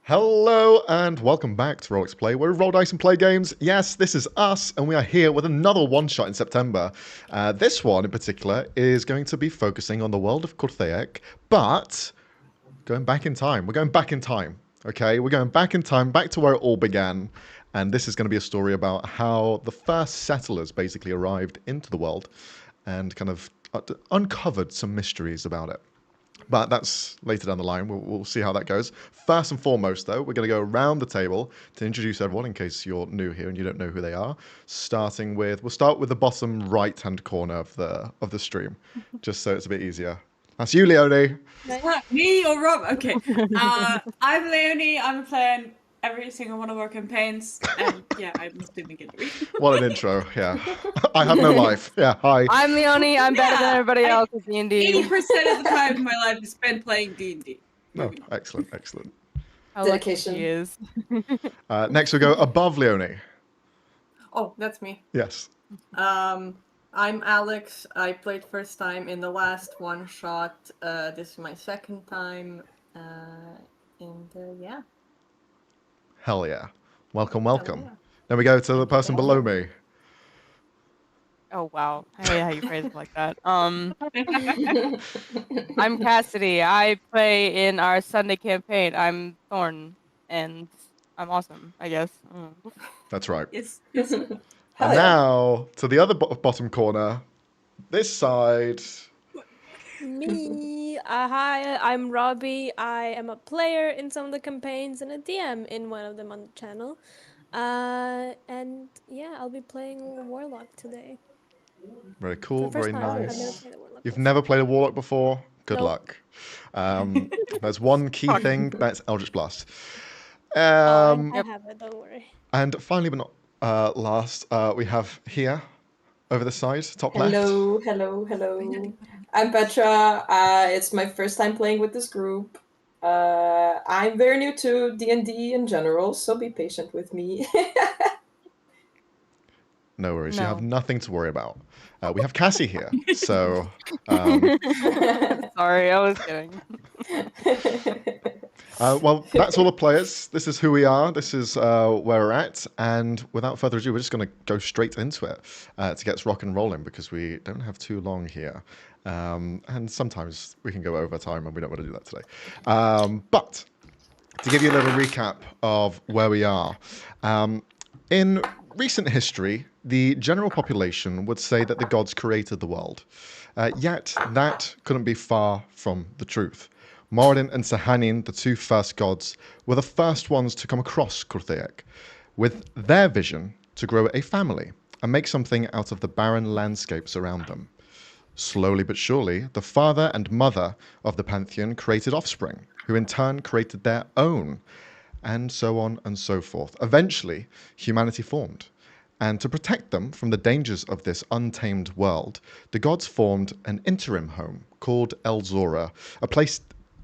Hello and welcome back to Rolex Play, where we roll dice and play games. Yes, this is us, and we are here with another one-shot in September. This one in particular is going to be focusing on the world of Qur'Thaek, but going back in time. We're going back in time, okay? We're going back in time, back to where it all began, and this is going to be a story about how the first settlers basically arrived into the world and kind of uncovered some mysteries about it. But that's later down the line. We'll see how that goes. First and foremost, though, we're going to go around the table to introduce everyone in case you're new here and you don't know who they are. We'll start with the bottom right-hand corner of the stream, just so it's a bit easier. That's you, Leonie. Me or Rob? Okay. I'm Leonie. I'm playing every single one of our campaigns, and yeah, I'm doing it. What an intro! Yeah, I have no life. Yeah, hi. I'm Leonie. I'm better than everybody else at D&D. 80% of the time of my life is spent playing D&D. Oh, excellent, excellent. How lucky she is. Next, we go above Leonie. Oh, that's me. Yes. I'm Alex. I played first time in the last one shot. This is my second time. Yeah. Hell yeah. Welcome, welcome. yeah. Then we go to the person below me. Oh wow! I hate how you phrase it like that. I'm Kassy. I play in our Sunday campaign. I'm Thorn, and I'm awesome, I guess. That's right. Yes. And now to the other bottom corner, this side. Me. Hi, I'm Robbie. I am a player in some of the campaigns and a DM in one of them on the channel. And yeah, I'll be playing Warlock today. Very cool, very nice. You've before. never played a Warlock before? Good Nope. luck. There's one key thing, that's Eldritch Blast. I have it, don't worry. And finally, but not last, we have here, over the side, top left. Hello. I'm Petra. It's my first time playing with this group. I'm very new to D&D in general, so be patient with me. No worries, No. you have nothing to worry about. We have Kassy here, so... Sorry, I was kidding. Well, that's all the players. This is who we are. This is where we're at. And without further ado, we're just going to go straight into it to get us rock and rolling because we don't have too long here. And sometimes we can go over time and we don't want to do that today. But to give you a little recap of where we are, in recent history, the general population would say that the gods created the world. Yet that couldn't be far from the truth. Moradin and Sahanin, the two first gods, were the first ones to come across Qur'Thaek, with their vision to grow a family and make something out of the barren landscapes around them. Slowly but surely, the father and mother of the pantheon created offspring, who in turn created their own, and so on and so forth. Eventually, humanity formed. And to protect them from the dangers of this untamed world, the gods formed an interim home called Elsora, a place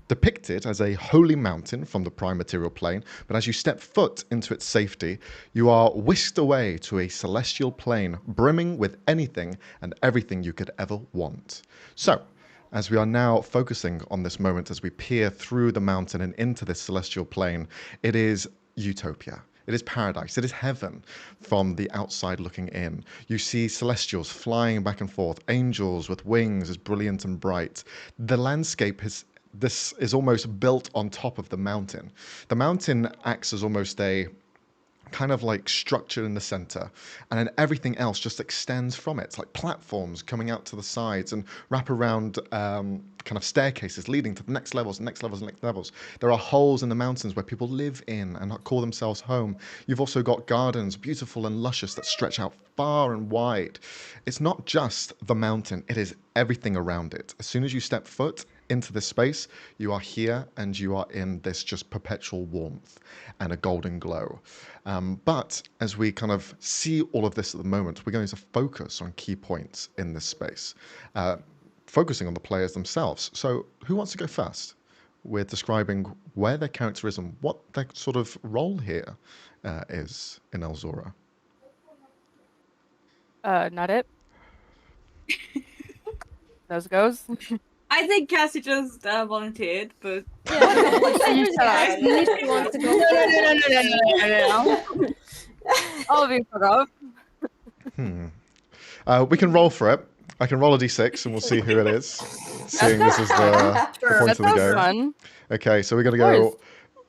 depicted as a holy mountain from the prime material plane, but as you step foot into its safety, you are whisked away to a celestial plane brimming with anything and everything you could ever want. So, as we are now focusing on this moment as we peer through the mountain and into this celestial plane, it is utopia. It is paradise. It is heaven from the outside looking in. You see celestials flying back and forth, angels with wings as brilliant and bright. The landscape this is almost built on top of the mountain. The mountain acts as almost a kind of like structure in the center, and then everything else just extends from it. It's like platforms coming out to the sides and wrap around kind of staircases leading to the next levels, next levels, next levels. There are holes in the mountains where people live in and call themselves home. You've also got gardens, beautiful and luscious, that stretch out far and wide. It's not just the mountain, it is everything around it. As soon as you step foot into this space, you are here and you are in this just perpetual warmth and a golden glow. But as we kind of see all of this at the moment, we're going to focus on key points in this space, focusing on the players themselves. So who wants to go first with describing where their character is and what their sort of role here is in Elsora? Not it. Those goes. I I think Kassy just volunteered, but Yeah, You shut up. Nishi wants to go. No. I'll be put up. We can roll for it. I can roll a d6 and we'll see who it is. Seeing this is the Sure. point That of the sounds game. fun. Okay, so we're gonna Of go. course.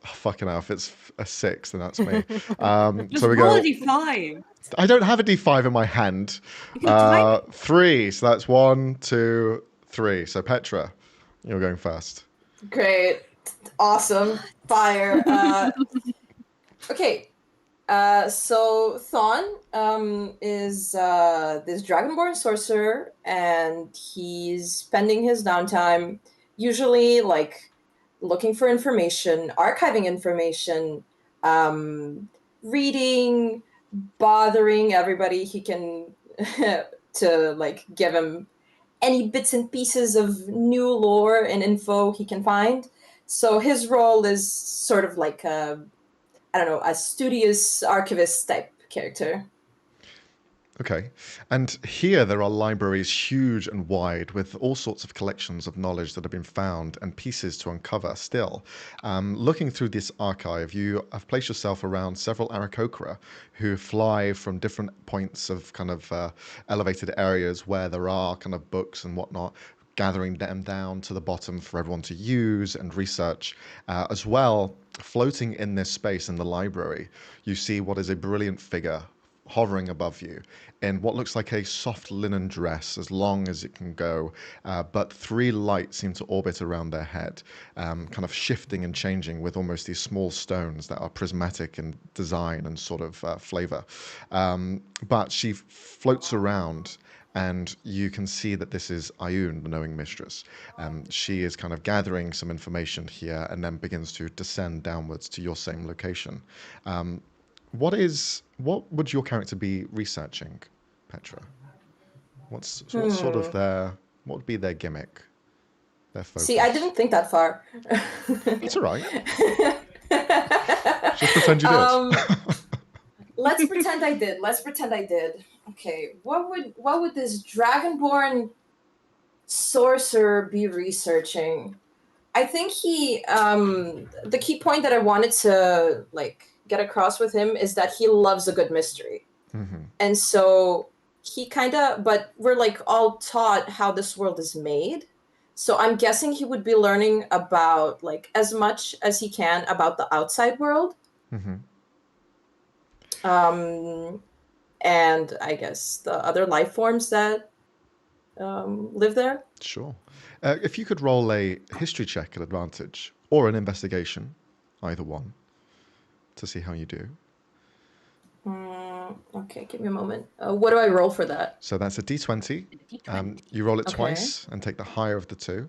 Oh, fucking hell! If it's a 6, then that's me. just So we roll go. a d5. I don't have a d5 in my hand. You can type it. 3. So that's 1, 2, 3. So Petra, you're going first. Great. Awesome. Fire. Okay. So Thon is this dragonborn sorcerer, and he's spending his downtime usually like looking for information, archiving information, reading, bothering everybody he can to like give him any bits and pieces of new lore and info he can find. So his role is sort of like I don't know, a studious archivist type character. Okay. And here there are libraries huge and wide with all sorts of collections of knowledge that have been found and pieces to uncover still. Looking through this archive, you have placed yourself around several Aarakocra who fly from different points of kind of elevated areas where there are kind of books and whatnot, gathering them down to the bottom for everyone to use and research. As well, floating in this space in the library, you see what is a brilliant figure hovering above you in what looks like a soft linen dress as long as it can go, but 3 lights seem to orbit around their head, kind of shifting and changing with almost these small stones that are prismatic in design and sort of flavor. But she floats around, and you can see that this is Ayun, the knowing mistress. She is kind of gathering some information here and then begins to descend downwards to your same location. What would your character be researching, Petra? What's sort of what would be their gimmick, their focus? See, I didn't think that far. It's all right. Just pretend you did. Let's pretend I did. Okay, what would this dragonborn sorcerer be researching? I think he the key point that I wanted to like get across with him is that he loves a good mystery. Mm-hmm. And so he but we're like all taught how this world is made. So I'm guessing he would be learning about like as much as he can about the outside world. Mm-hmm. And I guess the other life forms that live there. Sure. If you could roll a history check at advantage or an investigation, either one, to see how you do. Okay, give me a moment. What do I roll for that? So that's a d20. You roll it twice and take the higher of the 2,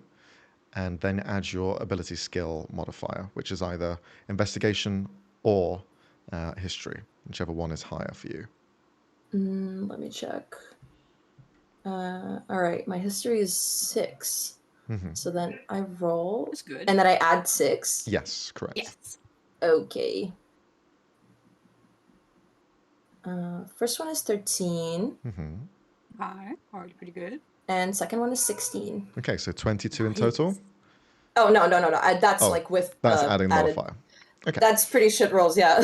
and then add your ability skill modifier, which is either investigation or history, whichever one is higher for you. Let me check. All right, my history is 6. Mm-hmm. So then I roll. That's good. And then I add 6. Yes, correct. Yes. Okay. First one is 13. Mm-hmm. Already pretty good. And second one is 16. Okay, so 22 in total. Oh, no. That's like with... That's adding the modifier. Okay. That's pretty shit rolls, yeah.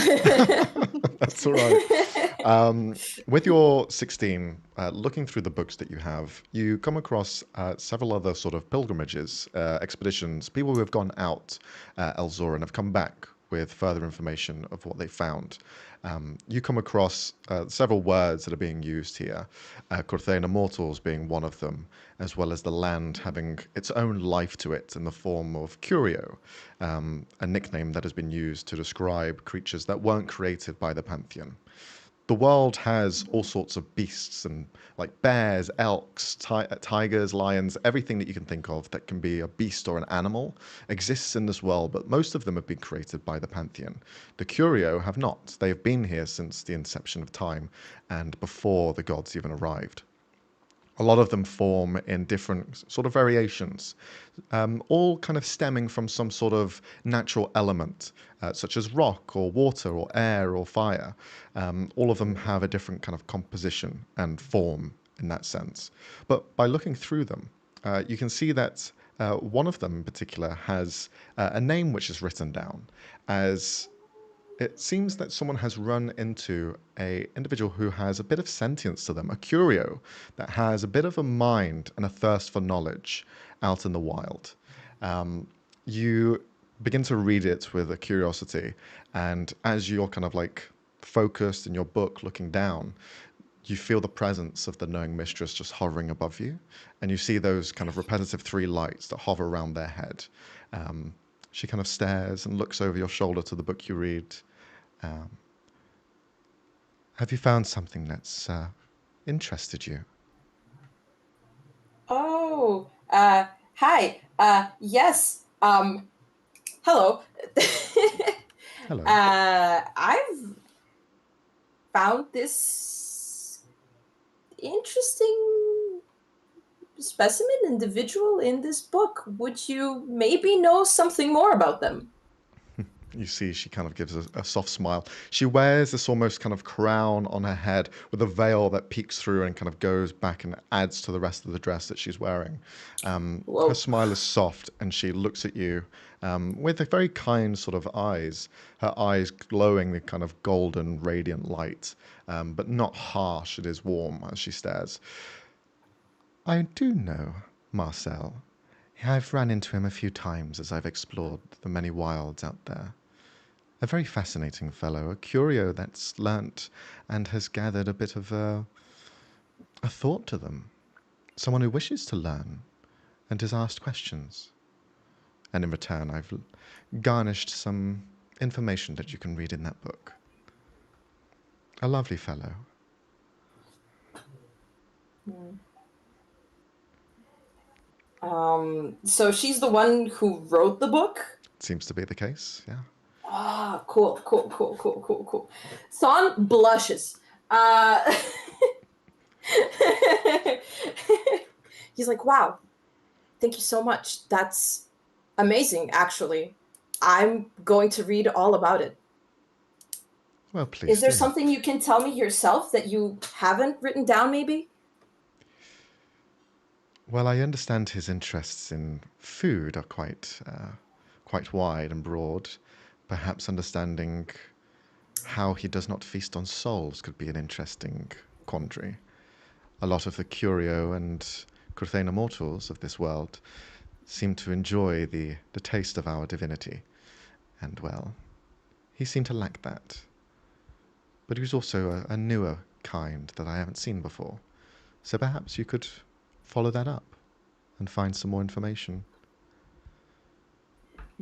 That's all right. With your 16, looking through the books that you have, you come across several other sort of pilgrimages, expeditions, people who have gone out Elsora and have come back with further information of what they found. You come across several words that are being used here, Qur'Thaek immortals being one of them, as well as the land having its own life to it in the form of curio, a nickname that has been used to describe creatures that weren't created by the pantheon. The world has all sorts of beasts and like bears, elks, tigers, lions, everything that you can think of that can be a beast or an animal exists in this world, but most of them have been created by the pantheon. The curio have not. They have been here since the inception of time and before the gods even arrived. A lot of them form in different sort of variations, all kind of stemming from some sort of natural element, such as rock or water or air or fire. All of them have a different kind of composition and form in that sense. But by looking through them, you can see that one of them in particular has a name which is written down as it seems that someone has run into a individual who has a bit of sentience to them, a curio that has a bit of a mind and a thirst for knowledge out in the wild. You begin to read it with a curiosity, and as you're kind of like focused in your book looking down, you feel the presence of the knowing mistress just hovering above you, and you see those kind of repetitive 3 lights that hover around their head. She kind of stares and looks over your shoulder to the book you read. Have you found something that's interested you? Oh, hi. Yes. Hello. Hello. I've found this interesting specimen individual in this book. Would you maybe know something more about them? You see, she kind of gives a soft smile. She wears this almost kind of crown on her head with a veil that peeks through and kind of goes back and adds to the rest of the dress that she's wearing. Whoa. Her smile is soft, and she looks at you with a very kind sort of eyes. Her eyes glowing the kind of golden, radiant light, but not harsh. It is warm as she stares. I do know Marcel. I've run into him a few times as I've explored the many wilds out there. A very fascinating fellow, a curio that's learnt and has gathered a bit of a thought to them. Someone who wishes to learn and has asked questions. And in return, I've garnished some information that you can read in that book. A lovely fellow. So she's the one who wrote the book? Seems to be the case, yeah. Ah, cool. Thon blushes. He's like, wow, thank you so much. That's amazing, actually. I'm going to read all about it. Well, please Is there do. something you can tell me yourself that you haven't written down, maybe? Well, I understand his interests in food are quite wide and broad. Perhaps understanding how he does not feast on souls could be an interesting quandary. A lot of the curio and Qur'Thaek mortals of this world seem to enjoy the taste of our divinity. And, well, he seemed to lack that. But he was also a newer kind that I haven't seen before. So perhaps you could follow that up and find some more information.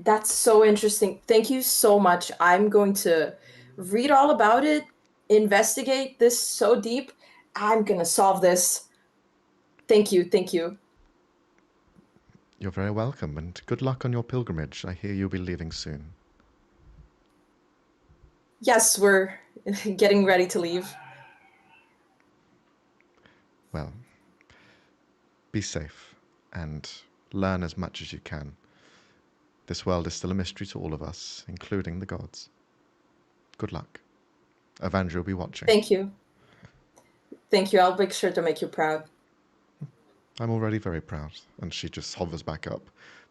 That's so interesting. Thank you so much. I'm going to read all about it, investigate this so deep. I'm going to solve this. Thank you. You're very welcome, and good luck on your pilgrimage. I hear you'll be leaving soon. Yes, we're getting ready to leave. Well, be safe and learn as much as you can. This world is still a mystery to all of us, including the gods. Good luck. Avandra will be watching. Thank you. I'll make sure to make you proud. I'm already very proud. And she just hovers back up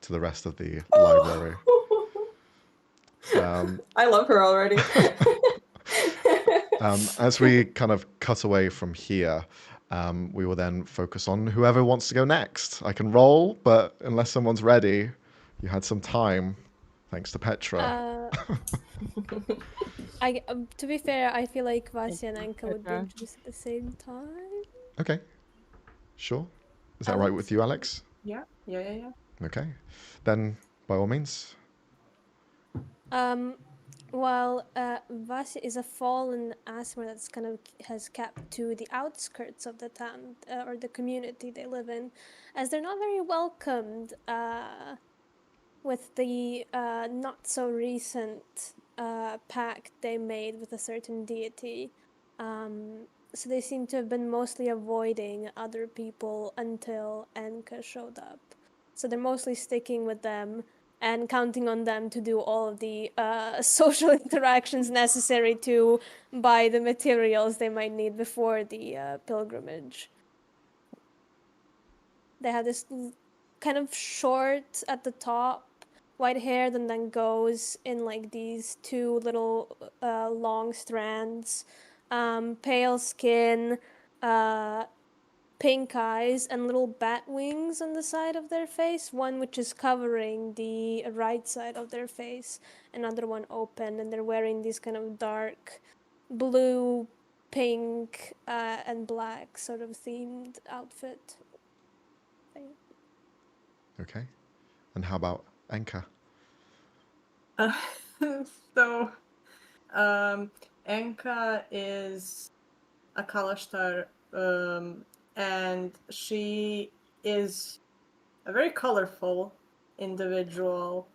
to the rest of the library. I love her already. As we kind of cut away from here, we will then focus on whoever wants to go next. I can roll, but unless someone's ready, you had some time, thanks to Petra. To be fair, I feel like Vasya and Anka would be Petra. introduced at the same time. Okay, sure. Is that right with you, Alex? Yeah. Okay, then by all means. Well, Vasya is a fallen Asmer that's kind of has kept to the outskirts of the town or the community they live in, as they're not very welcomed with the not so recent pact they made with a certain deity. So they seem to have been mostly avoiding other people until Enka showed up. So they're mostly sticking with them and counting on them to do all of the social interactions necessary to buy the materials they might need before the pilgrimage. They have this kind of short at the top, white haired, and then goes in like these two little long strands, pale skin, pink eyes, and little bat wings on the side of their face, one which is covering the right side of their face, another one open, and they're wearing these kind of dark blue, pink, and black sort of themed outfit thing. Okay. And how about Enka? Uh, so, Enka is a Kalashtar, and she is a very colorful individual.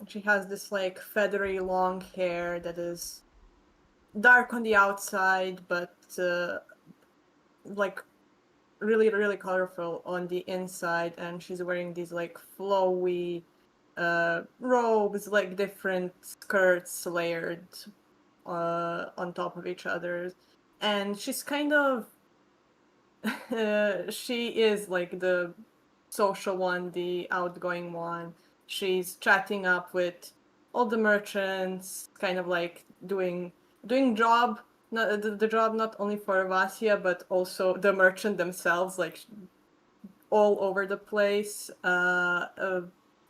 She has this like feathery long hair that is dark on the outside, but like really, really colorful on the inside, and she's wearing these like flowy robes, like different skirts layered on top of each other. And she's kind of she is like the social one, the outgoing one. She's chatting up with all the merchants, kind of like doing job, not the job not only for Vasia but also the merchant themselves, like all over the place.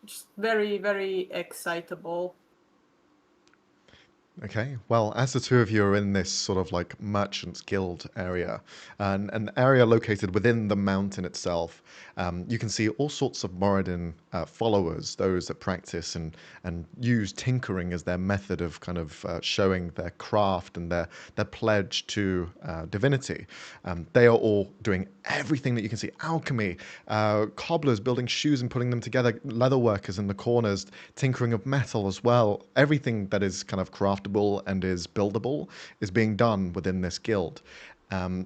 Just very, very excitable. Okay, well, as the two of you are in this sort of like merchants guild area, an area located within the mountain itself, you can see all sorts of Moradin followers, those that practice and use tinkering as their method of kind of showing their craft and their pledge to divinity. They are all doing everything that you can see: alchemy, cobblers building shoes and putting them together, leather workers in the corners, tinkering of metal as well. Everything that is kind of craftable and is buildable is being done within this guild.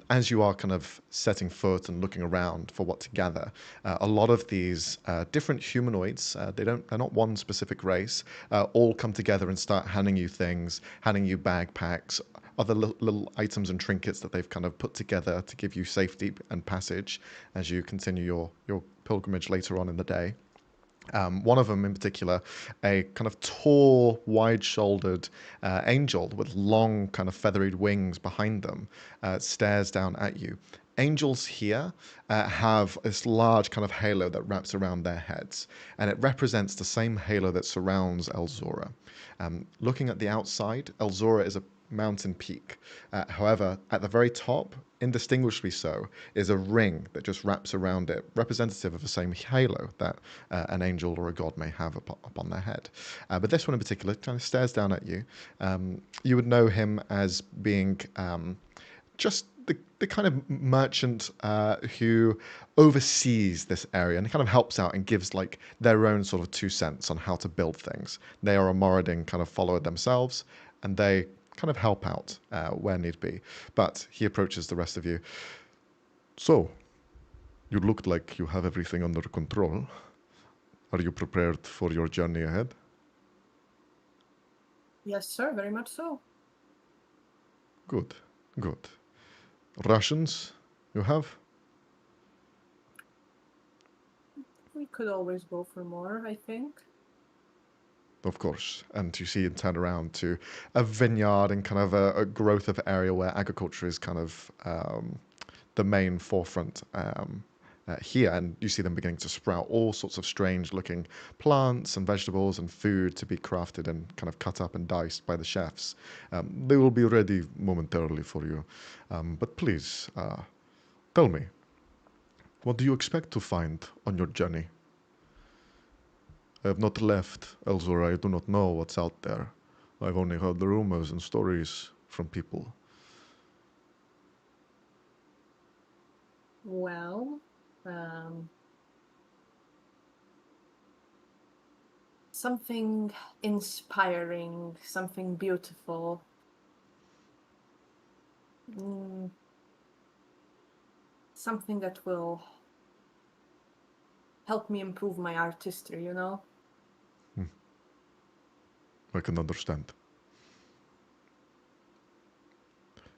As you are kind of setting foot and looking around for what to gather, a lot of these different humanoids, they're not one specific race, all come together and start handing you things, handing you backpacks, other little items and trinkets that they've kind of put together to give you safety and passage as you continue your pilgrimage later on in the day. One of them in particular, a kind of tall, wide-shouldered angel with long, kind of feathered wings behind them, stares down at you. Angels here have this large kind of halo that wraps around their heads, and it represents the same halo that surrounds Elsora. Looking at the outside, Elsora is a mountain peak. However, at the very top, indistinguishably so, is a ring that just wraps around it, representative of the same halo that an angel or a god may have upon their head. But this one in particular kind of stares down at you. You would know him as being just the kind of merchant who oversees this area and kind of helps out and gives like their own sort of 2 cents on how to build things. They are a Moradin kind of follower themselves, and they kind of help out where need be. But he approaches the rest of you. So, you look like you have everything under control. Are you prepared for your journey ahead? Yes, sir, very much so. Good, good. Rations you have? We could always go for more, I think. Of course. And you see him turn around to a vineyard and kind of a growth of area where agriculture is kind of the main forefront here. And you see them beginning to sprout all sorts of strange looking plants and vegetables and food to be crafted and kind of cut up and diced by the chefs. They will be ready momentarily for you. But please, tell me, what do you expect to find on your journey? I have not left Elsora. I do not know what's out there. I've only heard the rumors and stories from people. Well, something inspiring, something beautiful. Something that will help me improve my artistry, you know? I can understand.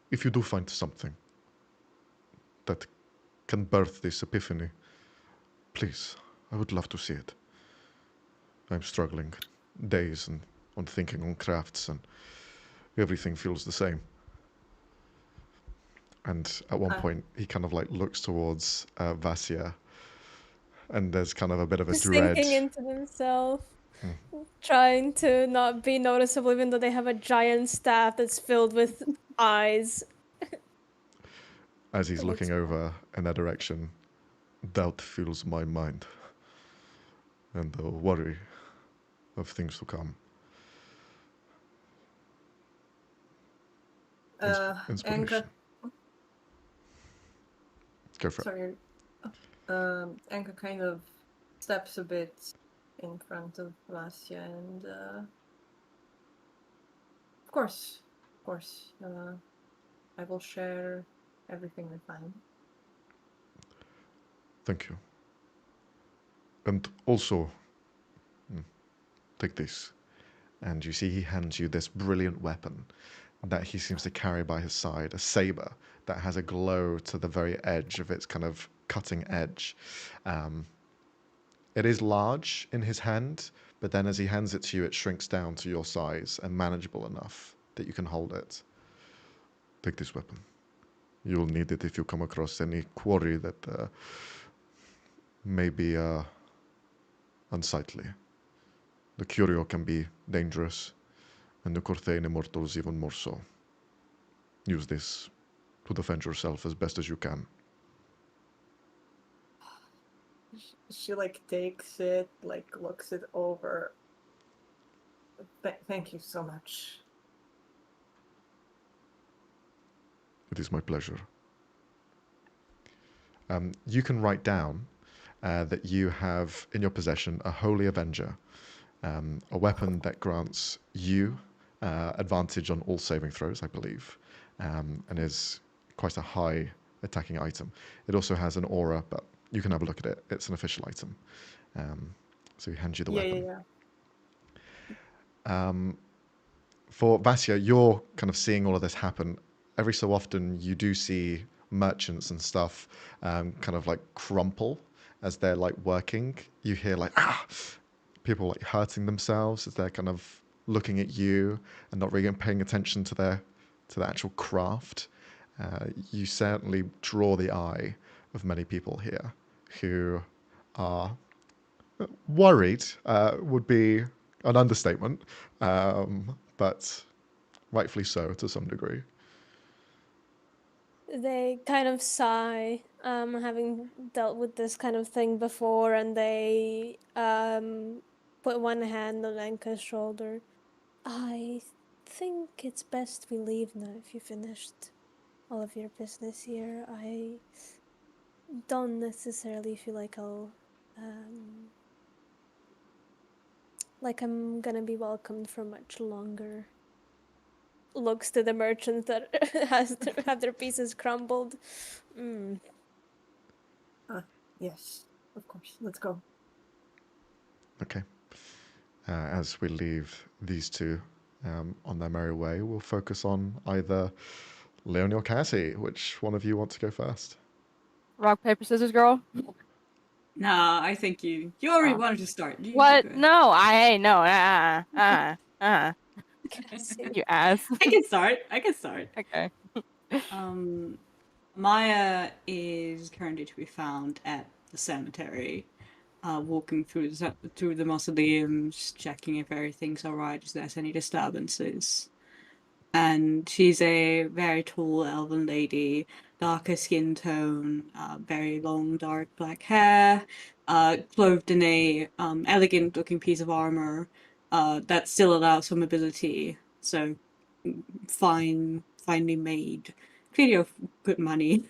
If you do find something that can birth this epiphany, please I would love to see it. I'm struggling days and on thinking on crafts, and everything feels the same. And at one point, he kind of like looks towards Vasya, and there's kind of a bit of a Just dread. thinking into himself, trying to not be noticeable, even though they have a giant staff that's filled with eyes. As he's It looks looking over in that direction, doubt fills my mind, and the worry of things to come. Inspiration. Anka, Go for it. sorry. Anka kind of steps a bit in front of Vasya and of course, I will share everything we find. Thank you. And also, take this. And you see he hands you this brilliant weapon that he seems to carry by his side, a saber that has a glow to the very edge of its kind of cutting edge. It is large in his hand, but then as he hands it to you, it shrinks down to your size and manageable enough that you can hold it. Take this weapon. You'll need it if you come across any quarry that may be unsightly. The curio can be dangerous, and the Qur'Thaek immortals even more so. Use this to defend yourself as best as you can. She like takes it, like looks it over. Thank you so much. It is my pleasure. You can write down that you have in your possession a Holy Avenger, a weapon that grants you advantage on all saving throws, I believe, and is quite a high attacking item. It also has an aura, but you can have a look at it. It's an official item. So he hands you the weapon. For Vasya, you're kind of seeing all of this happen. Every so often, you do see merchants and stuff kind of like crumple as they're like working. You hear like people like hurting themselves as they're kind of looking at you and not really paying attention to the actual craft. You certainly draw the eye of many people here who are worried. Would be an understatement, but rightfully so to some degree. They kind of sigh, having dealt with this kind of thing before, and they put one hand on Anka's shoulder. I think it's best we leave now if you finished all of your business here. I don't necessarily feel like I'm gonna be welcomed for much longer. Looks to the merchant that has to have their pieces crumbled. Yes, of course. Let's go. Okay. As we leave these two on their merry way, we'll focus on either Leonie or Kassy. Which one of you want to go first? Rock, paper, scissors, girl. Nah, I think you already Oh. wanted to start. What? go ahead. No, no. You ass. I can start. Okay. Maya is currently to be found at the cemetery, walking through the mausoleums, checking if everything's alright, if there's any disturbances. And she's a very tall elven lady, darker skin tone, very long dark black hair, clothed in a elegant looking piece of armor that still allows for mobility. So finely made, clearly of good money.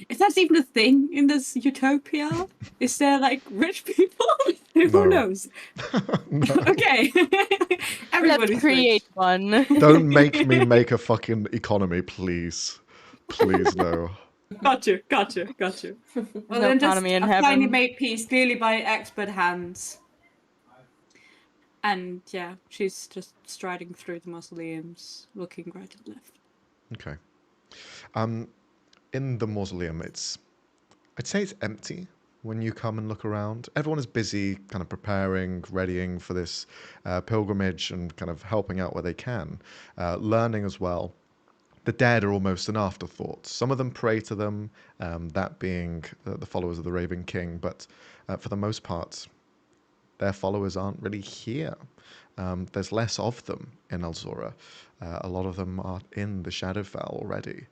If that's even a thing in this utopia, is there like rich people? No. Who knows? No. Okay, everybody's Let's create rich. one. Don't make me make a fucking economy, please. Please, no. Got you. Well, No then just economy in a finely heaven. made piece, clearly by expert hands. And yeah, she's just striding through the mausoleums, looking right and left. Okay. In the mausoleum, I'd say it's empty. when you come and look around. Everyone is busy kind of preparing, readying for this pilgrimage and kind of helping out where they can, learning as well. The dead are almost an afterthought. Some of them pray to them, that being the followers of the Raven King, but for the most part, their followers aren't really here. There's less of them in Elsora. A lot of them are in the Shadowfell already.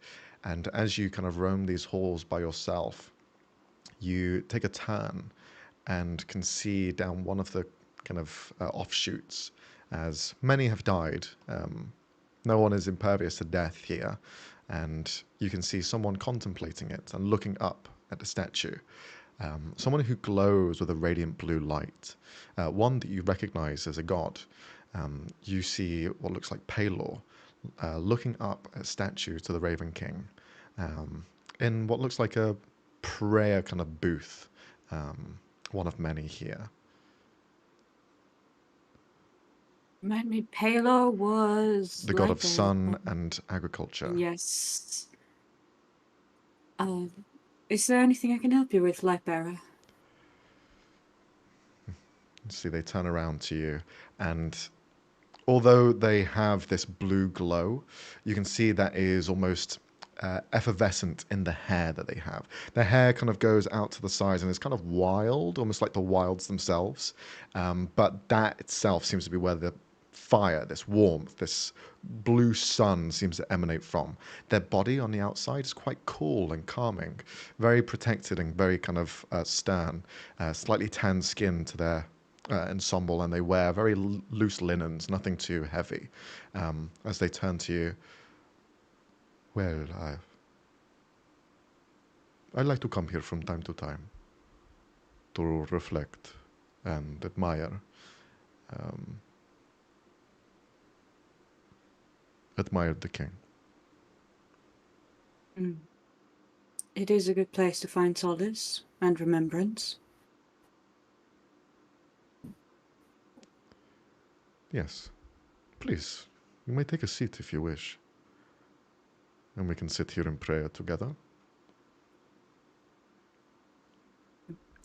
And as you kind of roam these halls by yourself, you take a turn and can see down one of the kind of offshoots, as many have died. No one is impervious to death here. And you can see someone contemplating it and looking up at the statue. Someone who glows with a radiant blue light, one that you recognize as a god. You see what looks like Palor looking up at a statue to the Raven King in what looks like a prayer kind of booth, one of many here. Remind me, Palo was The god like of sun and agriculture. Yes. Is there anything I can help you with, Lightbearer? See, they turn around to you, and although they have this blue glow, you can see that is almost effervescent in the hair that they have. Their hair kind of goes out to the sides and is kind of wild, almost like the wilds themselves. But that itself seems to be where the fire, this warmth, this blue sun seems to emanate from. Their body on the outside is quite cool and calming, very protected and very kind of stern, slightly tanned skin to their ensemble, and they wear very loose linens, nothing too heavy. As they turn to you, well, I like to come here from time to time to reflect and admire. Admire the king. It is a good place to find solace and remembrance. Yes. Please, you may take a seat if you wish. And we can sit here and pray together.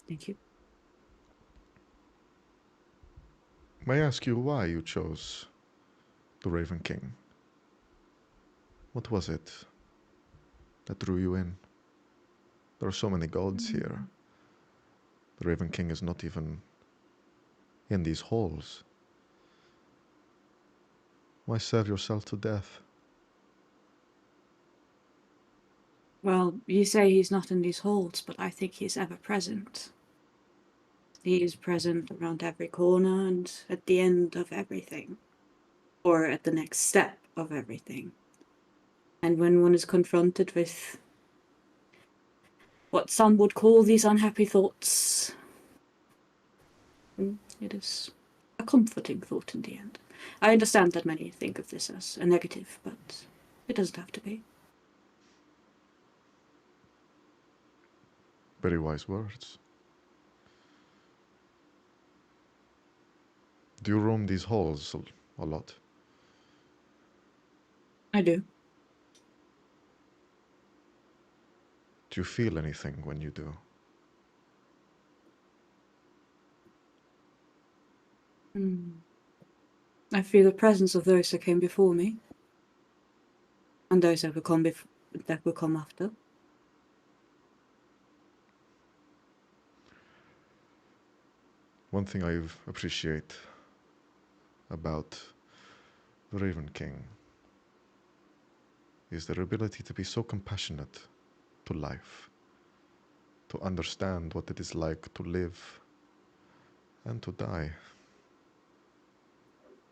Thank you. May I ask you why you chose the Raven King? What was it that drew you in? There are so many gods here. The Raven King is not even in these halls. Why serve yourself to death? Well, you say he's not in these halls, but I think he's ever present. He is present around every corner and at the end of everything, or at the next step of everything. And when one is confronted with what some would call these unhappy thoughts, it is a comforting thought in the end. I understand that many think of this as a negative, but it doesn't have to be. Very wise words. Do you roam these halls a lot? I do. Do you feel anything when you do? I feel the presence of those that came before me, and those that will come after. One thing I appreciate about the Raven King is their ability to be so compassionate to life, to understand what it is like to live and to die.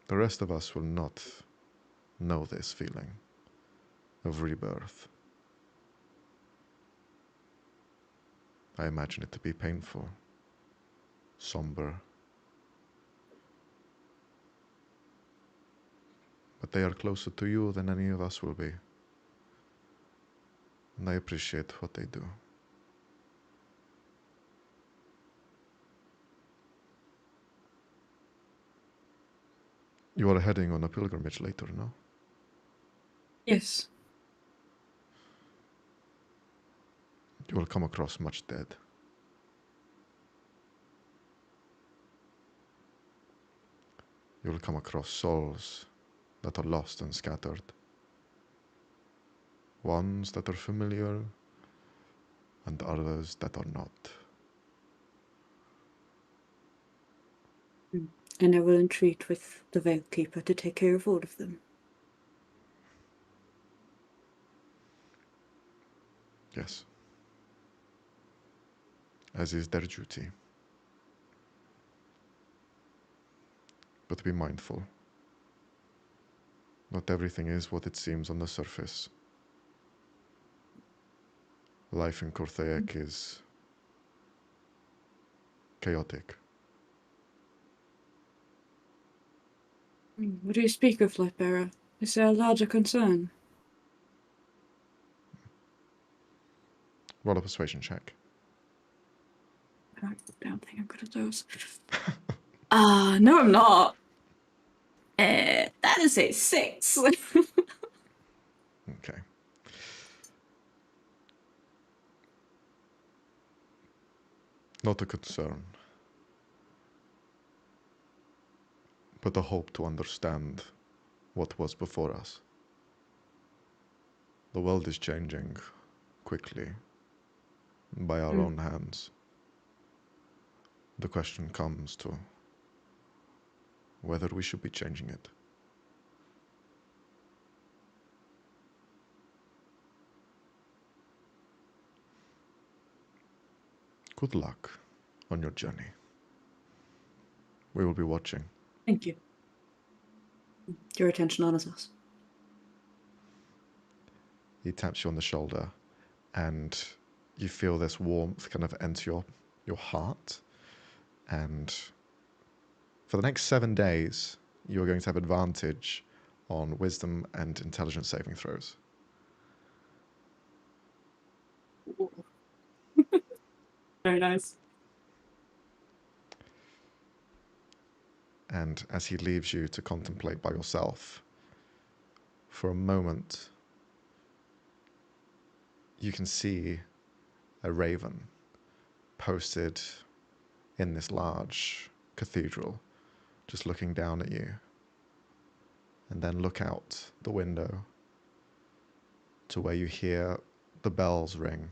The rest of us will not know this feeling of rebirth. I imagine it to be painful, somber, but they are closer to you than any of us will be, and I appreciate what they do. You are heading on a pilgrimage later, no? Yes. You will come across much dead. you'll come across souls that are lost and scattered. Ones that are familiar, and others that are not. And I will entreat with the Veil Keeper to take care of all of them. Yes. As is their duty. But be mindful. Not everything is what it seems on the surface. Life in Qur'Thaek is chaotic. What do you speak of, Lightbearer? Is there a larger concern? Roll a persuasion check. I don't think I'm good at those. No, I'm not. That is a 6. Okay. Not a concern, but a hope to understand what was before us. The world is changing quickly by our own hands. The question comes to whether we should be changing it. Good luck on your journey. We will be watching. Thank you. Your attention honors us. He taps you on the shoulder, and you feel this warmth kind of enter your heart. And for the next 7 days, you are going to have advantage on wisdom and intelligence saving throws. Very nice. And as he leaves you to contemplate by yourself, for a moment, you can see a raven posted in this large cathedral, just looking down at you, and then look out the window to where you hear the bells ring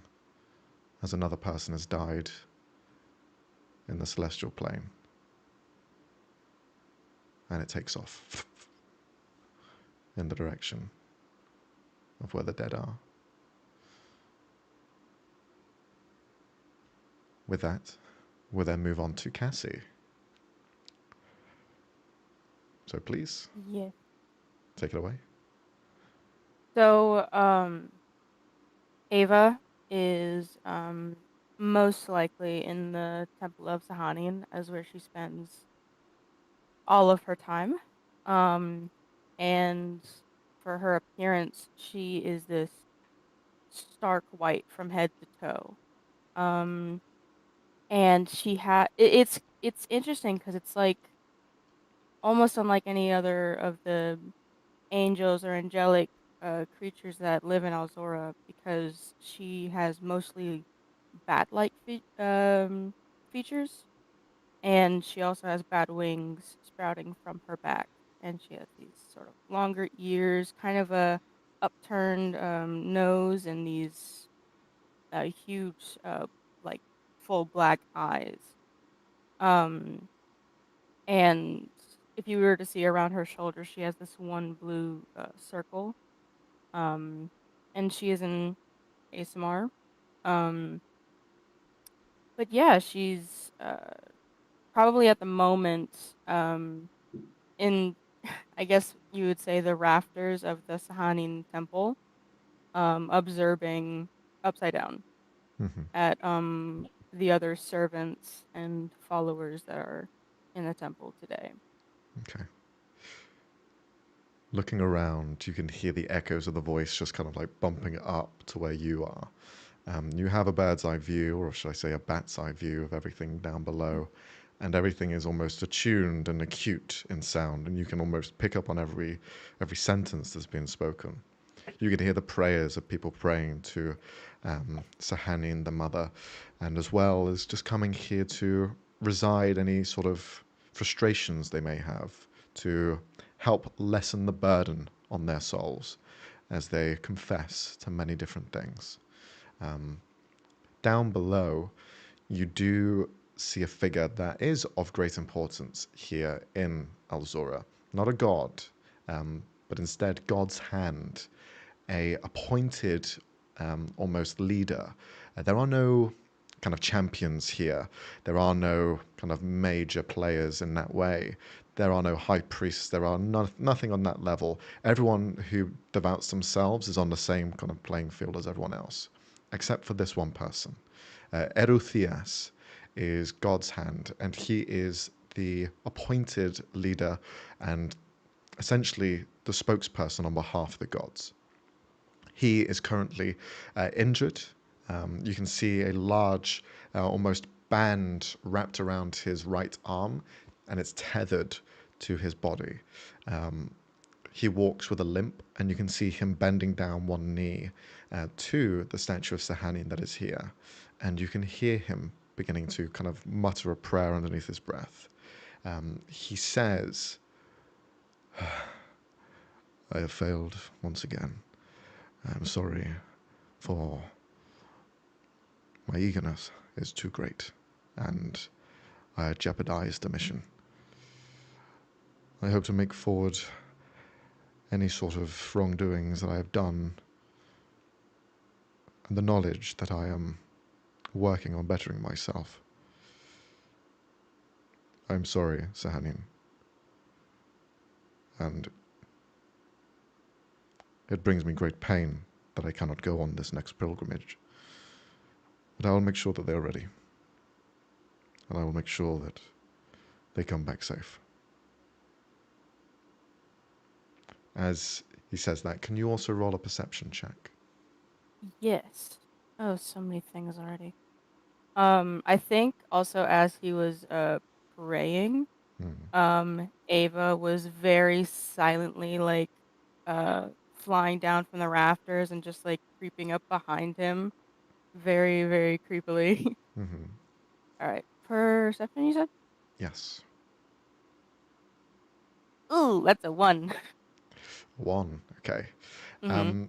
as another person has died in the celestial plane. And it takes off in the direction of where the dead are. With that, we'll then move on to Kassy. So please, Yeah. take it away. So, Ava is most likely in the Temple of Sahanin, as where she spends all of her time. And for her appearance, she is this stark white from head to toe. And she it's interesting because it's like almost unlike any other of the angels or angelic creatures that live in Elsora, because she has mostly bat-like features, and she also has bat wings sprouting from her back, and she has these sort of longer ears, kind of a upturned nose, and these huge like full black eyes. Um, and if you were to see around her shoulder, she has this one blue circle. Um, and she is in ASMR. Um, but yeah, she's probably at the moment in, I guess you would say, the rafters of the Sahanin temple, observing upside down Mm-hmm. at the other servants and followers that are in the temple today. Okay. Looking around, you can hear the echoes of the voice just kind of like bumping up to where you are. You have a bird's eye view, or should I say a bat's eye view of everything down below, and everything is almost attuned and acute in sound, and you can almost pick up on every sentence that's been spoken. You can hear the prayers of people praying to Sahanin, the mother, and as well as just coming here to reside any sort of frustrations they may have, to help lessen the burden on their souls as they confess to many different things. Down below, you do see a figure that is of great importance here in Elsora. Not a god, but instead God's hand, a appointed almost leader. There are no kind of champions here. There are no kind of major players in that way. There are no high priests. There are nothing on that level. Everyone who devotes themselves is on the same kind of playing field as everyone else, except for this one person. Eruthias is God's hand, and he is the appointed leader and essentially the spokesperson on behalf of the gods. He is currently injured. You can see a large, almost band wrapped around his right arm, and it's tethered to his body. He walks with a limp, and you can see him bending down one knee to the statue of Sahanin that is here. And you can hear him beginning to kind of mutter a prayer underneath his breath. He says, I have failed once again. I'm sorry, for my eagerness is too great, and I jeopardized the mission. I hope to make forward any sort of wrongdoings that I have done, and the knowledge that I am working on bettering myself. I'm sorry, Sahanin, and it brings me great pain that I cannot go on this next pilgrimage. But I will make sure that they are ready. And I will make sure that they come back safe. As he says that, can you also roll a perception check? Yes. Oh, so many things already. I think also as he was praying, Ava was very silently like flying down from the rafters and just like creeping up behind him very, very creepily. Mm-hmm. All right. Perception, you said? Yes. Ooh, that's a 1. 1. Okay. Mm-hmm.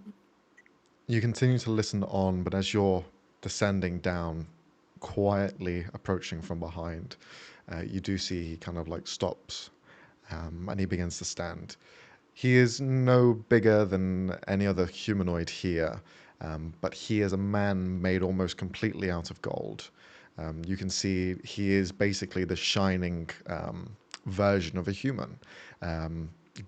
You continue to listen on, but as you're descending down, quietly approaching from behind, you do see he kind of like stops, and he begins to stand. He is no bigger than any other humanoid here, but he is a man made almost completely out of gold. You can see he is basically the shining version of a human.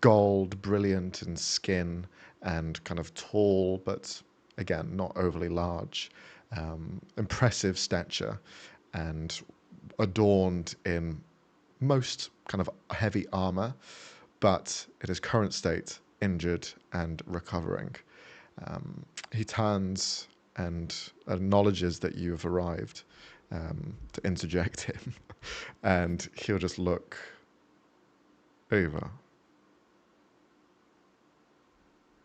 Gold, brilliant in skin, and kind of tall, but again, not overly large. Impressive stature, and adorned in most kind of heavy armor, but in his current state, injured and recovering. He turns and acknowledges that you've arrived, to interject him, and he'll just look. Ava,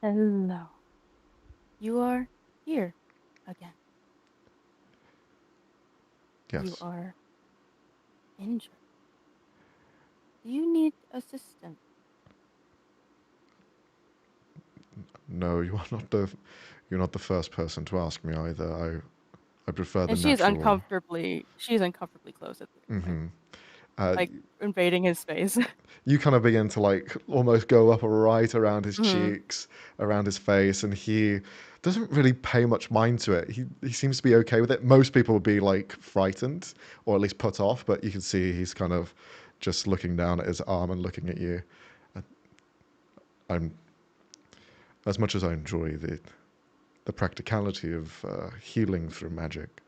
Hello. You are here again. You yes. are injured. Do you need assistance? No, you're not the first person to ask me either. I prefer the And she's natural. uncomfortably close at this point. Mm-hmm. Uh, Like invading his space. you kind of begin to like almost go up right around his Mhm. cheeks, around his face, and he doesn't really pay much mind to it. He seems to be okay with it. Most people would be like frightened or at least put off, but you can see he's kind of just looking down at his arm and looking at you. I'm as much as I enjoy the practicality of healing through magic,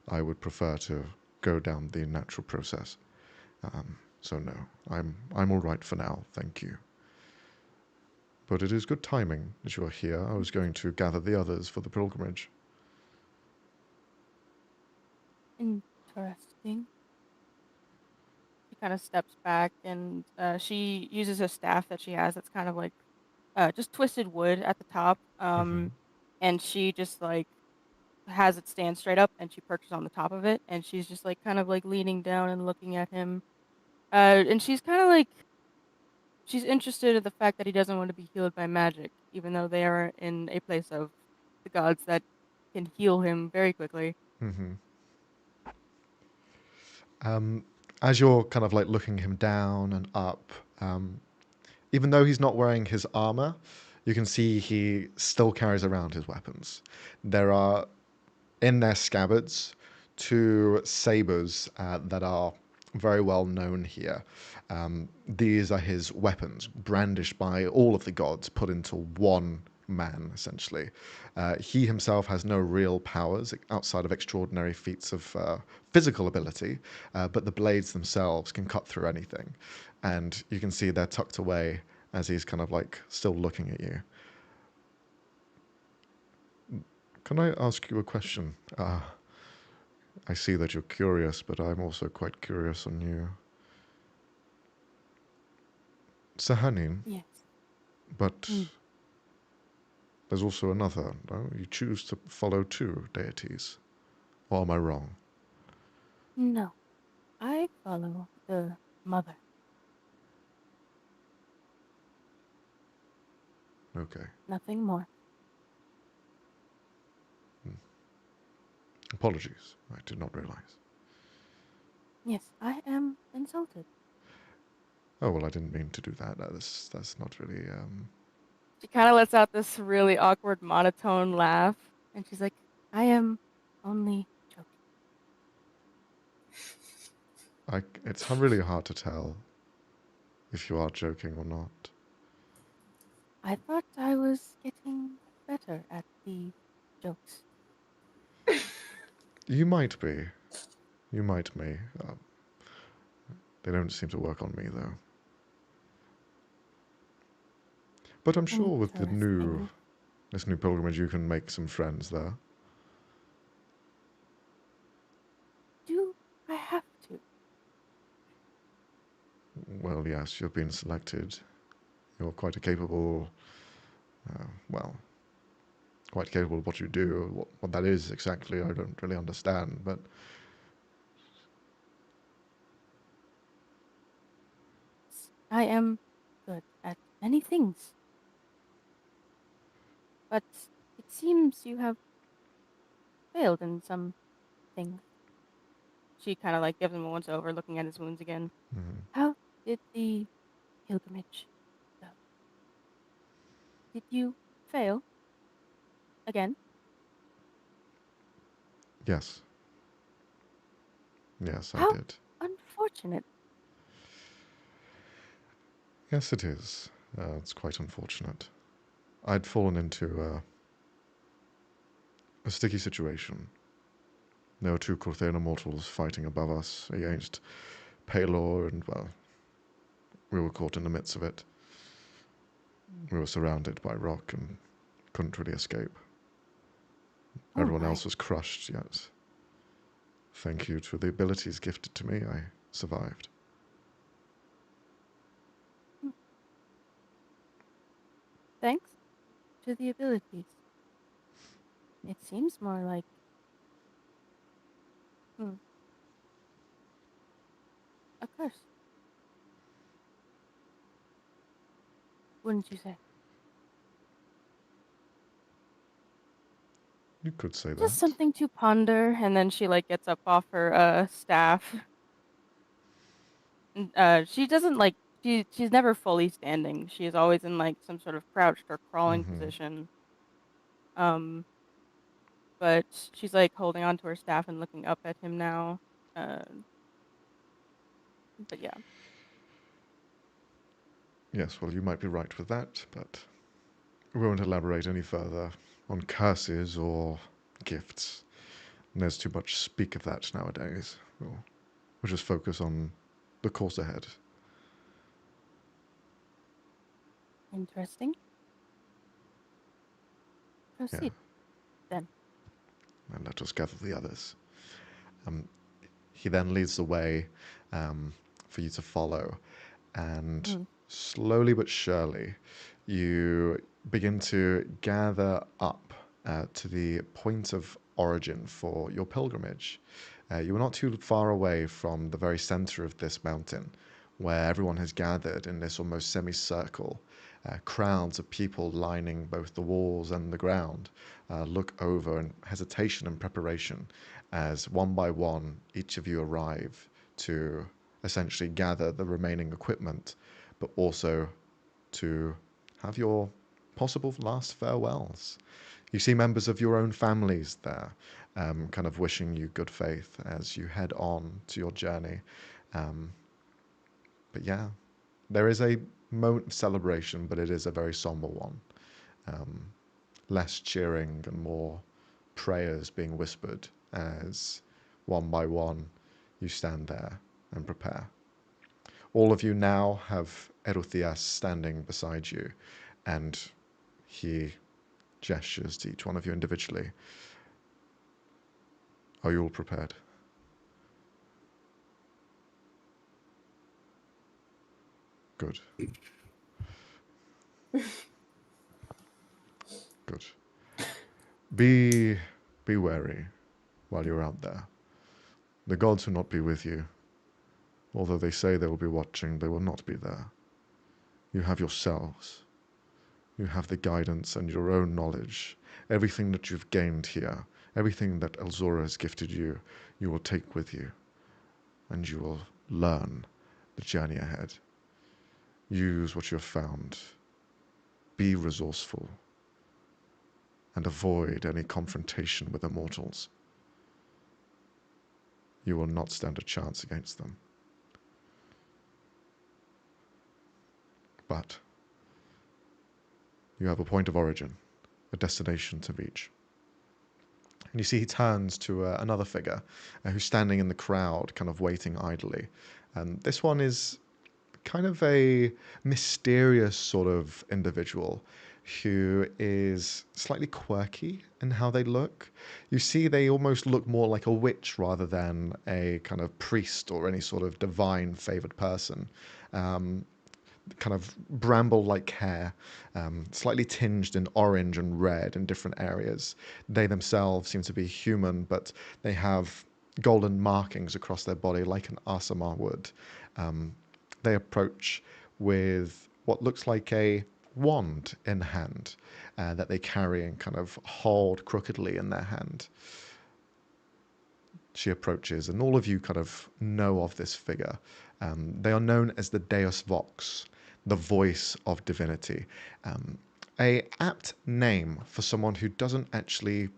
I would prefer to go down the natural process. So no, I'm all right for now, thank you. But it is good timing that you are here. I was going to gather the others for the pilgrimage. Interesting. She kind of steps back and she uses a staff that she has that's kind of like just twisted wood at the top. And she just like has it stand straight up and she perches on the top of it and she's just like kind of like leaning down and looking at him. And she's kind of like she's interested in the fact that he doesn't want to be healed by magic, even though they are in a place of the gods that can heal him very quickly. As you're kind of like looking him down and up, even though he's not wearing his armor, you can see he still carries around his weapons. There are in their scabbards two sabers that are very well known here. These are his weapons, brandished by all of the gods, put into one man, essentially. He himself has no real powers outside of extraordinary feats of physical ability, but the blades themselves can cut through anything. And you can see they're tucked away as he's kind of like still looking at you. Can I ask you a question? I see that you're curious, but I'm also quite curious on you. Sahanin, Yes. but there's also another, no? You choose to follow two deities. Or am I wrong? No. I follow the mother. Okay. Nothing more. Apologies. I did not realize. Yes, I am insulted. Oh, well, I didn't mean to do that. That's not really, She kind of lets out this really awkward monotone laugh, and she's like, I am only joking. it's really hard to tell if you are joking or not. I thought I was getting better at the jokes. You might be. You might be. They don't seem to work on me, though. But I'm sure with this new pilgrimage, you can make some friends there. Do I have to? Well, yes, you've been selected. You're quite capable of what you do. What that is exactly, I don't really understand, but I am good at many things. But it seems you have failed in some things. She kind of like gives him a once over, looking at his wounds again. How did the pilgrimage go? Did you fail again? yes. Yes, I How did. unfortunate. Yes, it is. It's quite unfortunate. I'd fallen into a sticky situation. There were two Qur'Thaek immortals fighting above us against Palor, and, well, we were caught in the midst of it. We were surrounded by rock and couldn't really escape. Oh Everyone my. else was crushed, yet thank you to the abilities gifted to me, I survived. Thanks to the abilities. It seems more like a curse. Wouldn't you say? You could say Just that. something to ponder. And then she like gets up off her staff. She doesn't like she's never fully standing. She is always in like some sort of crouched or crawling position. But she's like holding on to her staff and looking up at him now. But yeah. Yes, well, you might be right with that, but we won't elaborate any further on curses or gifts. There's too much speak of that nowadays. We'll just focus on the course ahead. Interesting. Proceed then. And let us gather the others. He then leads the way for you to follow, and slowly but surely, you begin to gather up to the point of origin for your pilgrimage. You are not too far away from the very center of this mountain, where everyone has gathered in this almost semicircle. Crowds of people lining both the walls and the ground look over in hesitation and preparation as one by one each of you arrive to essentially gather the remaining equipment, but also to have your possible last farewells. You see members of your own families there, kind of wishing you good faith as you head on to your journey. But yeah, there is a moment of celebration, but it is a very somber one. Less cheering and more prayers being whispered as one by one you stand there and prepare. All of you now have Eruthias standing beside you, and he gestures to each one of you individually. Are you all prepared? Good. Good. Be wary while you're out there. The gods will not be with you. Although they say they will be watching, they will not be there. You have yourselves. You have the guidance and your own knowledge. Everything that you've gained here, everything that Elsora has gifted you, you will take with you. And you will learn the journey ahead. Use what you have found. Be resourceful. And avoid any confrontation with immortals. You will not stand a chance against them. But you have a point of origin, a destination to reach. And you see he turns to another figure who's standing in the crowd, kind of waiting idly. And this one is kind of a mysterious sort of individual who is slightly quirky in how they look. You see they almost look more like a witch rather than a kind of priest or any sort of divine favored person. Kind of bramble-like hair, slightly tinged in orange and red in different areas. They themselves seem to be human, but they have golden markings across their body like an Asama would. They approach with what looks like a wand in hand that they carry and kind of hold crookedly in their hand. She approaches, and all of you kind of know of this figure. They are known as the Deus Vox, the voice of divinity. A apt name for someone who doesn't actually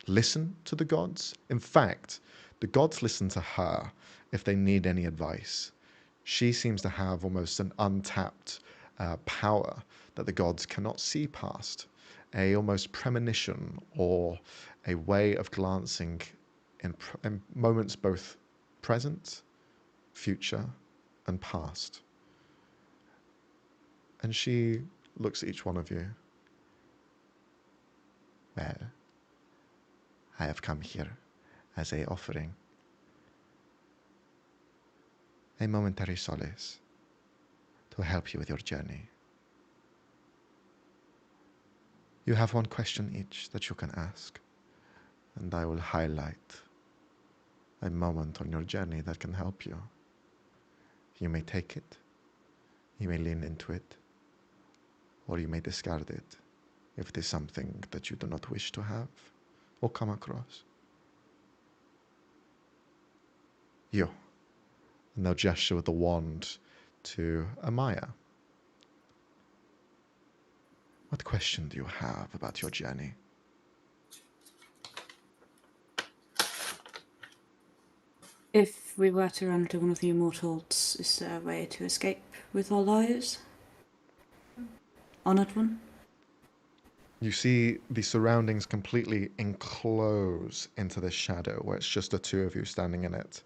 listen to the gods. In fact, the gods listen to her if they need any advice. She seems to have almost an untapped power that the gods cannot see past, a almost premonition or a way of glancing in moments both present, future, and past. And she looks at each one of you. Well, I have come here as a offering, a momentary solace to help you with your journey. You have one question each that you can ask, and I will highlight a moment on your journey that can help you. You may take it, you may lean into it, or you may discard it if it is something that you do not wish to have or come across. You. And they'll gesture with the wand to Amaya. What question do you have about your journey? If we were to run into one of the immortals, is there a way to escape with our lives? Honored one? You see the surroundings completely enclose into this shadow where it's just the two of you standing in it.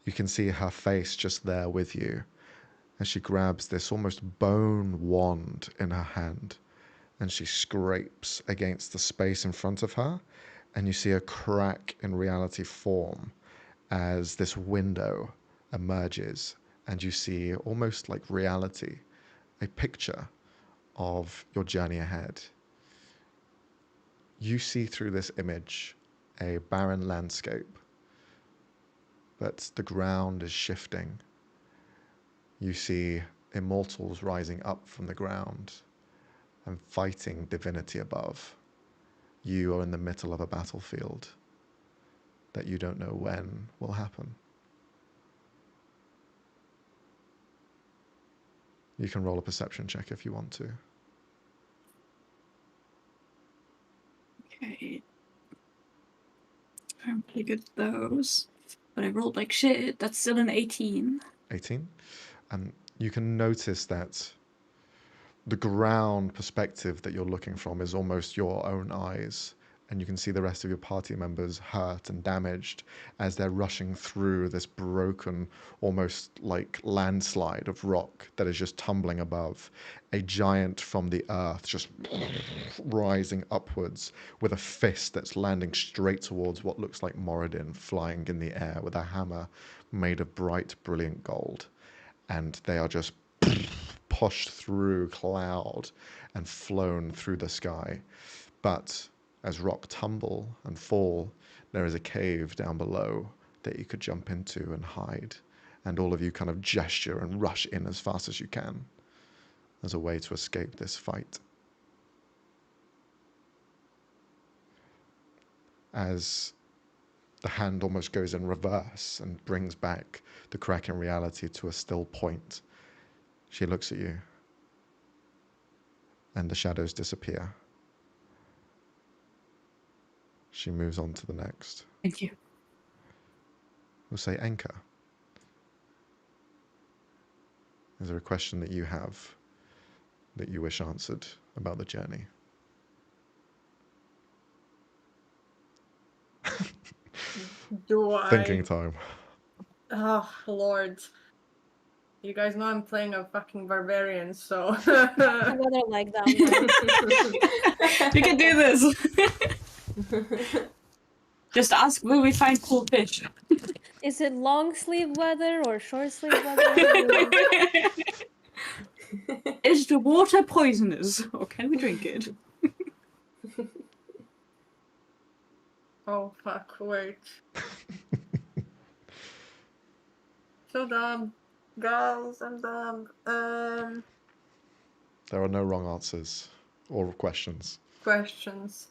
You can see her face just there with you as she grabs this almost bone wand in her hand and she scrapes against the space in front of her, and you see a crack in reality form as this window emerges and you see almost like reality, a picture of your journey ahead. You see through this image a barren landscape, but the ground is shifting. You see immortals rising up from the ground and fighting divinity above. You are in the middle of a battlefield that you don't know when will happen. You can roll a perception check if you want to. Okay. I'm pretty good at those. But I rolled like shit. That's still an 18. 18. You can notice that the ground perspective that you're looking from is almost your own eyes, and you can see the rest of your party members hurt and damaged as they're rushing through this broken, almost like landslide of rock that is just tumbling above. A giant from the earth just rising upwards with a fist that's landing straight towards what looks like Moradin, flying in the air with a hammer made of bright, brilliant gold. And they are just pushed through cloud and flown through the sky. But as rock tumble and fall, there is a cave down below that you could jump into and hide. And all of you kind of gesture and rush in as fast as you can as a way to escape this fight. As the hand almost goes in reverse and brings back the Kraken reality to a still point, she looks at you, and the shadows disappear. She moves on to the next. Thank you. We'll say Enka. Is there a question that you have that you wish answered about the journey? Do I? Thinking time. Oh, Lord. You guys know I'm playing a fucking barbarian, so. Another leg down there. You can do this. Just ask, will we find cool fish? Is it long sleeve weather or short sleeve weather? Is the water poisonous, or can we drink it? Oh, fuck, wait. So dumb. Girls, I'm dumb. There are no wrong answers or questions. Questions.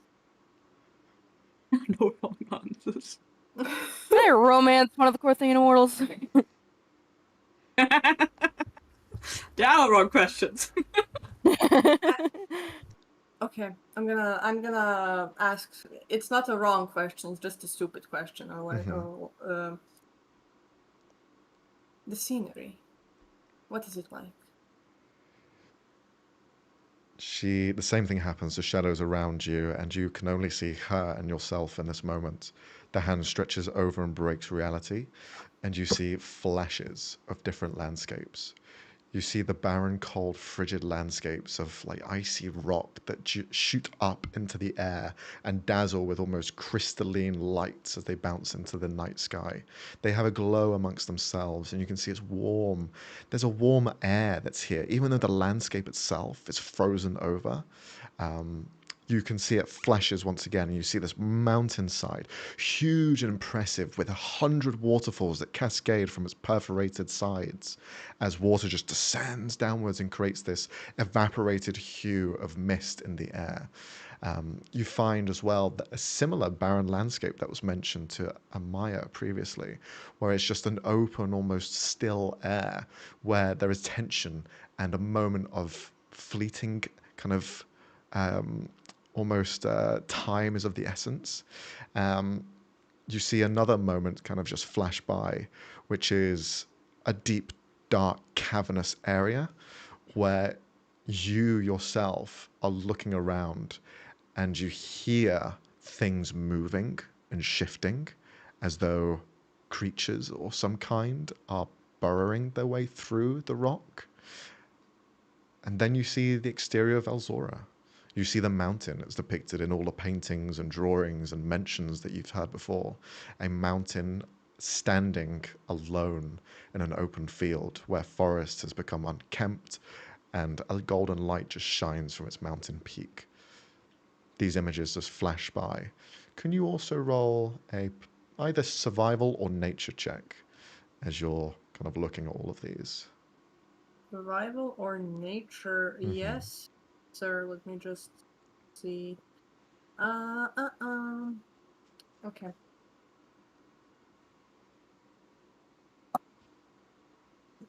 No wrong answers. Can I romance one of the Qur'Thaek immortals? There are wrong questions. Okay, I'm gonna ask. It's not a wrong question. It's just a stupid question. Or what? The scenery. What is it like? The same thing happens. The shadows around you, and you can only see her and yourself in this moment. The hand stretches over and breaks reality, and you see flashes of different landscapes. You see the barren, cold, frigid landscapes of like icy rock that shoot up into the air and dazzle with almost crystalline lights as they bounce into the night sky. They have a glow amongst themselves, and you can see it's warm. There's a warm air that's here, even though the landscape itself is frozen over. You can see it flashes once again, and you see this mountainside, huge and impressive, with 100 waterfalls that cascade from its perforated sides as water just descends downwards and creates this evaporated hue of mist in the air. You find as well that a similar barren landscape that was mentioned to Amaya previously, where it's just an open, almost still air, where there is tension and a moment of fleeting kind of almost time is of the essence. You see another moment kind of just flash by, which is a deep, dark, cavernous area where you yourself are looking around and you hear things moving and shifting as though creatures or some kind are burrowing their way through the rock. And then you see the exterior of Elsora. You see the mountain as depicted in all the paintings and drawings and mentions that you've heard before. A mountain standing alone in an open field where forest has become unkempt and a golden light just shines from its mountain peak. These images just flash by. Can you also roll a either survival or nature check as you're kind of looking at all of these? Survival or nature? Mhm. Yes, sir. Let me just see. Okay.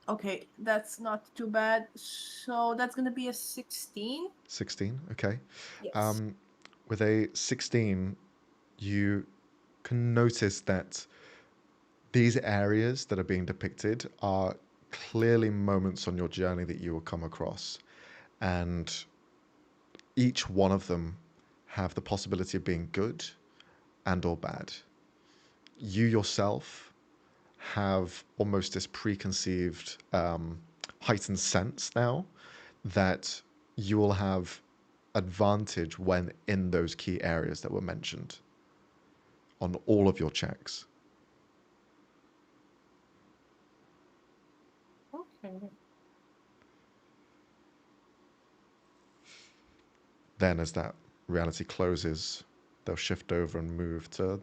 Okay, that's not too bad. So that's gonna be a 16. 16, okay. Yes. With a 16, you can notice that these areas that are being depicted are clearly moments on your journey that you will come across. And each one of them have the possibility of being good and or bad. You yourself have almost this preconceived heightened sense now that you will have advantage when in those key areas that were mentioned on all of your checks. Okay. Then as that reality closes, they'll shift over and move to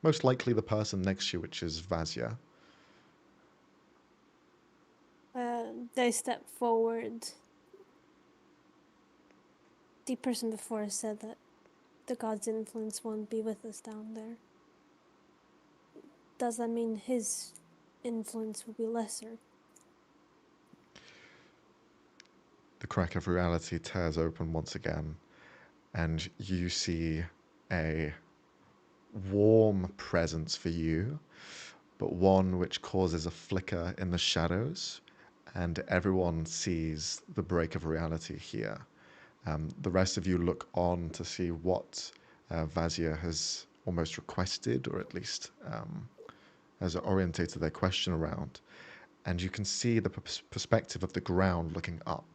most likely the person next to you, which is Vazia. They step forward. The person before said that the god's influence won't be with us down there. Does that mean his influence will be lesser? The crack of reality tears open once again, and you see a warm presence for you, but one which causes a flicker in the shadows, and everyone sees the break of reality here. The rest of you look on to see what Vazia has almost requested, or at least has orientated their question around. And you can see the perspective of the ground looking up.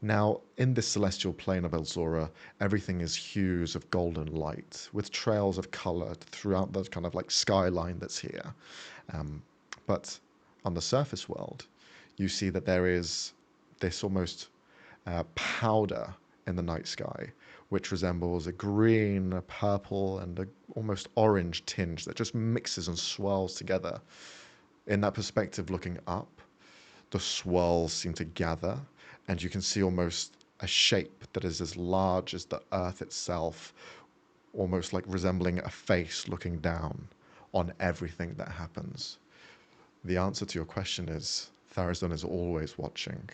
Now, in this celestial plane of Elsora, everything is hues of golden light, with trails of color throughout the kind of like skyline that's here. But on the surface world, you see that there is this almost powder in the night sky, which resembles a green, a purple, and a almost orange tinge that just mixes and swirls together. In that perspective, looking up, the swirls seem to gather, and you can see almost a shape that is as large as the earth itself, almost like resembling a face looking down on everything that happens. The answer to your question is Tharizdun is always watching,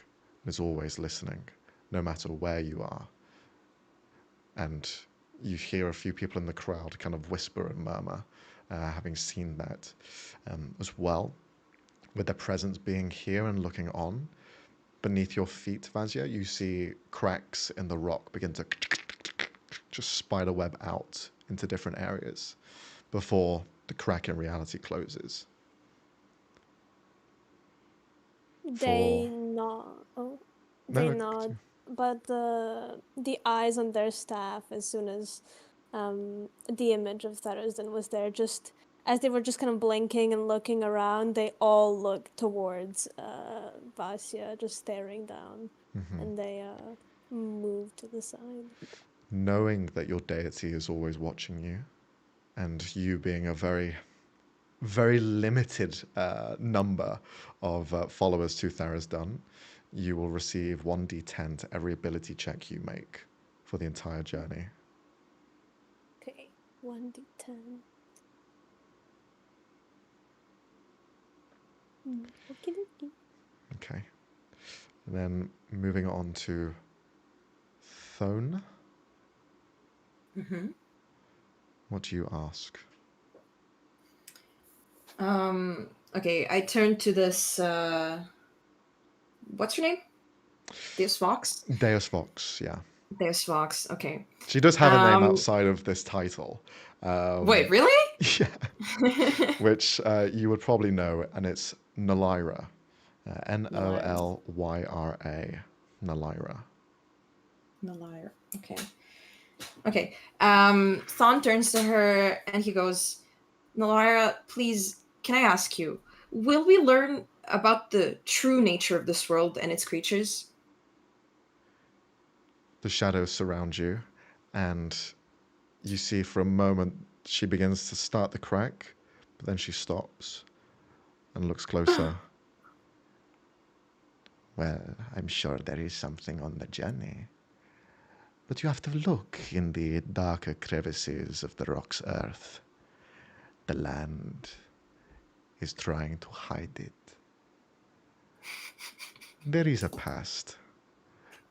is always listening, no matter where you are. And you hear a few people in the crowd kind of whisper and murmur, having seen that as well. With their presence being here and looking on, beneath your feet, Vazia, you see cracks in the rock begin to just spiderweb out into different areas before the crack in reality closes. They nod. Oh, they No, nod. But the eyes on their staff, as soon as the image of Tharizdun was there, just as they were just kind of blinking and looking around, they all looked towards Vasya, just staring down, and they moved to the side. knowing that your deity is always watching you, and you being a very, very limited number of followers to Tharizdun, you will receive 1d10 to every ability check you make for the entire journey. Okay, 1d10. Okie dokie. Okay. And then moving on to Thone, Mm-hmm. what do you ask? Okay, I turn to this. What's her name? Deus Vox. Deus Vox, yeah. Deus Vox. Okay. She does have a name outside of this title. Wait, really? Yeah. Which you would probably know, and it's Nalyra. Nollyra. Nalyra. Nalyra. Okay. Okay. Thon turns to her and he goes, Nalyra, please, can I ask you, will we learn about the true nature of this world and its creatures? The shadows surround you, and you see for a moment she begins to start the crack, but then she stops and looks closer. Well, I'm sure there is something on the journey. But you have to look in the darker crevices of the rock's earth. The land is trying to hide it. There is a past,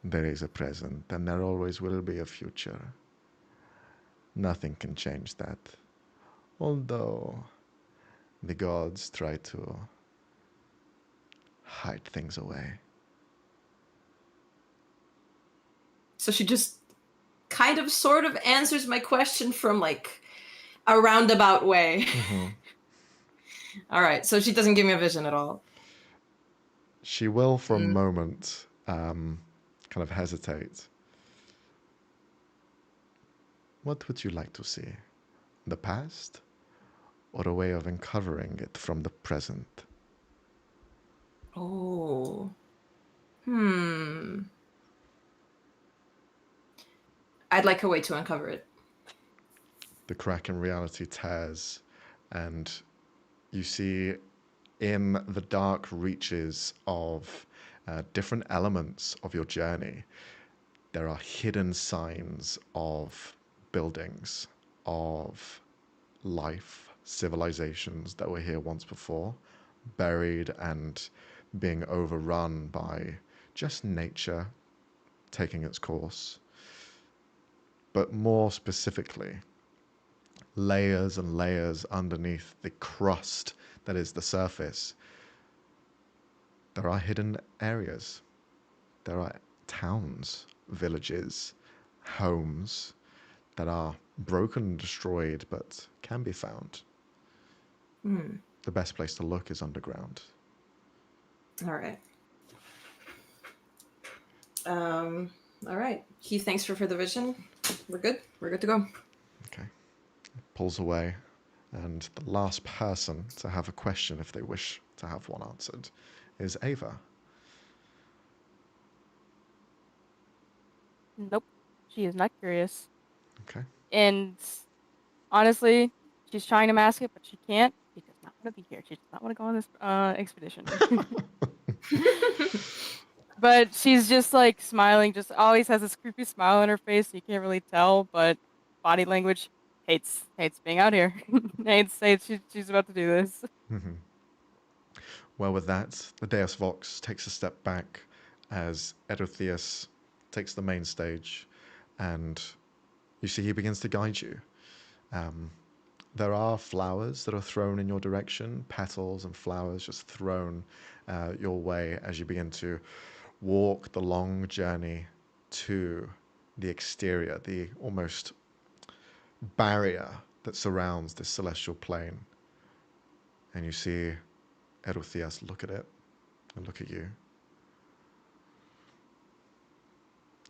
there is a present, and there always will be a future. Nothing can change that. Although the gods try to hide things away. So she just kind of sort of answers my question from like a roundabout way. All right, so she doesn't give me a vision at all. She will, for a moment, kind of hesitate. What would you like to see? The past? Or a way of uncovering it from the present? Oh. I'd like a way to uncover it. The crack in reality tears, and you see in the dark reaches of different elements of your journey, there are hidden signs of buildings, of life, civilizations that were here once before, buried and being overrun by just nature taking its course. But more specifically, layers and layers underneath the crust that is the surface, there are hidden areas. There are towns, villages, homes that are broken and destroyed but can be found. The best place to look is underground. All right. All right. Keith, thanks for the vision. We're good. We're good to go. Okay. Pulls away, and the last person to have a question, if they wish to have one answered, is Ava. Nope. She is not curious. Okay. And honestly, she's trying to mask it, but she can't. She does not want to be here. She does not want to go on this expedition. But she's just like smiling, just always has this creepy smile on her face. You can't really tell, but body language hates being out here. hates she's about to do this. Well, with that, the Deus Vox takes a step back as Edotheus takes the main stage, and you see he begins to guide you. There are flowers that are thrown in your direction, petals and flowers just thrown your way as you begin to walk the long journey to the exterior, the almost barrier that surrounds this celestial plane. And you see Edotheus look at it and look at you.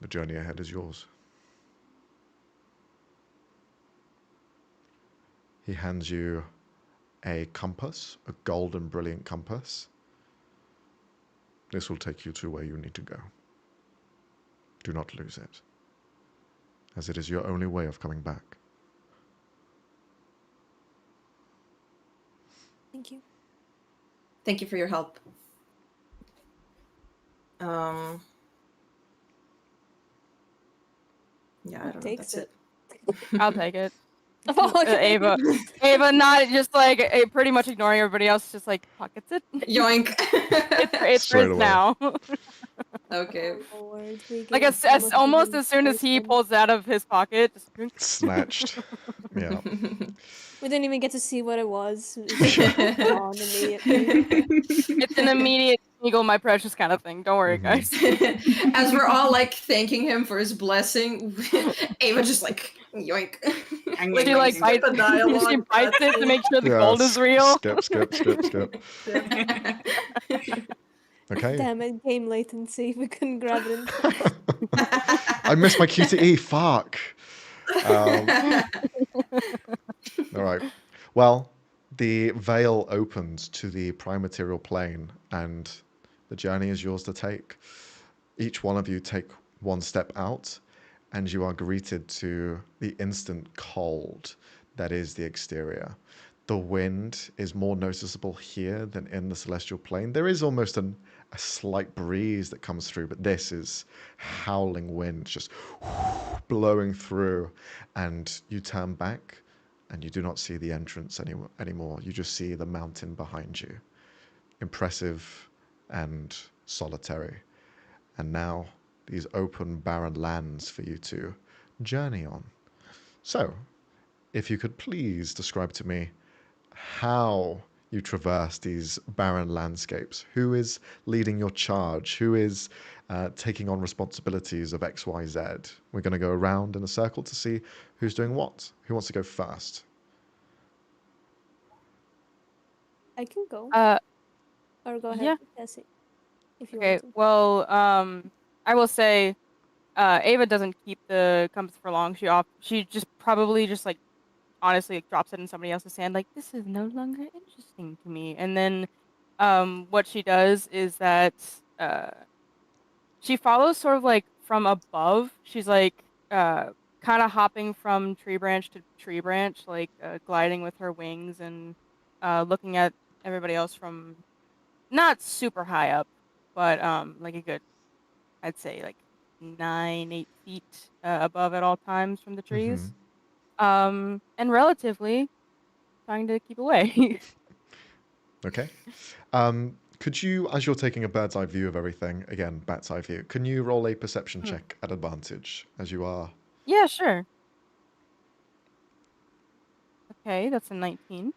The journey ahead is yours. He hands you a compass, a golden brilliant compass. This will take you to where you need to go. Do not lose it, as it is your only way of coming back. Thank you. Thank you for your help. Yeah, I don't know. Takes That's it. I'll take it. Oh, okay. Ava not just like pretty much ignoring everybody else, just like pockets it. Yoink. It's Straight hers away. now. Okay. Lord, we Like give as almost motivating as soon as he person. pulls it out of his pocket, just Snatched. Yeah. We didn't even get to see what it was. It's just gone immediately. it's an immediate eagle, my precious kind of thing. Don't worry, guys. As we're all like thanking him for his blessing, Ava just like yoink. She like Skip bites, a dialogue, she bites it to make sure the Yeah, gold is real. Skip. Okay. Damn it, game latency. We couldn't grab it in. I missed my QTE. Fuck. All right. Well, the veil opens to the prime material plane, and the journey is yours to take. Each one of you take one step out, and you are greeted to the instant cold that is the exterior. The wind is more noticeable here than in the celestial plane. There is almost an a slight breeze that comes through, but this is howling wind just blowing through, and you turn back and you do not see the entrance anymore. You just see the mountain behind you, impressive and solitary. And now these open, barren lands for you to journey on. So, if you could please describe to me how you traverse these barren landscapes. Who is leading your charge? Who is taking on responsibilities of X, Y, Z? We're going to go around in a circle to see who's doing what. Who wants to go first? I can go. Or go ahead, Yeah. Kassy, if you Okay. want to. Well, I will say, Ava doesn't keep the compass for long. She just probably just like honestly like, drops it in somebody else's hand. Like, this is no longer interesting to me. And then, what she does is that she follows sort of like from above. She's like kind of hopping from tree branch to tree branch, like gliding with her wings and looking at everybody else from not super high up, but like a good, I'd say like 8 feet above at all times from the Mm-hmm. trees. And relatively trying to keep away. Okay. Could you, as you're taking a bird's eye view of everything, again, bat's eye view, can you roll a perception Hmm. check at advantage as you are? Yeah, sure. Okay, that's a 19.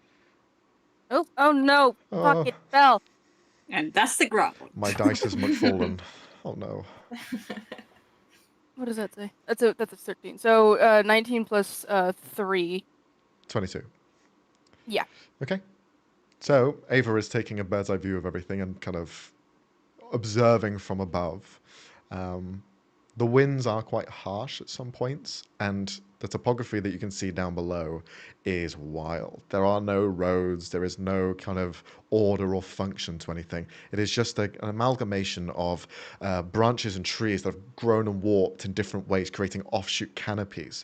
Oh no! Fuck, Oh, it fell. And that's the ground. my dice has fallen. Oh no. What does that say? That's a 13. So 19 plus 3. 22. Yeah. Okay. So Ava is taking a bird's eye view of everything and kind of observing from above. Um, the winds are quite harsh at some points, and the topography that you can see down below is wild. There are no roads, there is no kind of order or function to anything. It is just an amalgamation of branches and trees that have grown and warped in different ways, creating offshoot canopies,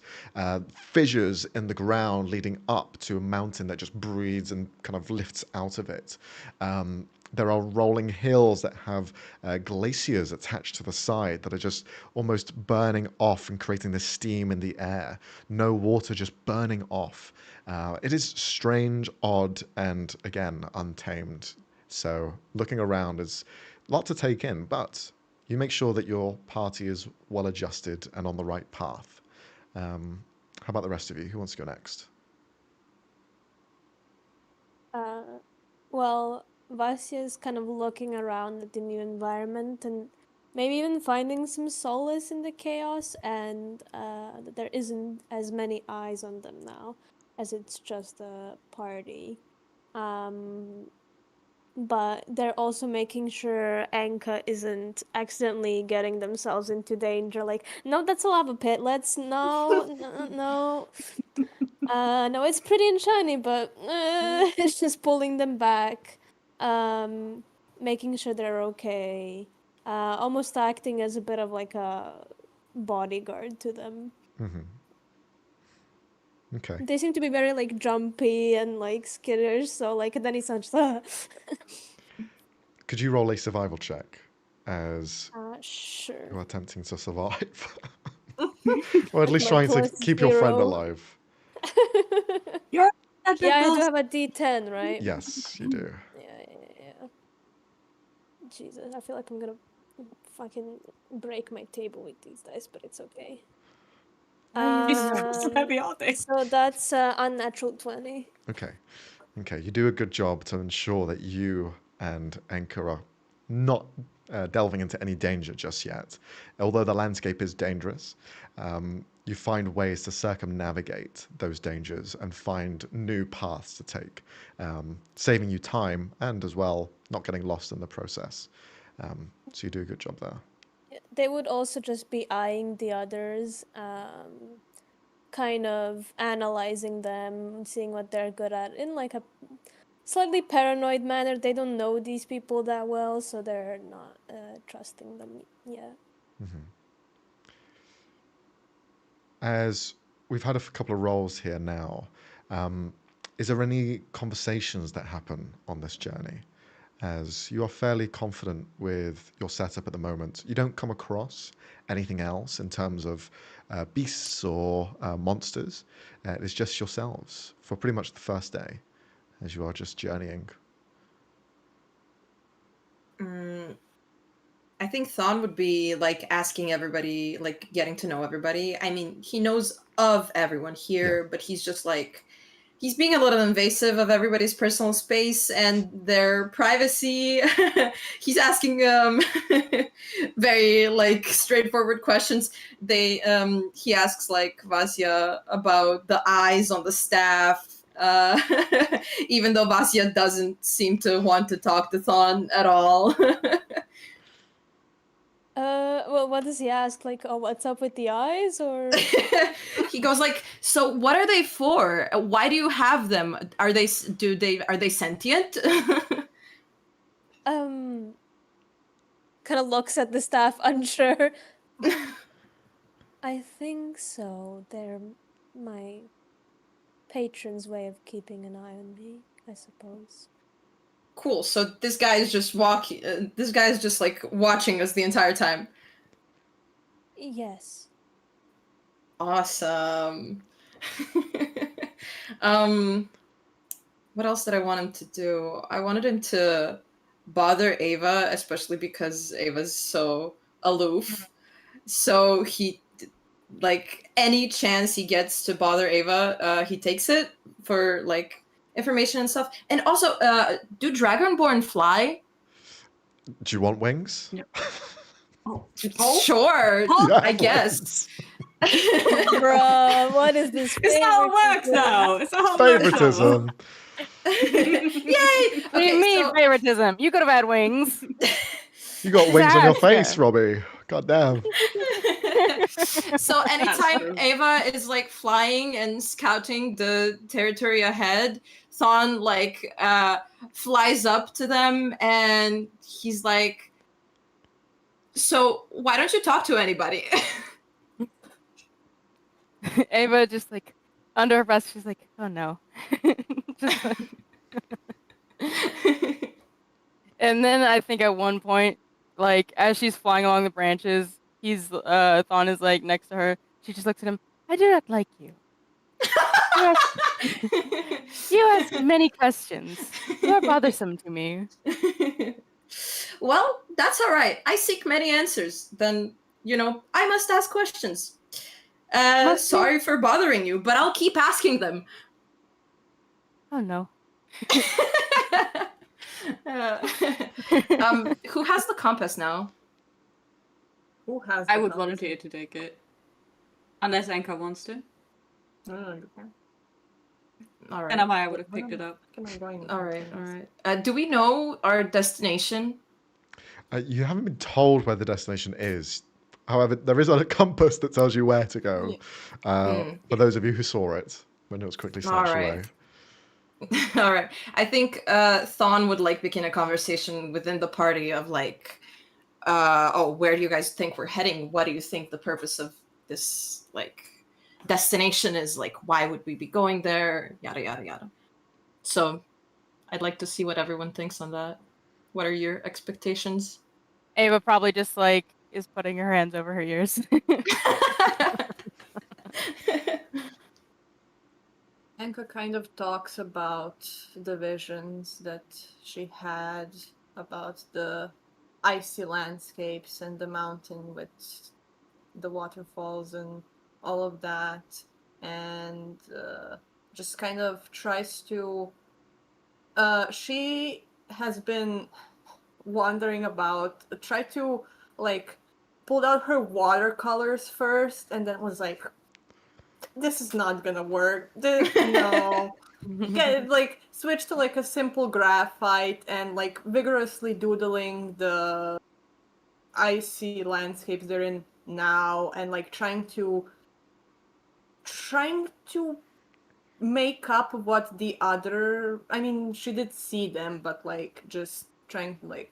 fissures in the ground leading up to a mountain that just breathes and kind of lifts out of it. There are rolling hills that have glaciers attached to the side that are just almost burning off and creating this steam in the air. No water, just burning off. It is strange, odd, and again, untamed. So looking around is a lot to take in, but you make sure that your party is well adjusted and on the right path. How about the rest of you? Who wants to go next? Well, Vasya is kind of looking around at the new environment and maybe even finding some solace in the chaos, and that there isn't as many eyes on them now, as it's just a party. Um, but they're also making sure Anka isn't accidentally getting themselves into danger. Like, no, that's a lava pit. Let's no. No, it's pretty and shiny, but it's just pulling them back, making sure they're okay, almost acting as a bit of like a bodyguard to them. Mm-hmm. Okay. They seem to be very like jumpy and like skittish, so like then it's not just Could you roll a survival check as sure. you're attempting to survive? Or at least My trying to plus keep your friend 0. alive. You're Yeah, I do have a D10, right? Yes, you do. Yeah. Jesus, I feel like I'm gonna fucking break my table with these dice, but it's okay. so heavy, are they? So that's unnatural 20. Okay. Okay, you do a good job to ensure that you and Anchor are not delving into any danger just yet. Although the landscape is dangerous, you find ways to circumnavigate those dangers and find new paths to take, saving you time and as well not getting lost in the process. So you do a good job there. They would also just be eyeing the others, kind of analyzing them, seeing what they're good at in like a slightly paranoid manner. They don't know these people that well, so they're not trusting them yet. As we've had a couple of roles here now, is there any conversations that happen on this journey? as you are fairly confident with your setup at the moment. You don't come across anything else in terms of beasts or monsters. It's just yourselves for pretty much the first day as you are just journeying. I think Thon would be like asking everybody, like getting to know everybody. I mean, he knows of everyone here, but he's just like, he's being a little invasive of everybody's personal space and their privacy. He's asking very like straightforward questions. He asks like Vasya about the eyes on the staff. Even though Vasya doesn't seem to want to talk to Thon at all. Well, what does he ask? Like, oh, what's up with the eyes, or? He goes like, so what are they for? Why do you have them? Are they sentient? Kind of looks at the staff, unsure. I think so. They're my patron's way of keeping an eye on me, I suppose. Cool. So this guy is just this guy is just like watching us the entire time. Yes. Awesome. What else did I want him to do? I wanted him to bother Ava, especially because Ava's so aloof. So he, like, any chance he gets to bother Ava, he takes it for like information and stuff. And also, do Dragonborn fly? Do you want wings? Yep. Sure, Yeah. I guess. Bruh, what is this? It's how it works favoritism? now. It's how it works now. Favoritism. Yay! What do you mean favoritism? You could have had wings. You got wings on your Disaster. face, Robbie. God damn. So true. anytime Ava is like flying and scouting the territory ahead, Thon like flies up to them and he's like, so why don't you talk to anybody? Ava just like under her breath, she's like, "Oh no." Just like- and then I think at one point, like as she's flying along the branches, Thon is like next to her. She just looks at him. I do not like you. You ask many questions. You are bothersome to me. Well, that's all right. I seek many answers. Then, I must ask questions. Must you? Sorry for bothering you, but I'll keep asking them. Oh no. Who has the compass now? Who has? I the would compass? volunteer to take it. Unless Anka wants to. No, you can't. All right. And Amaya would have picked it up. Am I going? All right. Do we know our destination? You haven't been told where the destination is. However, there is a compass that tells you where to go. For those of you who saw it, when it was quickly snatched away. All right. I think Thon would like begin a conversation within the party of like, where do you guys think we're heading? What do you think the purpose of this like destination is? Like, why would we be going there? Yada yada yada. So, I'd like to see what everyone thinks on that. What are your expectations? Ava probably just like is putting her hands over her ears. Anka kind of talks about the visions that she had about the icy landscapes and the mountain with the waterfalls and all of that, and just kind of tries to. She has been wondering about. Try to like pulled out her watercolors first, and then was like, this is not gonna work. No. Like switch to like a simple graphite and like vigorously doodling the icy landscapes they're in now, and like trying to make up what the other, I mean, she did see them, but like just trying to like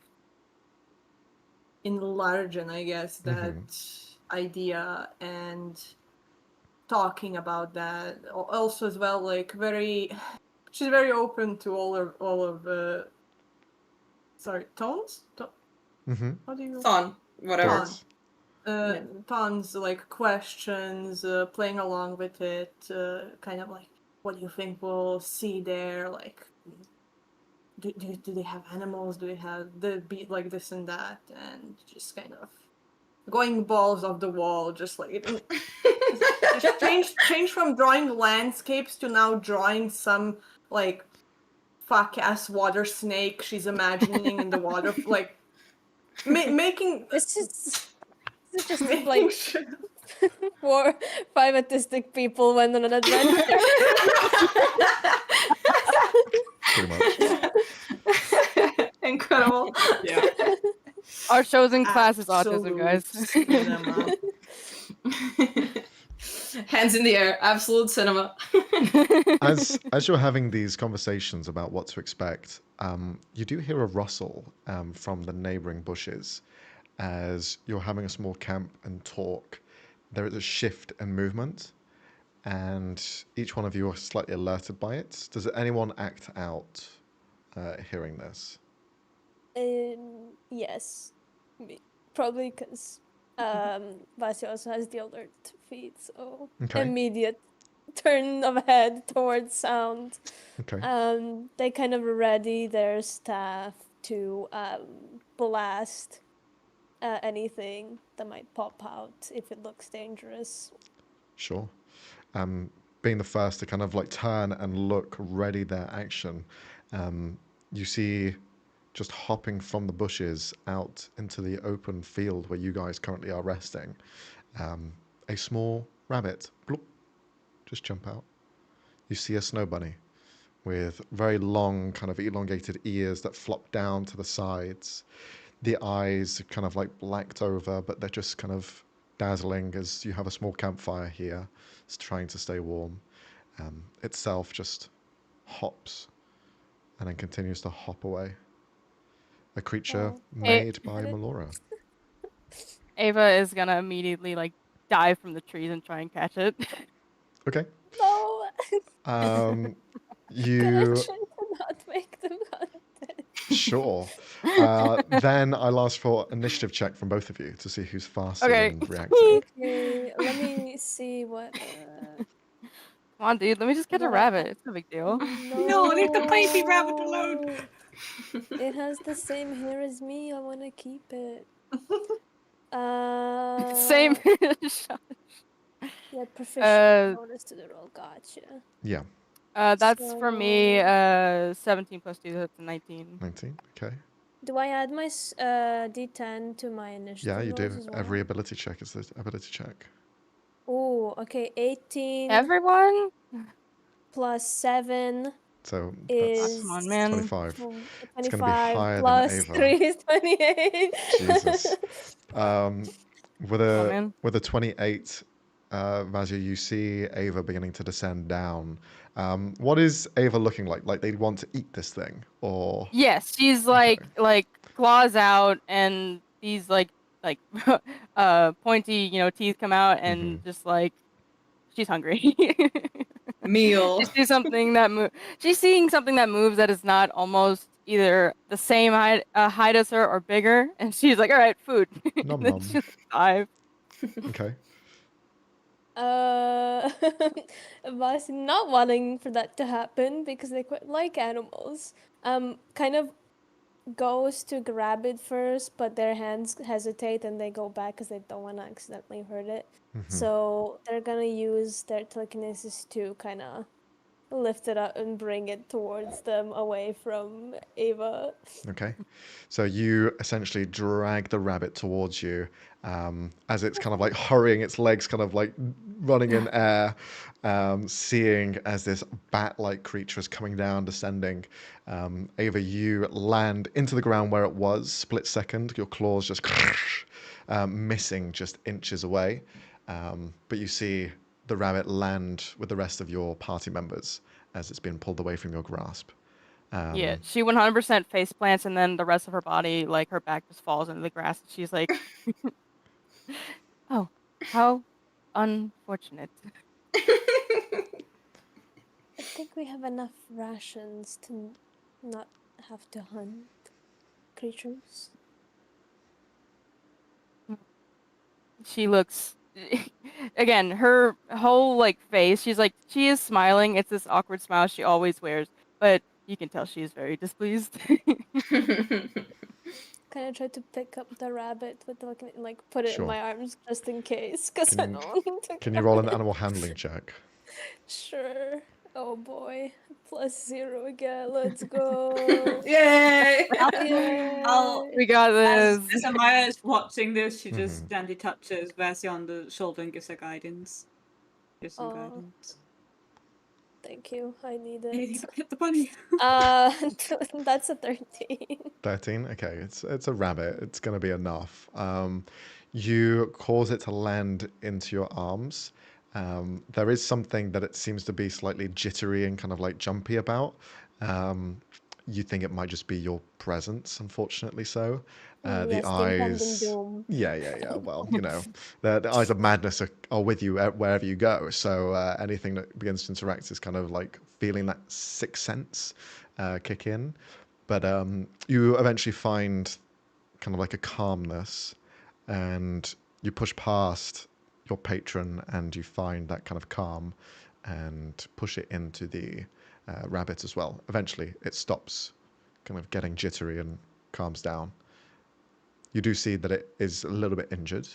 enlarge, I guess, that idea, and talking about that also as well, like she's very open to all of sorry, tones? Mm-hmm. How do you? Thon, whatever. Thoughts? Yeah. Tons like questions, playing along with it, kind of like, what do you think we'll see there? Like, do they have animals? Do they have the beat like this and that? And just kind of going balls off the wall, just like just change from drawing landscapes to now drawing some like fuck ass water snake she's imagining in the water, like making This is just making like sure- 5 autistic people went on an adventure. Pretty much. Incredible. Yeah. Our chosen class is autism, guys. Absolute cinema. Hands in the air, absolute cinema. As you're having these conversations about what to expect, you do hear a rustle from the neighboring bushes. As you're having a small camp and talk, there is a shift in movement, and each one of you are slightly alerted by it. Does anyone act out hearing this? Yes. Probably because Vasi also has the alert feed, so Okay. immediate turn of head towards sound. Okay. They kind of ready their staff to blast anything that might pop out if it looks dangerous. Sure. Being the first to kind of like turn and look, ready their action, you see just hopping from the bushes out into the open field where you guys currently are resting, a small rabbit, bloop, just jump out. You see a snow bunny with very long, kind of elongated ears that flop down to the sides. The eyes kind of like blacked over, but they're just kind of dazzling as you have a small campfire here. It's trying to stay warm. Itself just hops and then continues to hop away. A creature Oh. made by Hey. Melora. Ava is gonna immediately like dive from the trees and try and catch it. Okay. No! Can I You try to not make them content? sure. Then I'll ask for initiative check from both of you to see who's faster Okay. in reacting. Okay, let me see what. Come on, dude. Let me just catch a What? rabbit. It's no big deal. No, leave the baby rabbit alone. It has the same hair as me. I want to keep it. Same. Yeah, proficient bonus to the roll. Gotcha. Yeah, That's for me. 17 plus 2, that's a 19. 19. Okay. Do I add my D10 to my initiative Yeah, you rolls do. as well? Every ability check is the ability check. Oh, okay. 18 Everyone? plus 7 So is Come on, man. 25. It's gonna be 25 higher than plus Ava. 3 is 28. Jesus. With Come on, a man. 28, Vazia, you see Ava beginning to descend down. What is Ava looking like? Like they want to eat this thing, or Yes, she's like claws out, and these like pointy teeth come out, and just like she's hungry. Meal. She's something that she's seeing something that moves that is not almost either the same height as her or bigger, and she's like, all right, food. Nom Then nom. she dive. Okay. Vasi not wanting for that to happen because they quite like animals. Kind of goes to grab it first, but their hands hesitate and they go back because they don't want to accidentally hurt it. So they're gonna use their telekinesis to kind of lift it up and bring it towards them away from Ava. Okay. So you essentially drag the rabbit towards you as it's kind of like hurrying, its legs kind of like running in air, seeing as this bat-like creature is coming down, descending. Ava, you land into the ground where it was, split second, your claws just missing just inches away. But you see the rabbit land with the rest of your party members as it's been pulled away from your grasp. Yeah, she 100% face plants, and then the rest of her body, like her back, just falls into the grass. And she's like, "Oh, how unfortunate." I think we have enough rations to not have to hunt. creatures. She looks again, her whole like face, she is smiling. It's this awkward smile she always wears, but you can tell she is very displeased. Kind of try to pick up the rabbit with like put it in Sure. my arms just in case, because I Can, don't want to can you grab roll an it. animal handling check? Sure. Oh boy. +0 again. Let's go. Yay! I'll We Yay. got as this. Amaya is watching this, she Mhm. just gently touches Versi on the shoulder and gives her guidance. Gives some Aw. guidance. Thank you. I need Anything it. but hit the bunny. That's a 13. 13. Okay, it's a rabbit. It's going to be enough. You cause it to land into your arms. There is something that it seems to be slightly jittery and kind of like jumpy about. You think it might just be your presence, unfortunately so. The Yes, the impending eyes. doom. Yeah. Well, the eyes of madness are with you wherever you go. So anything that begins to interact is kind of like feeling that sixth sense kick in. But you eventually find kind of like a calmness, and you push past your patron, and you find that kind of calm, and push it into the rabbit as well. Eventually, it stops, kind of getting jittery and calms down. You do see that it is a little bit injured.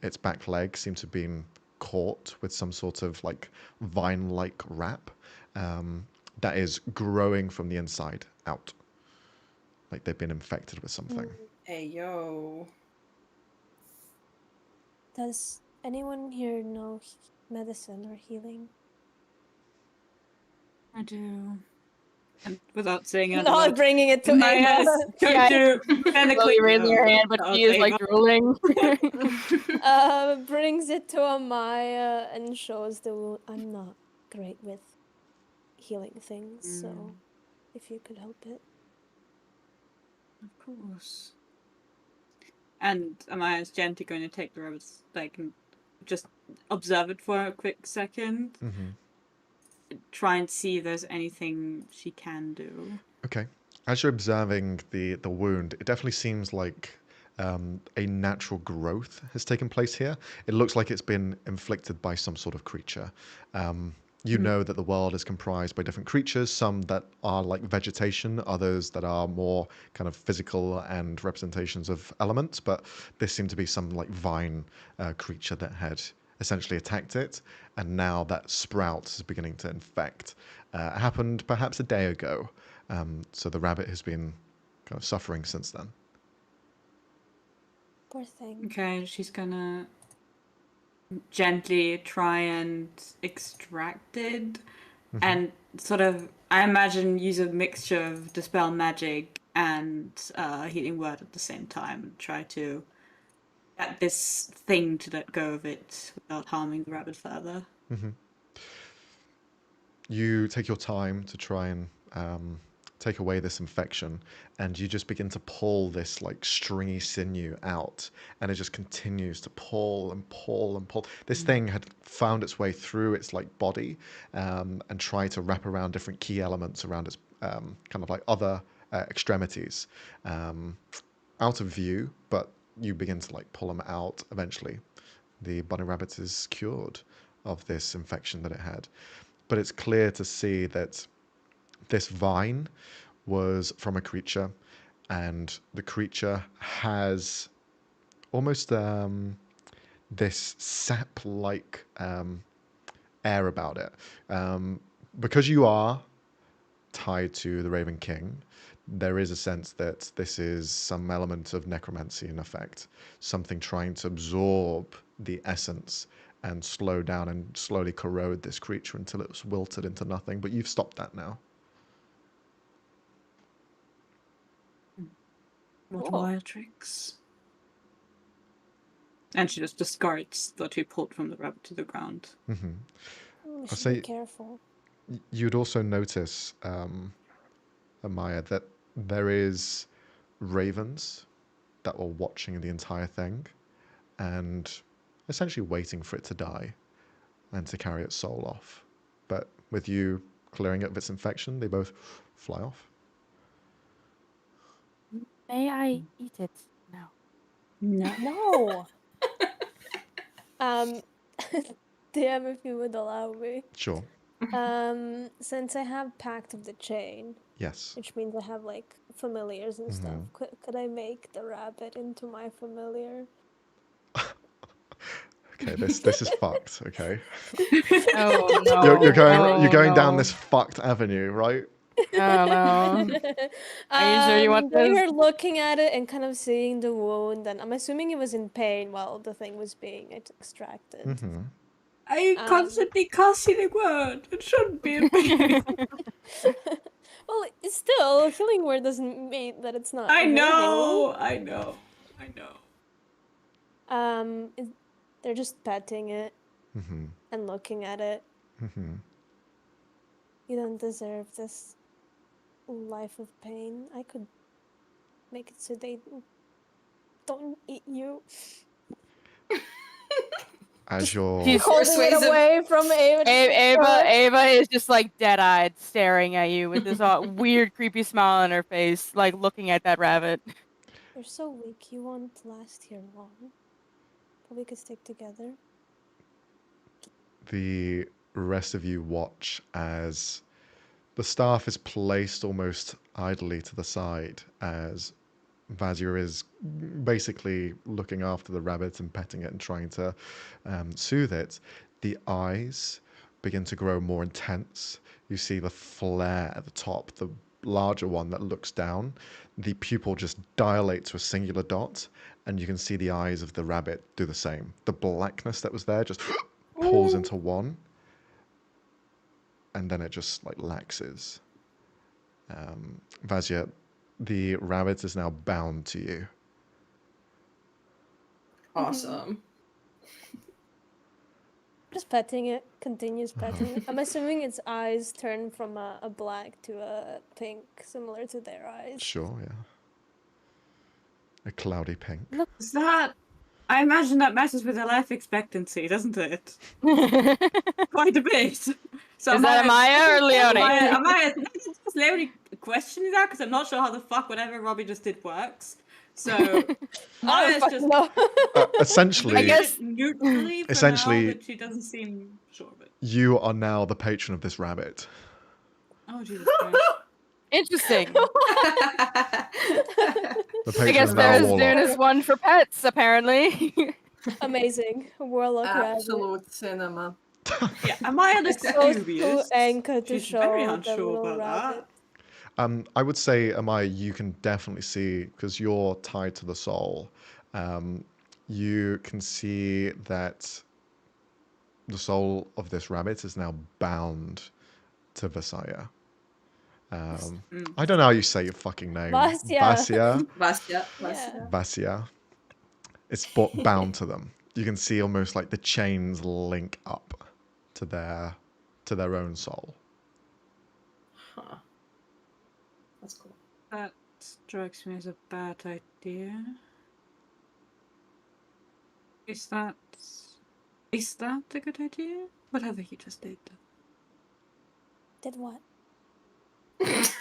Its back leg seems to have been caught with some sort of like vine-like wrap that is growing from the inside out, like they've been infected with something. Hey, yo. Does anyone here know medicine or healing? I do. And without saying another Not word, bringing it to Amaya Ava. is going Yeah. to Slowly mechanically raising her hand, but I'll she is say, like drooling. Brings it to Amaya and shows the wound. I'm not great with healing things, so if you could help it. Of course. And Amaya's gently going to take the rabbit's leg and just observe it for a quick second. Mm-hmm. Try and see if there's anything she can do. Okay. As you're observing the wound, it definitely seems like a natural growth has taken place here. It looks like it's been inflicted by some sort of creature. You know that the world is comprised by different creatures, some that are like vegetation, others that are more kind of physical and representations of elements, but this seemed to be some like vine creature that had essentially attacked it, and now that sprout is beginning to infect. It happened perhaps a day ago, so the rabbit has been kind of suffering since then. Poor thing. Okay, she's gonna gently try and extract it and sort of, I imagine, use a mixture of dispel magic and healing word at the same time and try to get this thing to let go of it without harming the rabbit further. You take your time to try and take away this infection, and you just begin to pull this like stringy sinew out, and it just continues to pull and pull and pull. This thing had found its way through its like body and try to wrap around different key elements around its kind of like other extremities out of view, but you begin to like pull them out. Eventually the bunny rabbit is cured of this infection that it had, but it's clear to see that this vine was from a creature, and the creature has almost this sap-like air about it. Because you are tied to the Raven King, there is a sense that this is some element of necromancy in effect, something trying to absorb the essence and slow down and slowly corrode this creature until it's wilted into nothing. But you've stopped that now. What Cool. wire tricks? And she just discards what she pulled from the rabbit to the ground. We I'll should say be careful. you'd also notice, Amaya, that there is ravens that were watching the entire thing and essentially waiting for it to die and to carry its soul off. But with you clearing it of its infection, they both fly off. May I eat it now? No. No. um, DM, if you would allow me. Sure. Since I have Pact of the Chain, Yes. which means I have like familiars and stuff, could I make the rabbit into my familiar? Okay, this is fucked. Okay, Oh no! you're going down no. this fucked avenue, right? Oh no! Are you sure you want When this? you're looking at it and kind of seeing the wound, and I'm assuming it was in pain while the thing was being extracted. Mm-hmm. I constantly cussing the word. It shouldn't be a pain. Well, it's still healing word doesn't mean that it's not. I hurting. know. They're just petting it Mm-hmm. and looking at it. Mm-hmm. You don't deserve this life of pain. I could make it so they don't eat you. As you're He's Holding it persuasive. away from Ava. Ava is just like dead-eyed, staring at you with this weird, creepy smile on her face, like looking at that rabbit. You're so weak. You won't last here long. But we could stick together. the rest of you watch as the staff is placed almost idly to the side as Vazir is basically looking after the rabbit and petting it and trying to soothe it. The eyes begin to grow more intense. You see the flare at the top, the larger one that looks down. The pupil just dilates to a singular dot, and you can see the eyes of the rabbit do the same. The blackness that was there just pulls into one, and then it just like laxes. Vazir, the rabbit is now bound to you. Awesome. Just petting it. Continues petting it. I'm assuming its eyes turn from a black to a pink, similar to their eyes. Sure, yeah. A cloudy pink. Is that? I imagine that messes with her life expectancy, doesn't it? Quite a bit. So Is that Amaya or Leonie? Amaya, is Leonie questioning that? Because I'm not sure how the fuck whatever Robbie just did works. So Maya's just Essentially, I guess- neutrally for Essentially- now, but she doesn't seem sure of it. you are now the patron of this rabbit. Oh Jesus Christ. Interesting. The I patron guess is now a there's warlock. one for pets, apparently. Amazing. Warlock rabbit. Absolute cinema. Yeah, Amaya looks Goes to dubious. Anchor to She's show very the unsure little about rabbit. that. I would say, Amaya, you can definitely see, because you're tied to the soul, you can see that the soul of this rabbit is now bound to Vasaya. I don't know how you say your fucking name. Vasya. Vasya. Vasya. Yeah. Vasya. It's bound to them. You can see almost like the chains link up to their own soul. Huh. That's cool. That strikes me as a bad idea. Is that a good idea? Whatever he just did. Did what? Looks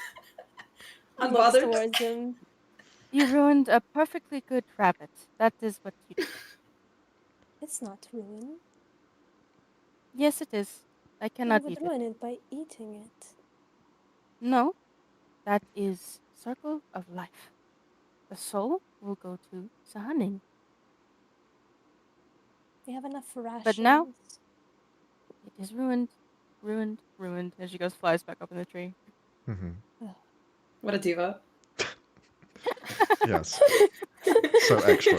Unbothered. towards him. You ruined a perfectly good rabbit. That is what you did. It's not ruined. Yes, it is. I You cannot would eat it. ruin it by eating it. No, that is circle of life. The soul will go to Sahanin. We have enough rations. But now- It is ruined, ruined, ruined. And she goes, flies back up in the tree. What a diva. Yes. So extra.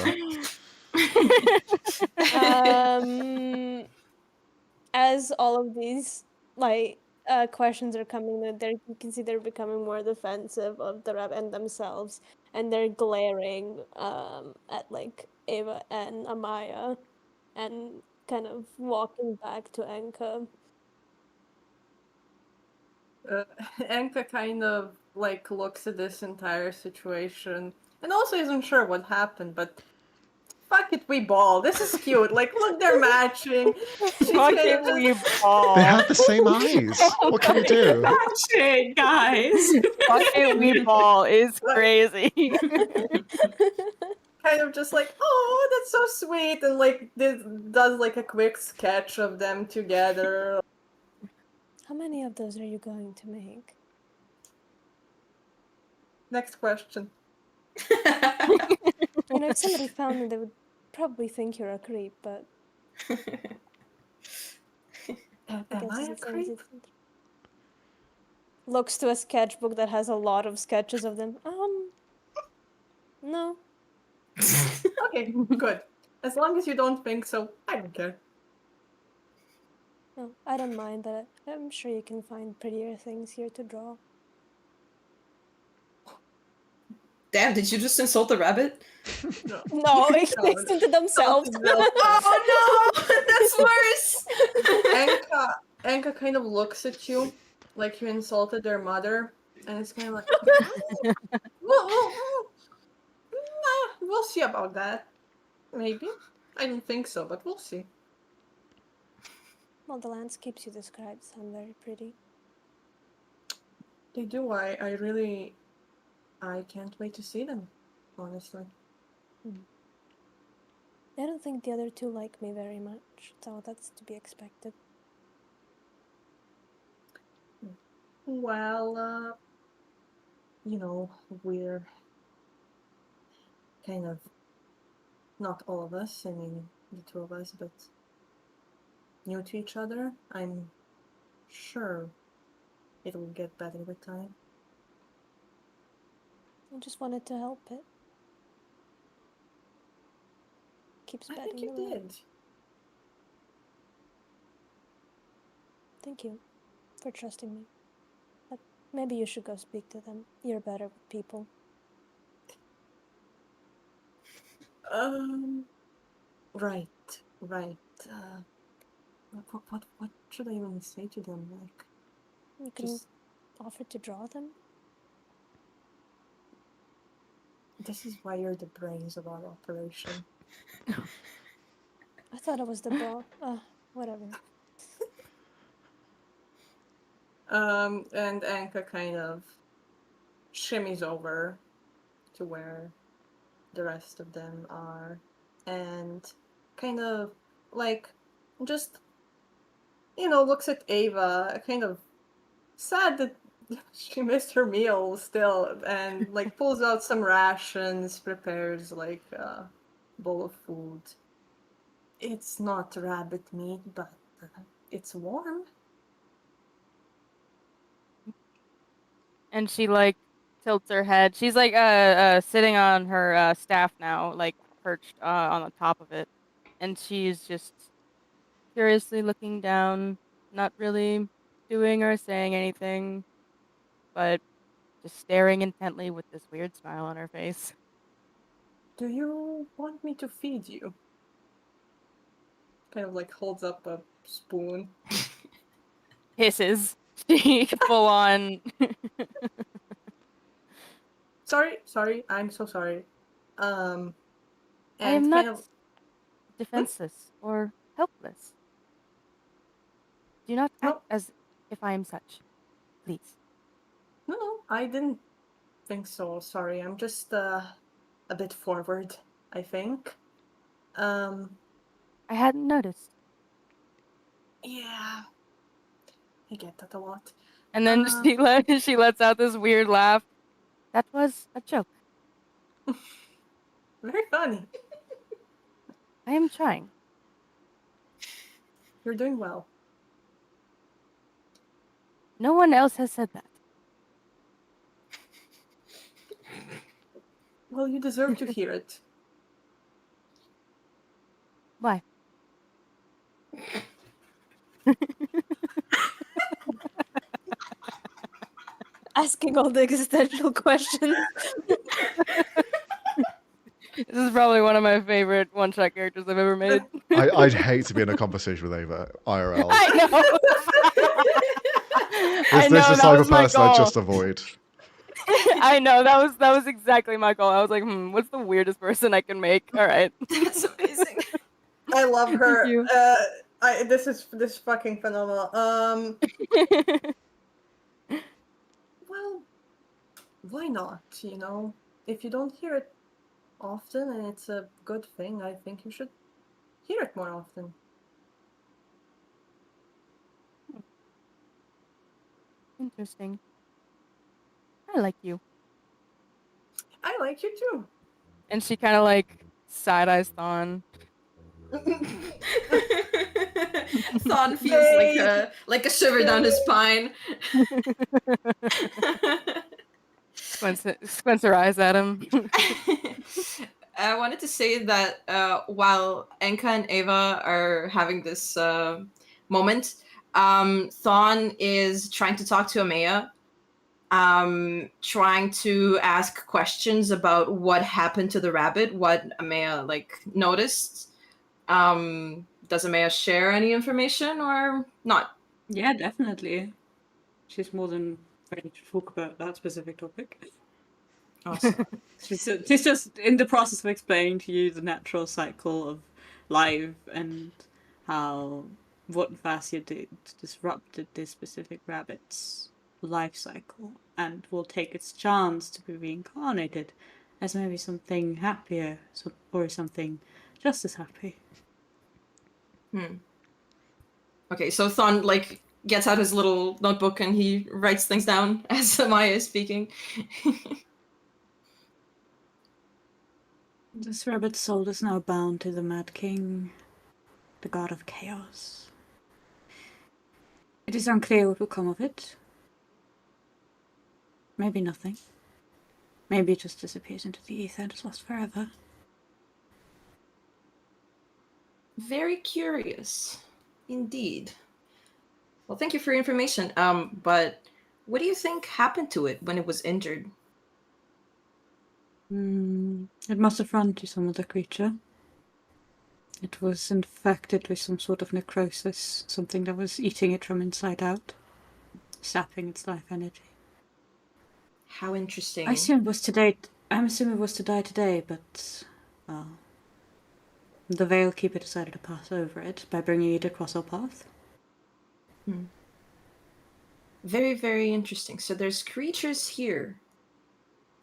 As all of these questions are coming, you can see they're becoming more defensive of the rabbit and themselves, and they're glaring at like Ava and Amaya, and kind of walking back to Enka. Enka kind of like looks at this entire situation and also isn't sure what happened, but fuck it, we ball. This is cute. Like, look, they're matching. She's Fuck kind it, of we just, ball. They have the same eyes. What can you do? That's it, guys. Fuck it, we ball is crazy. kind of just like, oh, that's so sweet, and like this does like a quick sketch of them together. How many of those are you going to make? Next question. You know, if somebody found me, they would probably think you're a creep, but Am I guess I a it's creep? easy. Looks to a sketchbook that has a lot of sketches of them. No. Okay, good. As long as you don't think so, I don't care. No, I don't mind, but I'm sure you can find prettier things here to draw. Damn, did you just insult the rabbit? No, they listen to themselves. Oh no! That's worse! Anka kind of looks at you like you insulted their mother, and it's kind of like, we'll see about that. Maybe. I don't think so, but we'll see. Well, the landscapes you described sound very pretty. They do. I can't wait to see them, honestly. I don't think the other two like me very much, so that's to be expected. Well, we're kind of, not all of us, I mean, the two of us, but new to each other. I'm sure it will get better with time. I just wanted to help it. Keep I spreading think you the word. did. Thank you for trusting me. But maybe you should go speak to them. You're better with people. Right. What should I even say to them? Like, You can just, offer to draw them. this is why you're the brains of our operation. I thought it was the bra. Whatever. And Anka kind of shimmies over to where the rest of them are, and kind of like just looks at Ava, kind of sad that she missed her meal still, and like pulls out some rations, prepares like a bowl of food. It's not rabbit meat, but it's warm. And she like tilts her head. She's like sitting on her staff now, like perched on the top of it, and she's just curiously looking down, not really doing or saying anything, but just staring intently with this weird smile on her face. Do you want me to feed you? Kind of like holds up a spoon. Hisses. She full on. Sorry, I'm so sorry. I And am kind not of defenseless or helpless. Do not act No. as if I am such, please. No, I didn't think so. Sorry, I'm just a bit forward, I think. I hadn't noticed. Yeah, I get that a lot. And then she lets out this weird laugh. That was a joke. Very funny. I am trying. You're doing well. No one else has said that. Well, you deserve to hear it. Why? Asking all the existential questions. This is probably one of my favorite one-shot characters I've ever made. I'd hate to be in a conversation with Ava IRL. I know. Is this the type of person I just avoid? I know that was exactly my goal. I was like, what's the weirdest person I can make? All right. That's amazing. I love Thank her. you. This is fucking phenomenal. Well, why not? You know, if you don't hear it often and it's a good thing, I think you should hear it more often. Interesting. I like you. I like you too. And she kind of like side eyes Thon. Thon feels like a shiver down his spine. Squints her eyes at him. I wanted to say that while Enka and Ava are having this moment, Thon is trying to talk to Amaya, trying to ask questions about what happened to the rabbit, what Amaya noticed. Does Amaya share any information or not? Yeah, definitely. She's more than ready to talk about that specific topic. Awesome. She's just in the process of explaining to you the natural cycle of life and how what Vasya did disrupted this specific rabbit's life cycle and will take its chance to be reincarnated as maybe something happier or something just as happy. Okay, so Thon gets out his little notebook and he writes things down as Amaya is speaking. This rabbit's soul is now bound to the Mad King, the god of chaos. It is unclear what will come of it. Maybe nothing. Maybe it just disappears into the ether and is lost forever. Very curious. Indeed. Well, thank you for your information. But what do you think happened to it when it was injured? It must have run to some other creature. It was infected with some sort of necrosis, something that was eating it from inside out, sapping its life energy. How interesting. I assume it was to die today, but well, the Veil Keeper decided to pass over it by bringing it across our path. Very, very interesting. So there's creatures here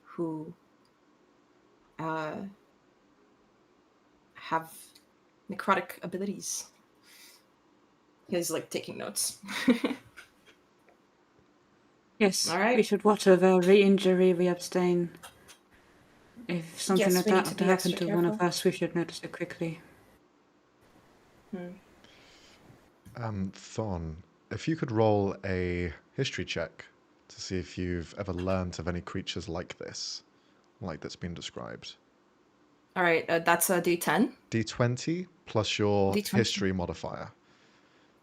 who have necrotic abilities. He's taking notes. Yes, All right. we should watch over every injury we abstain. If something Yes, like we need that to to be happen extra to one of careful. us, we should notice it quickly. Thon, if you could roll a history check to see if you've ever learnt of any creatures like this, like that's been described. All right, that's a D10. D20 plus your D20. history modifier.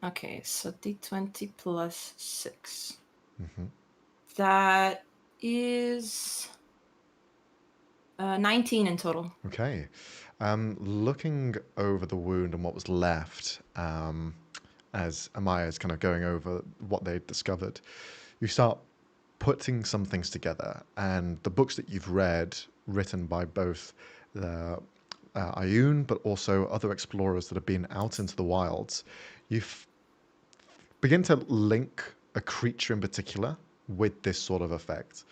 Okay, so D20 plus 6. Mm-hmm. That is 19 in total. Okay. Looking over the wound and what was left, as Amaya is kind of going over what they discovered, you start putting some things together. And the books that you've read, written by both the Ayun, but also other explorers that have been out into the wilds, you begin to link a creature in particular with this sort of effect.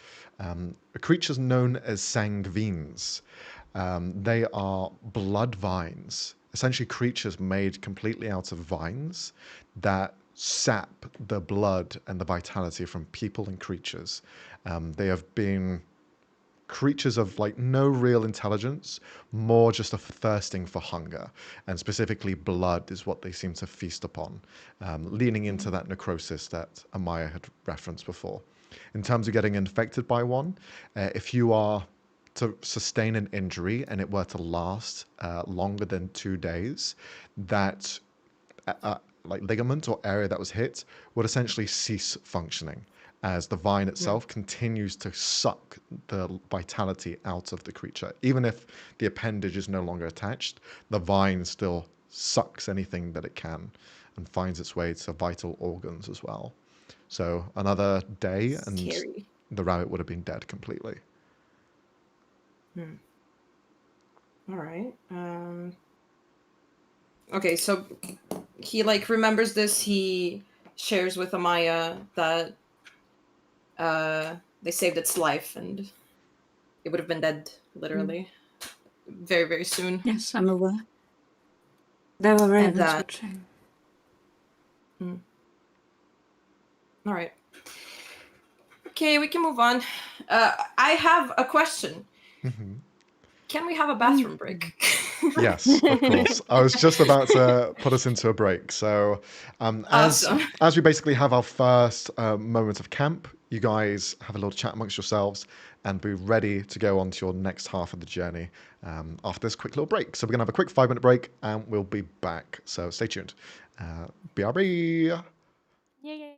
Creatures known as sanguines. They are blood vines, essentially creatures made completely out of vines that sap the blood and the vitality from people and creatures. They have been creatures of no real intelligence, more just a thirsting for hunger, and specifically blood is what they seem to feast upon, leaning into that necrosis that Amaya had referenced before. In terms of getting infected by one, if you are to sustain an injury and it were to last longer than 2 days, that ligament or area that was hit would essentially cease functioning, as the vine itself continues to suck the vitality out of the creature. Even if the appendage is no longer attached, the vine still sucks anything that it can and finds its way to vital organs as well. So another day and Scary. the rabbit would have been dead completely. All right. Okay, so he like remembers this. He shares with Amaya that they saved its life, and it would have been dead literally very, very soon. Yes, I'm aware. They were And ravens that- watching. All right. Okay, we can move on. I have a question. Can we have a bathroom break? Yes, of course. I was just about to put us into a break. So, Awesome. as we basically have our first moment of camp, you guys have a little chat amongst yourselves and be ready to go on to your next half of the journey after this quick little break. So we're gonna have a quick 5-minute break and we'll be back. So stay tuned. BRB. Yay!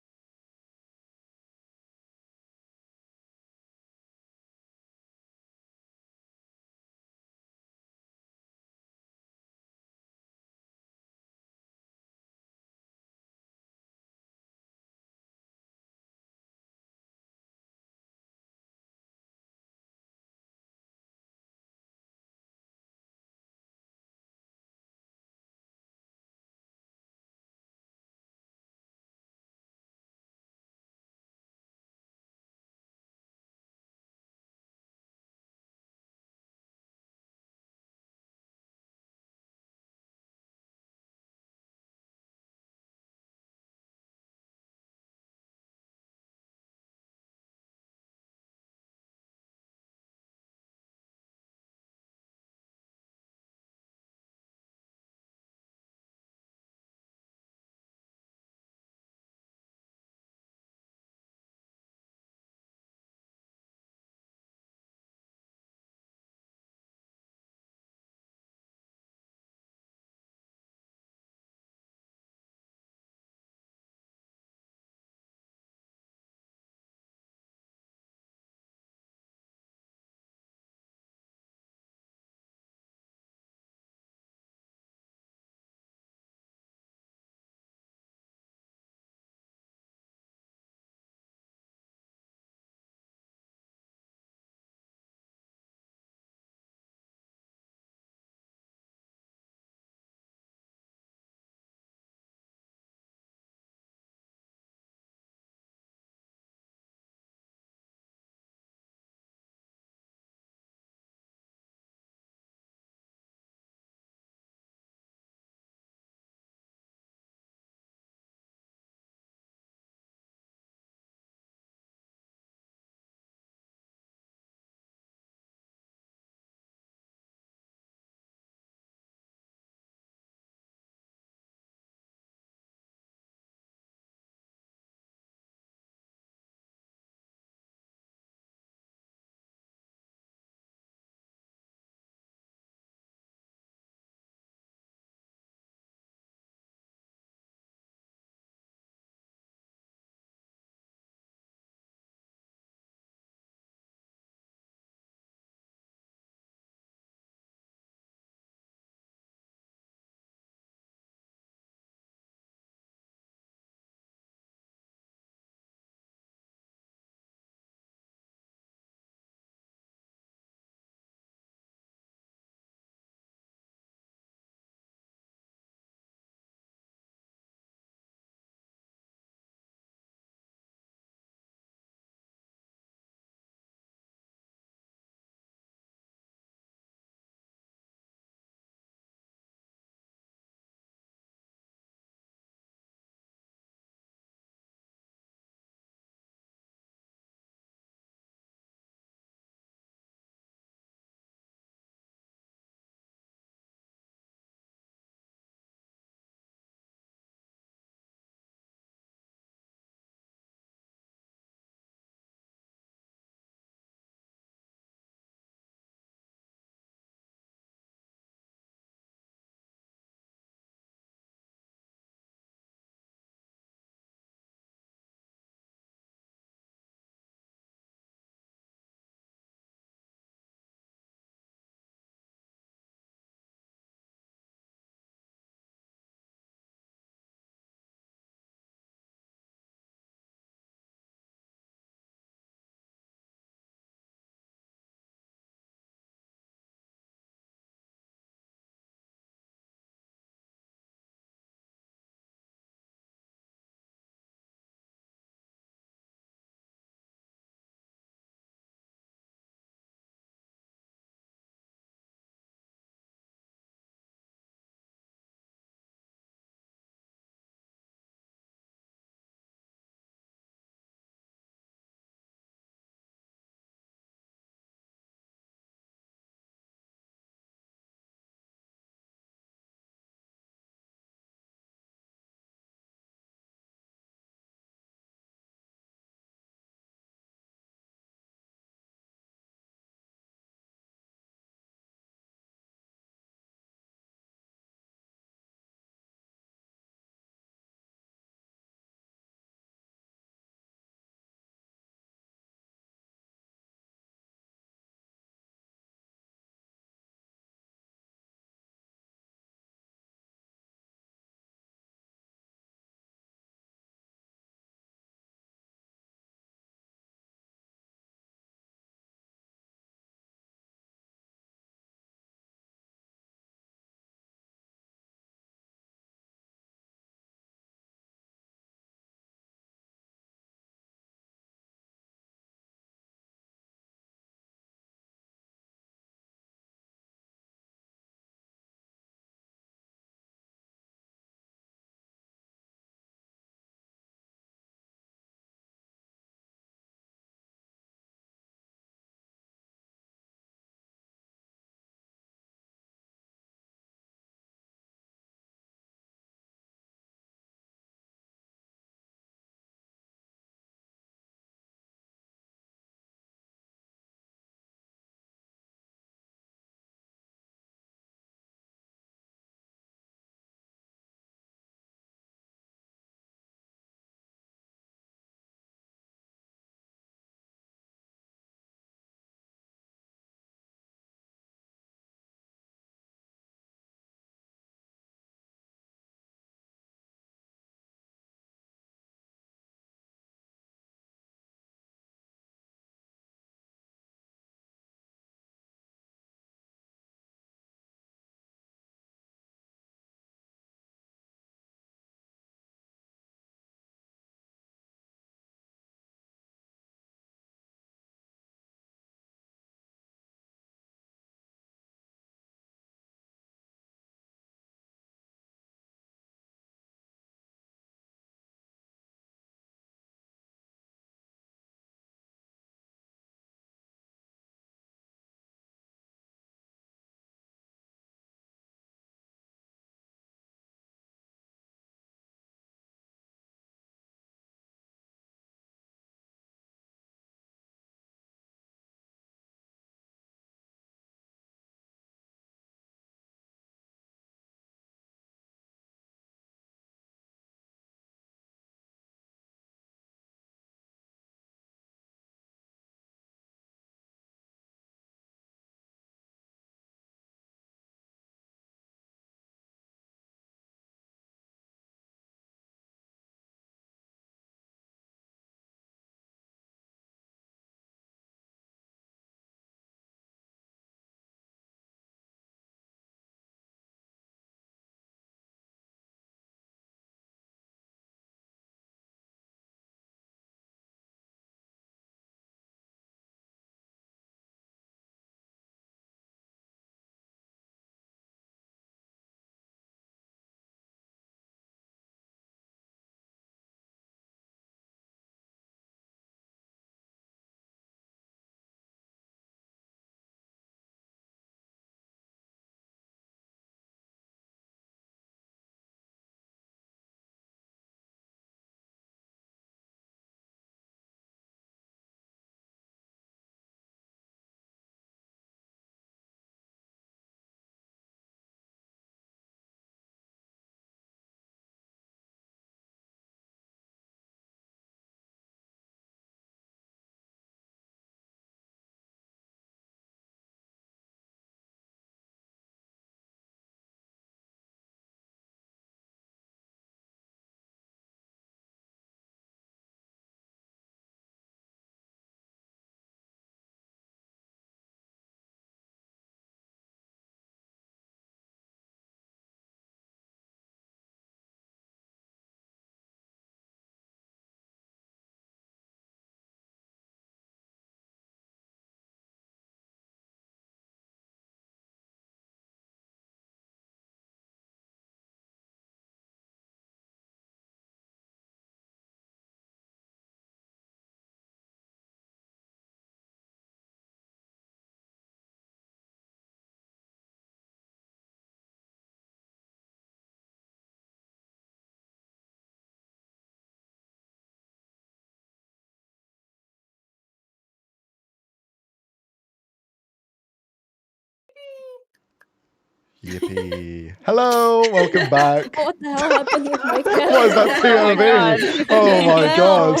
Yippee. Hello, welcome back. What the hell happened with my camera? What is that Oh my POV? Oh my No. god.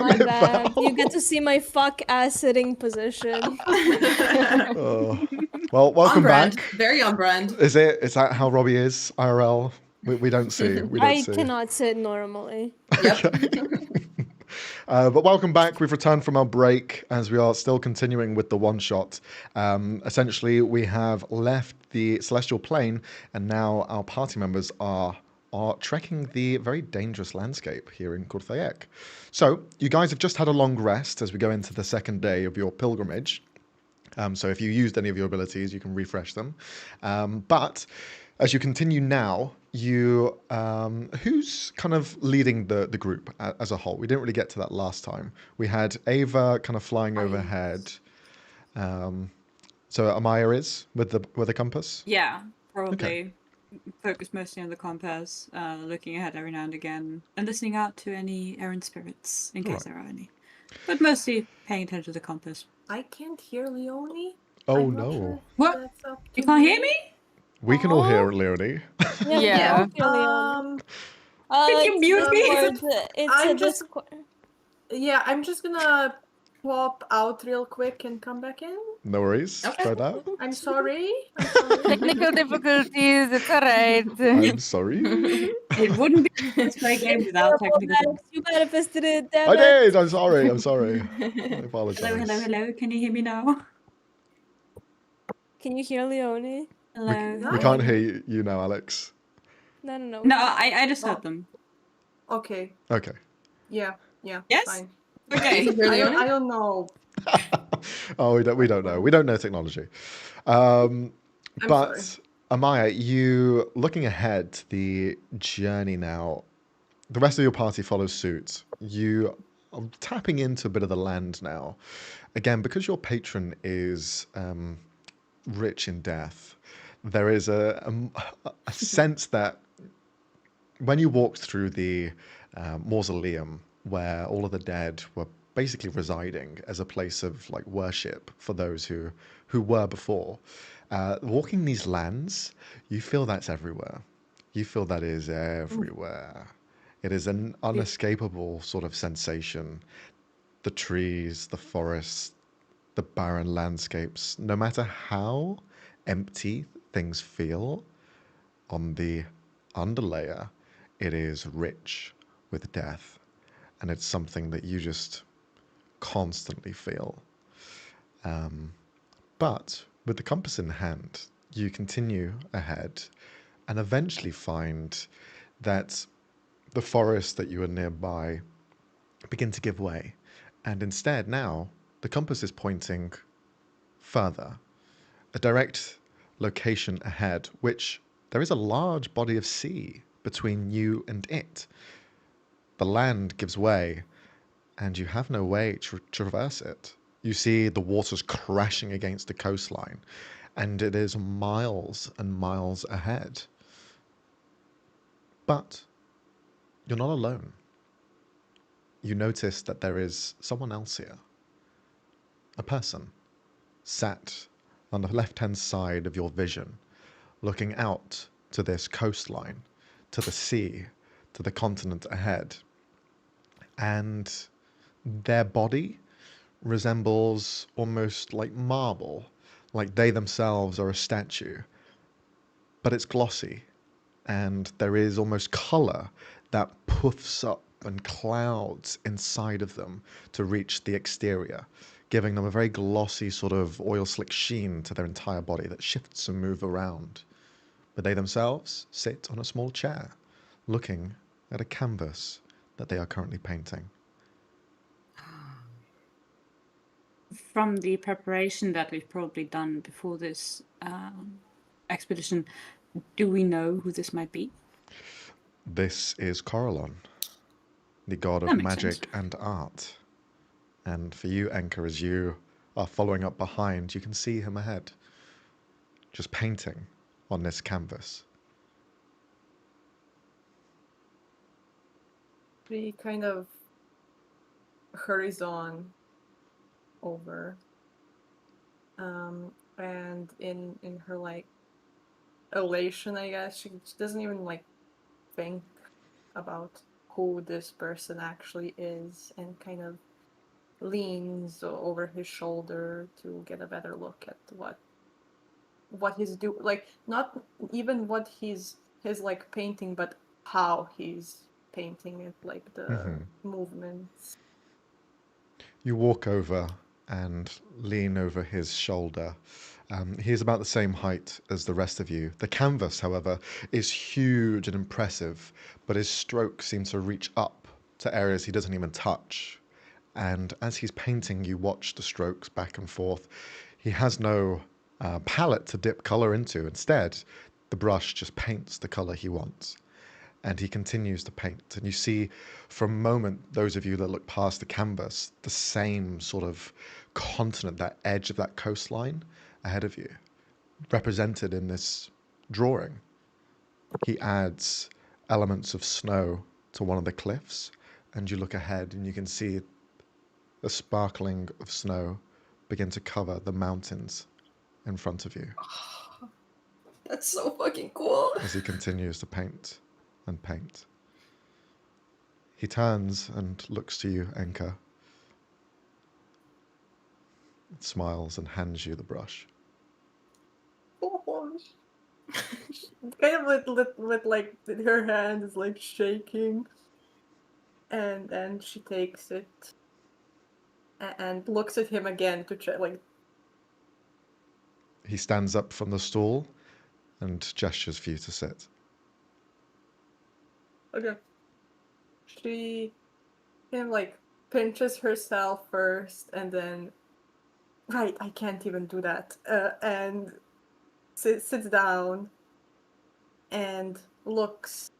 My bad. You get to see my fuck ass sitting position. Oh. Well, On welcome brand. back. Very on brand. Is that how Robbie is, IRL? We don't see. We don't I see. cannot sit normally. Yep. But welcome back. We've returned from our break as we are still continuing with the one shot. Essentially, we have left the celestial plane, and now our party members are trekking the very dangerous landscape here in Qur'Thaek. So you guys have just had a long rest as we go into the second day of your pilgrimage. So if you used any of your abilities, you can refresh them. But as you continue now, you who's kind of leading the group as a whole? We didn't really get to that last time. We had Ava kind of flying overhead. So Amaya is with the compass. Yeah, probably. Focus mostly on the compass, looking ahead every now and again, and listening out to any errant spirits in case Right. there are any. But mostly paying attention to the compass. I can't hear Leonie. Oh I'm not sure no, if What? that's up You to can't hear me? we can all Oh. hear Leonie. Yeah, we Yeah. can feel Leonie. Can you It's mute me? Discord. It's I'm a just- Discord. Yeah, I'm just gonna pop out real quick and come back in. No worries. Okay. Try that. I'm sorry. I'm sorry. Technical difficulties. It's alright. I'm sorry. It wouldn't be a Let's Play game without technical. Alex, you manifested it, damn I it. did. I'm sorry. I'm sorry. I Hello, apologize. hello. Can you hear me now? Can you hear Leonie? Hello. We can't hear you now, Alex. No. No, I just heard them. Okay. Okay. Yeah. Yes? Fine. Okay. Hear Leonie? I don't know. Oh, we don't know. We don't know technology. But sorry. Amaya, you looking ahead, the journey now. The rest of your party follows suit. You are tapping into a bit of the land now. Again, because your patron is rich in death, there is a sense that when you walked through the mausoleum where all of the dead were basically residing as a place of like worship for those who were before, walking these lands, you feel that's everywhere. You feel that is everywhere. It is an unescapable sort of sensation. The trees, the forests, the barren landscapes, no matter how empty things feel on the underlayer, it is rich with death. And it's something that you just constantly feel. But with the compass in hand, you continue ahead and eventually find that the forest that you are nearby begin to give way. And instead now, the compass is pointing further, a direct location ahead, which there is a large body of sea between you and it. The land gives way, and you have no way to traverse it. You see the waters crashing against the coastline, and it is miles and miles ahead. But you're not alone. You notice that there is someone else here. A person sat on the left-hand side of your vision, looking out to this coastline, to the sea, to the continent ahead. And their body resembles almost like marble, like they themselves are a statue. But it's glossy, and there is almost color that puffs up and clouds inside of them to reach the exterior, giving them a very glossy sort of oil slick sheen to their entire body that shifts and moves around. But they themselves sit on a small chair, looking at a canvas that they are currently painting. From the preparation that we've probably done before this expedition, do we know who this might be? This is Coralon, the god That of makes magic sense. and art. And for you, Enka, as you are following up behind, you can see him ahead, just painting on this canvas. He kind of hurries on over. and in her like elation, I guess she doesn't even like think about who this person actually is, and kind of leans over his shoulder to get a better look at what he's doing, like not even what his like painting, but how he's painting it, like the movements. You walk over and lean over his shoulder. He is about the same height as the rest of you. The canvas, however, is huge and impressive, but his strokes seem to reach up to areas he doesn't even touch. And as he's painting, you watch the strokes back and forth. He has no palette to dip color into. Instead, the brush just paints the color he wants. And he continues to paint. And you see, for a moment, those of you that look past the canvas, the same sort of continent, that edge of that coastline ahead of you, represented in this drawing. He adds elements of snow to one of the cliffs, and you look ahead and you can see the sparkling of snow begin to cover the mountains in front of you That's so fucking cool. as he continues to paint and paint. He turns and looks to you, Enka, smiles and hands you the brush. Kind of with like her hand is like shaking, and she takes it and looks at him again to check, like. He stands up from the stool and gestures for you to sit. Okay. She kind of like pinches herself first, and then, right, I can't even do that, and sits down and looks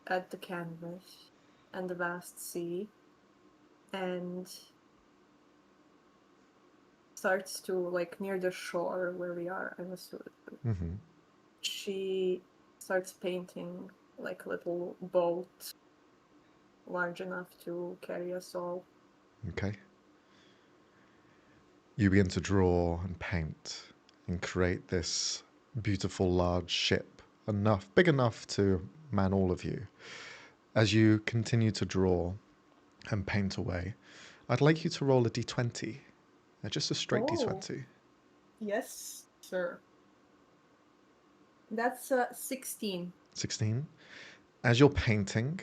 at the canvas and the vast sea, and starts to, like, near the shore where we are, I'm assuming. Mm-hmm. She starts painting like a little boat large enough to carry us all. Okay. You begin to draw and paint and create this beautiful large ship, big enough to man all of you. As you continue to draw and paint away, I'd like you to roll a d20. Just a straight d20. Yes, sir. That's 16. 16. As you're painting,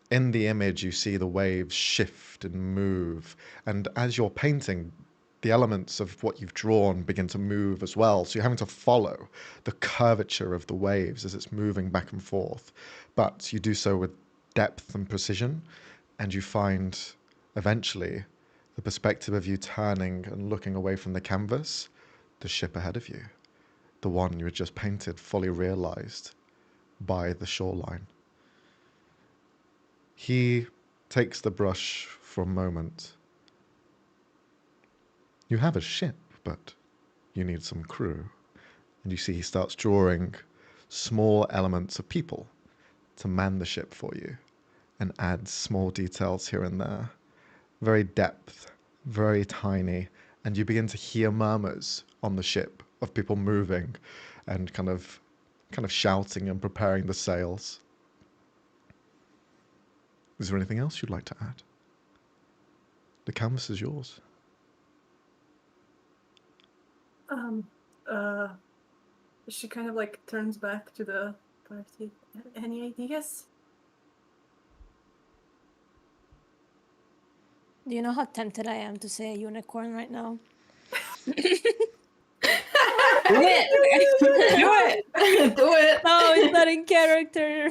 in the image you see the waves shift and move, and as you're painting, the elements of what you've drawn begin to move as well, so you're having to follow the curvature of the waves as it's moving back and forth, but you do so with depth and precision, and you find eventually the perspective of you turning and looking away from the canvas, the ship ahead of you, the one you had just painted, fully realized by the shoreline. He takes the brush for a moment. You have a ship, but you need some crew. And you see he starts drawing small elements of people to man the ship for you, and adds small details here and there. Very depth, very tiny, and you begin to hear murmurs on the ship of people moving and kind of shouting and preparing the sails. Is there anything else you'd like to add? The canvas is yours. She kind of like turns back to the party. Any ideas? Do you know how tempted I am to say a unicorn right now? Do it! Do it! Do it! No, it's not in character.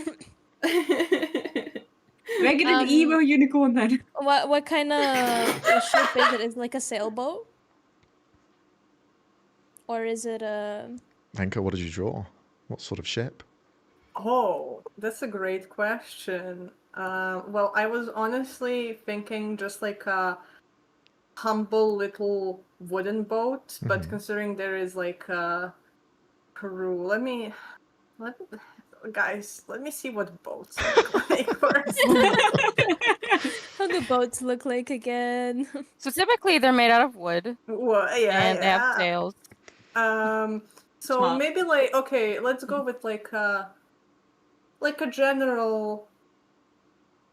Make it an emo unicorn then. What kind of ship is it? Is it like a sailboat? Or is it a... Enka, what did you draw? What sort of ship? Oh, that's a great question. Well, I was honestly thinking just like a humble little wooden boat, but considering there is like a crew, guys, let me see what boats look like first. How do boats look like again? So typically they're made out of wood Well, yeah, and they have yeah. sails. So Smart. maybe like okay, let's go with like a general.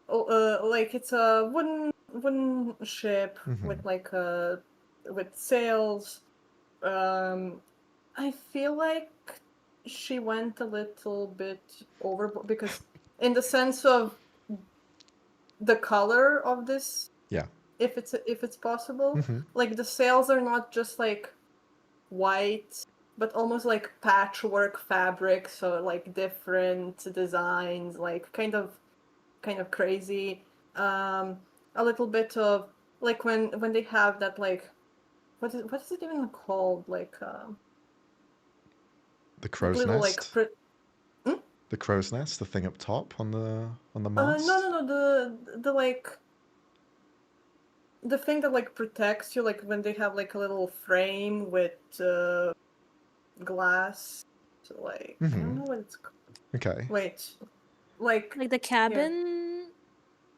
Like it's a wooden ship with like with sails. I feel like she went a little bit overboard because in the sense of the color of this, Yeah. if it's possible, Mm-hmm. like the sails are not just like white but almost like patchwork fabric, so like different designs, like kind of crazy. A little bit of like when they have that like what is it even called, like The that crow's little like nest. The crow's nest, the thing up top on the mast. no, the like the thing that like protects you, like when they have like a little frame with glass, so, like I don't know what it's called. Okay. Wait, like Like the cabin?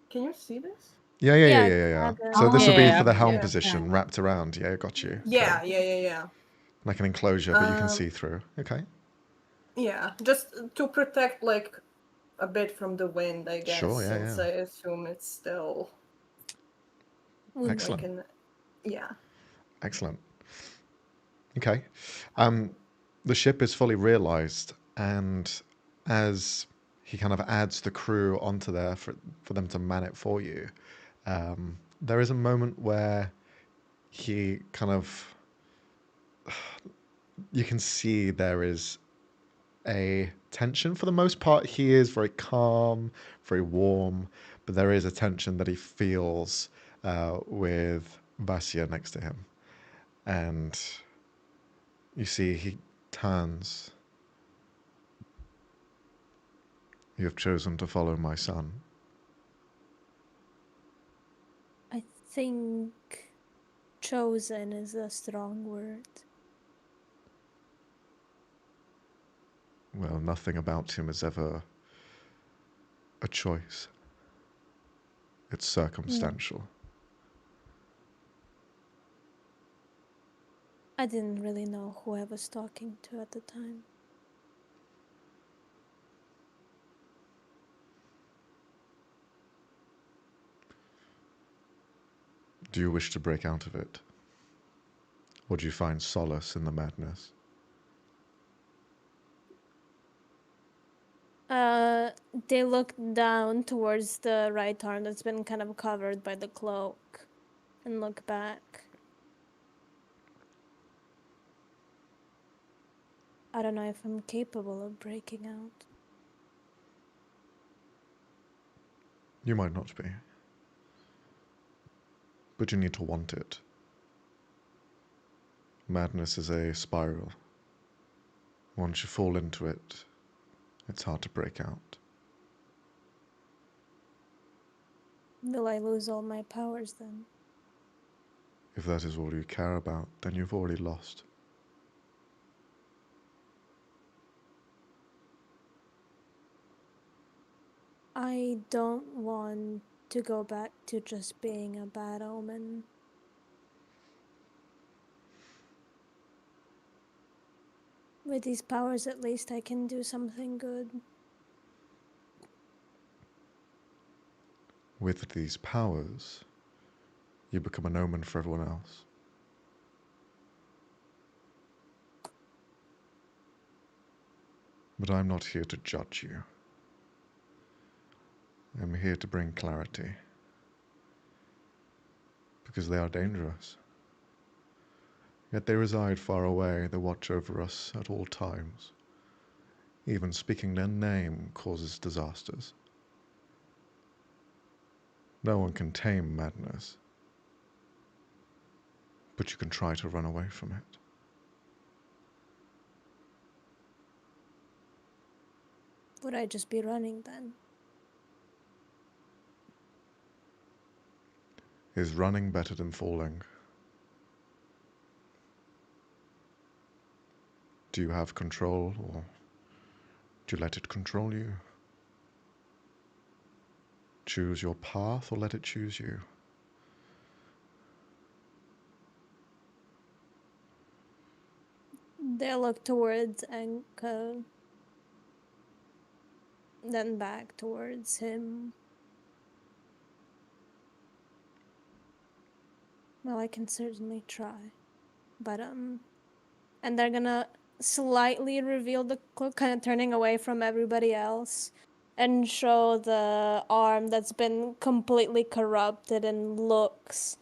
can you see this? Yeah. cabin. So this will be Yeah. for the helm Yeah. position, wrapped around. Yeah, got you. Yeah, Okay. yeah. Like an enclosure, but you can Um, see through. Okay. Yeah, just to protect like a bit from the wind, I guess, Sure, yeah, since yeah. I assume it's still Would Excellent. like in yeah. Excellent. Okay. The ship is fully realized, and as he kind of adds the crew onto there for them to man it for you, there is a moment where he kind of, you can see there is a tension. For the most part, he is very calm, very warm, but there is a tension that he feels with Vasya next to him. And you see he turns. You have chosen to follow my son. I think chosen is a strong word. Well, nothing about him is ever a choice. It's circumstantial. I didn't really know who I was talking to at the time. Do you wish to break out of it? Or do you find solace in the madness? They look down towards the right arm that's been kind of covered by the cloak and look back. I don't know if I'm capable of breaking out. You might not be. But you need to want it. Madness is a spiral. Once you fall into it, it's hard to break out. Will I lose all my powers then? If that is all you care about, then you've already lost. I don't want to go back to just being a bad omen. With these powers, at least I can do something good. With these powers, you become an omen for everyone else. But I'm not here to judge you. I'm here to bring clarity. Because they are dangerous. Yet they reside far away, they watch over us at all times. Even speaking their name causes disasters. No one can tame madness, but you can try to run away from it. Would I just be running then? Is running better than falling? Do you have control, or Do you let it control you? Choose your path or let it choose you? They look towards Anka, then back towards him. Well, I can certainly try. But, and they're gonna slightly reveal the cloak, kind of turning away from everybody else, and show the arm that's been completely corrupted and looks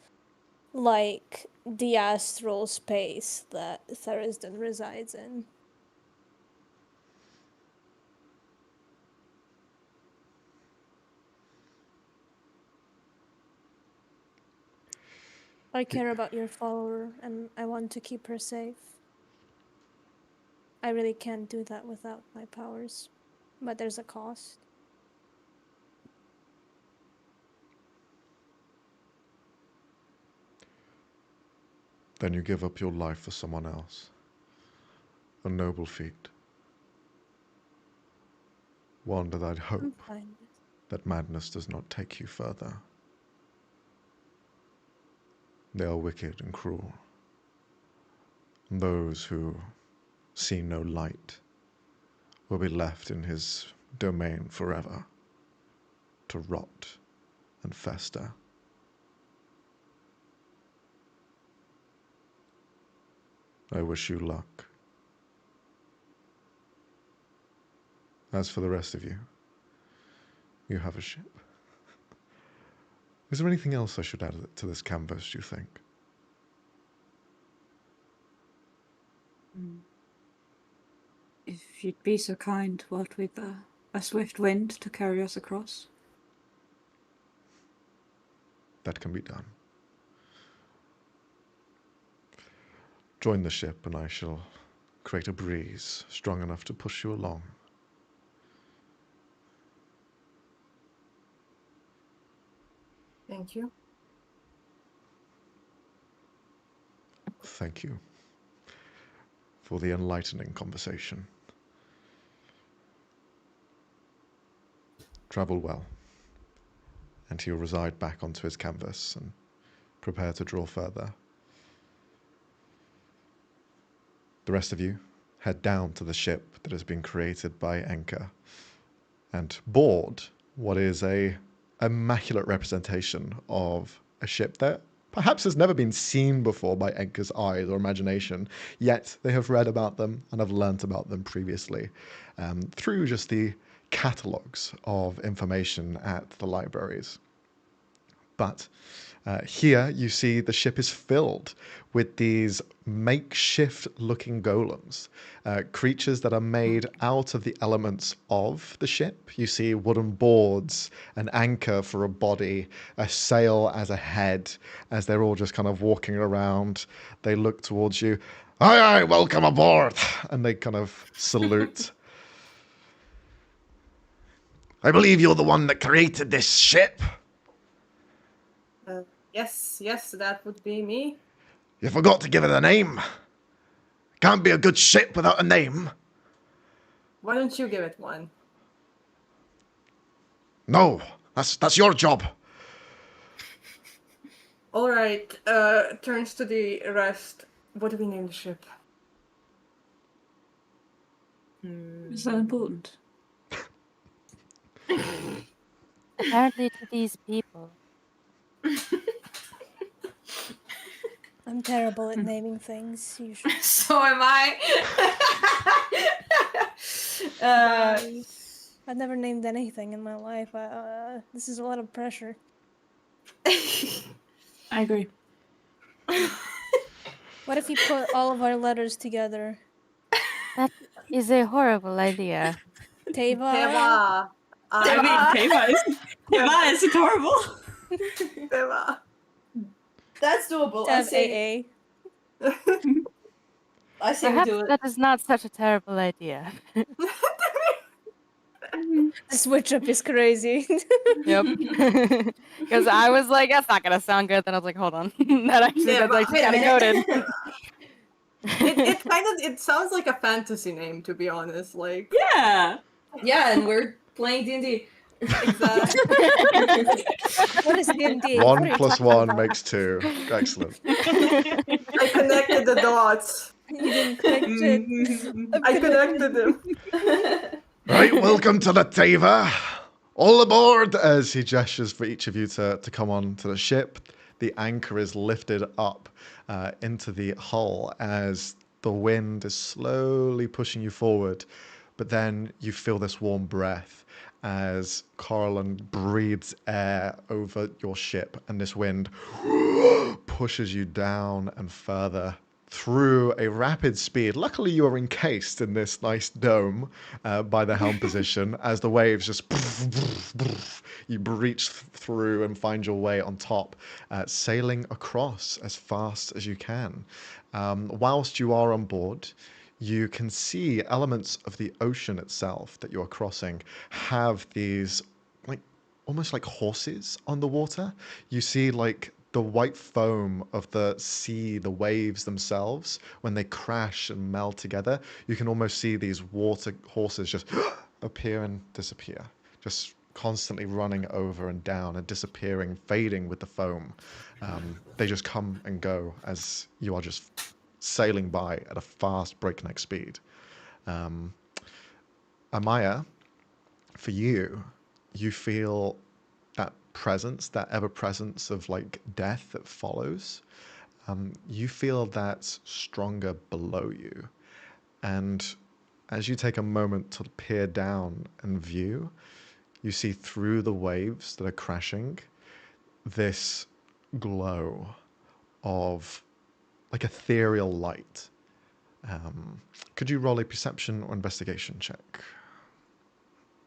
like the astral space that Thurston resides in. I care about your follower, and I want to keep her safe. I really can't do that without my powers, but there's a cost. Then you give up your life for someone else. A noble feat. One that I'd I'm hope fine with. that madness does not take you further. They are wicked and cruel. And those who see no light will be left in his domain forever, to rot and fester. I wish you luck. As for the rest of you, you have a ship. Is there anything else I should add to this canvas, do you think? If you'd be so kind, what with a swift wind to carry us across? That can be done. Join the ship and I shall create a breeze strong enough to push you along. Thank you. Thank you for the enlightening conversation. Travel well, and he'll reside back onto his canvas and prepare to draw further. The rest of you head down to the ship that has been created by Enka and board what is a immaculate representation of a ship that perhaps has never been seen before by Enka's eyes or imagination, yet they have read about them and have learnt about them previously through just the catalogues of information at the libraries. But here you see the ship is filled with these makeshift looking golems, creatures that are made out of the elements of the ship. You see wooden boards, an anchor for a body, a sail as a head. As they're all just kind of walking around, they look towards you. Aye, aye, welcome aboard. And they kind of salute. I believe you're the one that created this ship. Yes, that would be me. You forgot to give it a name. Can't be a good ship without a name. Why don't you give it one? No, that's your job. All right. Turns to the rest. What do we name the ship? Is that important? Apparently to these people. I'm terrible at naming things, usually. So am I. I've never named anything in my life. This is a lot of pressure. I agree. What if you put all of our letters together? That is a horrible idea. Teva? Teva. I mean, Teva is adorable. Teva. That's doable. I Tab say. AA. I say we Perhaps do it. that is not such a terrible idea. The switch up is crazy. Yep. Because I was like, that's not gonna sound good. Then I was like, hold on. That's actually kind of coded. It sounds like a fantasy name, to be honest. Like, Yeah. Yeah, and we're playing D&D. What is D&D? 1 plus 1 makes 2. Excellent. I connected the dots. You didn't connect shit. I connected them. Right, welcome to the Tava. All aboard! As he gestures for each of you to come on to the ship. The anchor is lifted up into the hull as the wind is slowly pushing you forward. But then you feel this warm breath as Corallan breathes air over your ship, and this wind pushes you down and further through a rapid speed. Luckily, you are encased in this nice dome by the helm position as the waves just you breach through and find your way on top, sailing across as fast as you can. Whilst you are on board, you can see elements of the ocean itself that you're crossing have these like almost like horses on the water. You see like the white foam of the sea, the waves themselves, when they crash and meld together, you can almost see these water horses just appear and disappear, just constantly running over and down and disappearing, fading with the foam. They just come and go as you are just sailing by at a fast breakneck speed. Amaya, for you, you feel that presence, that ever presence of like death that follows. You feel that stronger below you. And as you take a moment to peer down and view, you see through the waves that are crashing this glow of like ethereal light. Could you roll a perception or investigation check?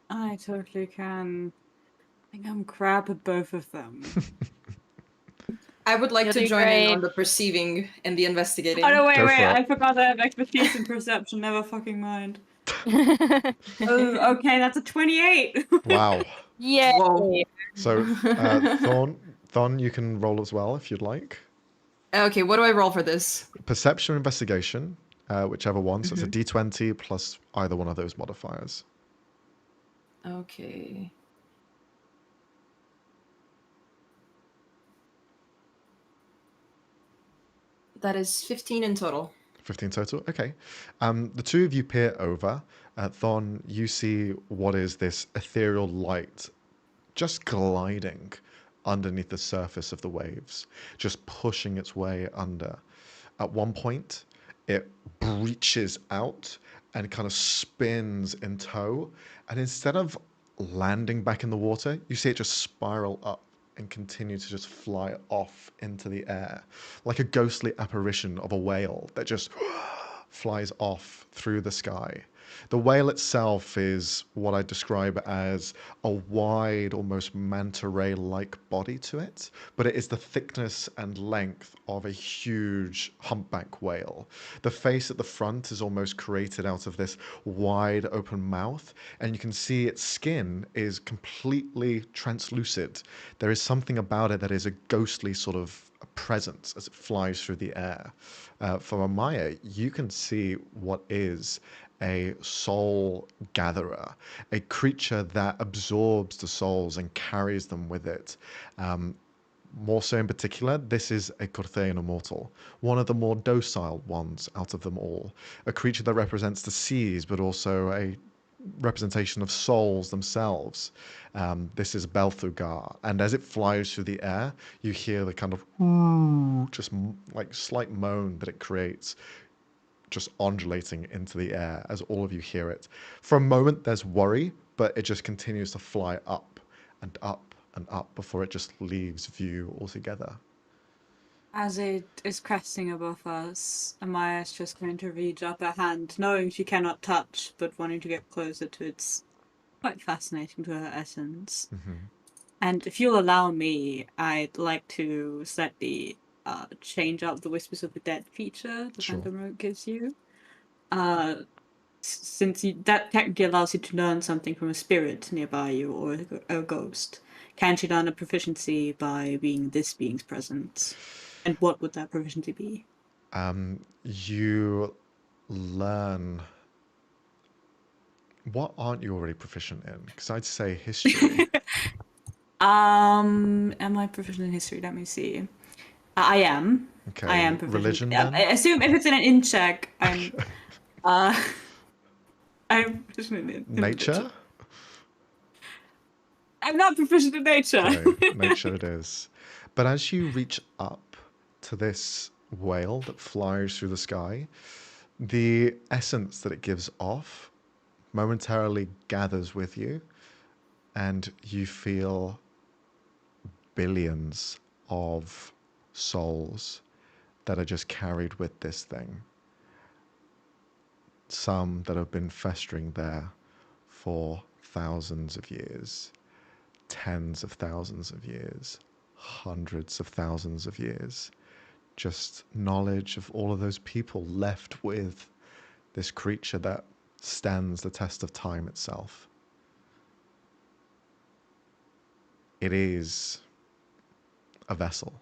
I totally can. I think I'm crap at both of them. I would like You'll to do join in on great. the perceiving and the investigating. Oh no, Go wait, for it. I forgot I have expertise in perception, never fucking mind. Oh, okay, that's a 28! Wow. Yay! Whoa. So, Thorn, you can roll as well if you'd like. Okay, what do I roll for this? Perception or investigation, whichever one. So it's a d20 plus either one of those modifiers. Okay. That is 15 in total. 15 total. Okay. The two of you peer over. Thorn, you see what is this ethereal light just gliding underneath the surface of the waves, just pushing its way under. At one point, it breaches out and kind of spins in tow. And instead of landing back in the water, you see it just spiral up and continue to just fly off into the air, like a ghostly apparition of a whale that just flies off through the sky. The whale itself is what I describe as a wide, almost manta ray-like body to it, but it is the thickness and length of a huge humpback whale. The face at the front is almost created out of this wide open mouth, and you can see its skin is completely translucid. There is something about it that is a ghostly sort of presence as it flies through the air. For Amaya, you can see what is a soul gatherer, a creature that absorbs the souls and carries them with it. More so in particular, this is a Qur'Thaek immortal, one of the more docile ones out of them all, a creature that represents the seas, but also a representation of souls themselves. This is Belthugar, and as it flies through the air, you hear the kind of just like slight moan that it creates, just undulating into the air as all of you hear it. For a moment, there's worry, but it just continues to fly up and up and up before it just leaves view altogether. As it is cresting above us, Amaya is just going to reach up her hand, knowing she cannot touch, but wanting to get closer to its quite fascinating to her essence. And if you'll allow me, I'd like to slightly change up the Whispers of the Dead feature the Sure. Phantom Rogue gives you. Since that technically allows you to learn something from a spirit nearby you or a ghost. Can she learn a proficiency by being this being's presence? And what would that proficiency be? You learn What aren't you already proficient in? Because I'd say history. Am I proficient in history? Let me see. I am. Okay. I am proficient. Religion I then? assume if it's in an in check, I'm I'm proficient in Nature? religion. I'm not proficient in nature. Okay, nature it is. But as you reach up to this whale that flies through the sky, the essence that it gives off momentarily gathers with you, and you feel billions of souls that are just carried with this thing. Some that have been festering there for thousands of years, tens of thousands of years, hundreds of thousands of years. Just knowledge of all of those people left with this creature that stands the test of time itself. It is a vessel.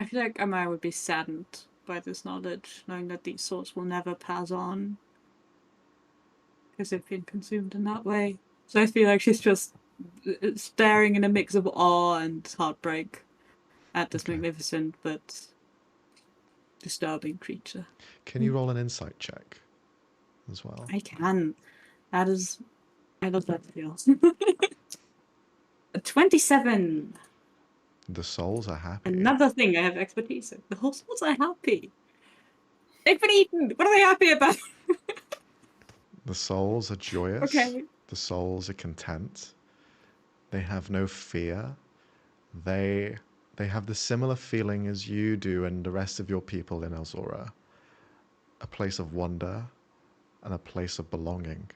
I feel like Amaya would be saddened by this knowledge, knowing that these souls will never pass on because they've been consumed in that way. So I feel like she's just staring in a mix of awe and heartbreak at this magnificent but disturbing creature. Can you roll an insight check as well? I can. That is... I love that feel. 27. The souls are happy. Another thing I have expertise in. The whole souls are happy. They've been eaten. What are they happy about? The souls are joyous. Okay. The souls are content. They have no fear. They have the similar feeling as you do and the rest of your people in Elsora. A place of wonder and a place of belonging.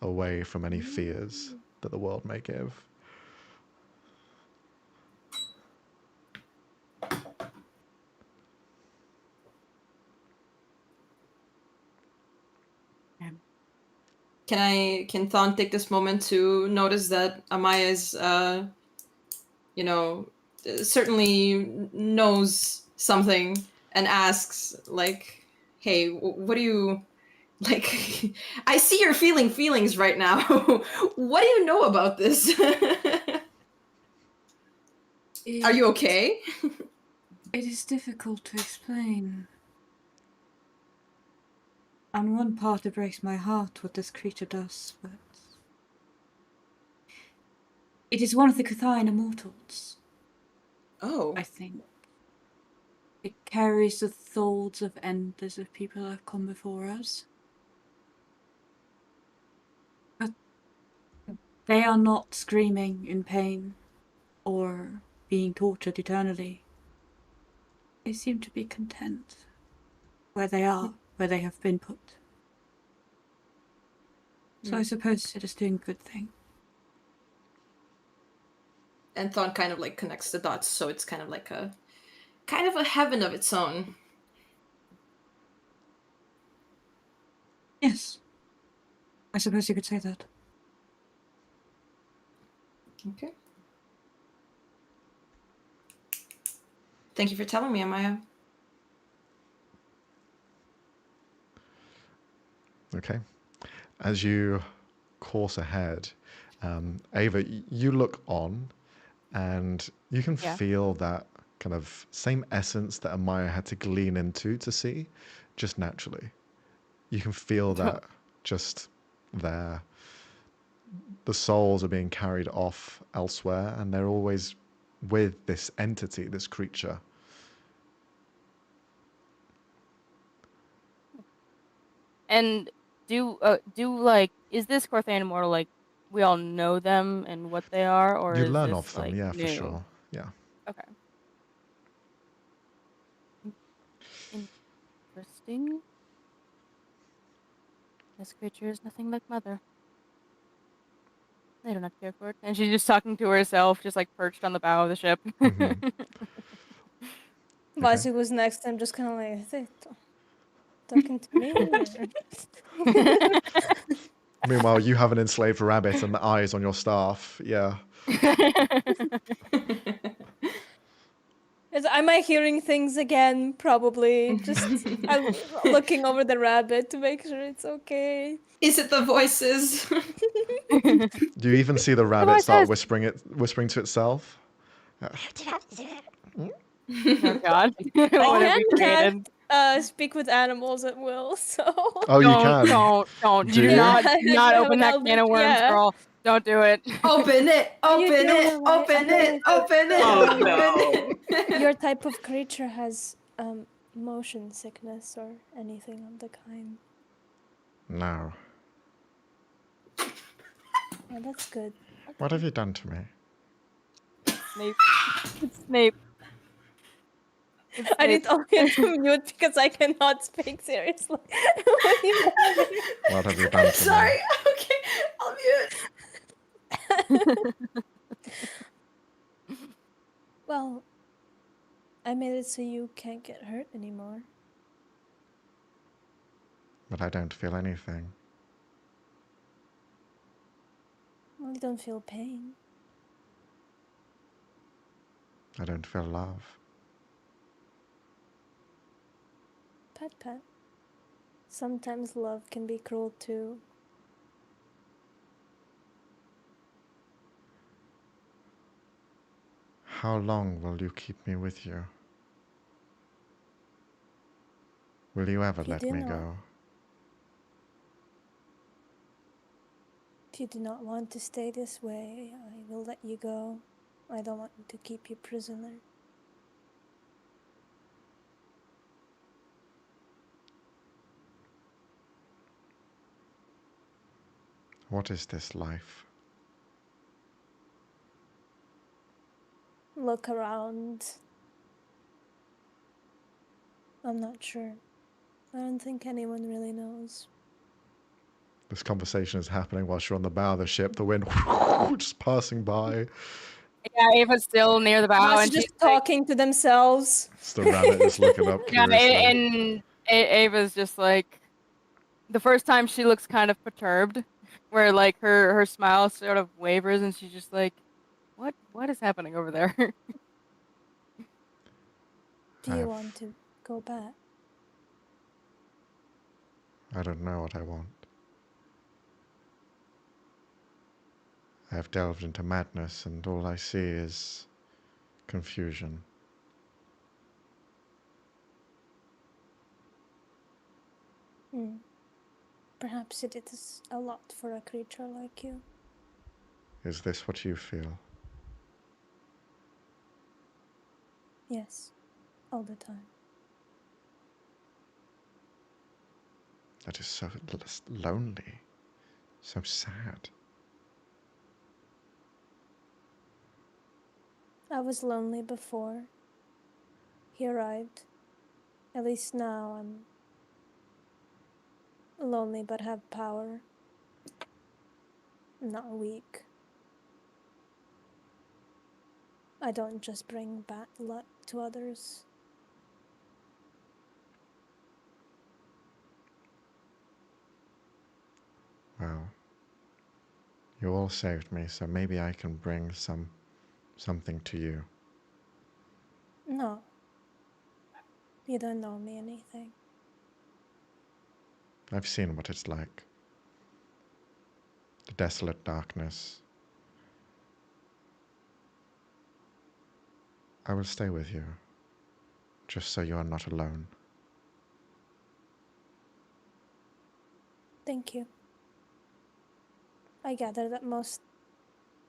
Away from any fears that the world may give. Can Thon take this moment to notice that Amaya is certainly knows something and asks like, hey, what do you like? I see you're feeling feelings right now. What do you know about this? Are you okay? It is difficult to explain. On one part, it breaks my heart what this creature does, but it is one of the Qur'Thaek immortals. Oh. I think. It carries the souls of endless of people that have come before us. But they are not screaming in pain or being tortured eternally. They seem to be content where they are, where they have been put. So I suppose it is doing a good thing. And Thon kind of like connects the dots, so it's kind of like a heaven of its own. Yes. I suppose you could say that. Okay. Thank you for telling me, Amaya. Okay. As you course ahead, Ava, you look on and you can feel that kind of same essence that Amaya had to glean into to see, just naturally. You can feel that just there. The souls are being carried off elsewhere, and they're always with this entity, this creature. And is this Qur'Thaek immortal like we all know them and what they are, or You is learn this of them, like yeah, new? for sure. Yeah. Okay. Interesting. This creature is nothing like Mother. I do not care for it. And she's just talking to herself, just like perched on the bow of the ship. Vasi was next. I'm just kind of like, is it talking to me? Meanwhile, you have an enslaved rabbit and the eyes on your staff. Yeah. It Am I hearing things again? Probably. Just I'm looking over the rabbit to make sure it's okay. Is it the voices? Do you even see the rabbit voice start says- whispering to itself? Oh God. What I have we can created? speak with animals at will, so. Oh, you can. Don't. Do Do you? not, Yeah, do not open that I'll can of do- worms, yeah. girl. Don't do it. Open it! You Open know it! what, Open I it! Open it! Oh, Open no. it! Your type of creature has motion sickness or anything of the kind. No. Oh, that's good. What have you done to me? Snape. It's Snape. It's I Snape. need only to mute because I cannot speak seriously. What have you done to Sorry. me? Okay, I'll mute. Well, I made it so you can't get hurt anymore. But I don't feel anything. Well, you don't feel pain. I don't feel love. Pat. Sometimes love can be cruel too. How long will you keep me with you? Will you ever If you let do me not- go? If you do not want to stay this way, I will let you go. I don't want to keep you prisoner. What is this life? Look around. I'm not sure. I don't think anyone really knows. This conversation is happening whilst you're on the bow of the ship, the wind just passing by. Yeah, Ava's still near the bow, Us and just she's like, talking to themselves. It's the rabbit just looking up yeah, curiously. and Ava's just like, the first time she looks kind of perturbed, where like her smile sort of wavers, and she's just like, what is happening over there? Do you want to go back? I don't know what I want. I have delved into madness, and all I see is confusion. Perhaps it is a lot for a creature like you. Is this what you feel? Yes, all the time. That is so lonely, so sad. I was lonely before he arrived. At least now I'm lonely but have power. Not weak. I don't just bring bad luck to others. Well, you all saved me, so maybe I can bring something to you. No. You don't know me anything. I've seen what it's like. The desolate darkness. I will stay with you, just so you are not alone. Thank you. I gather that most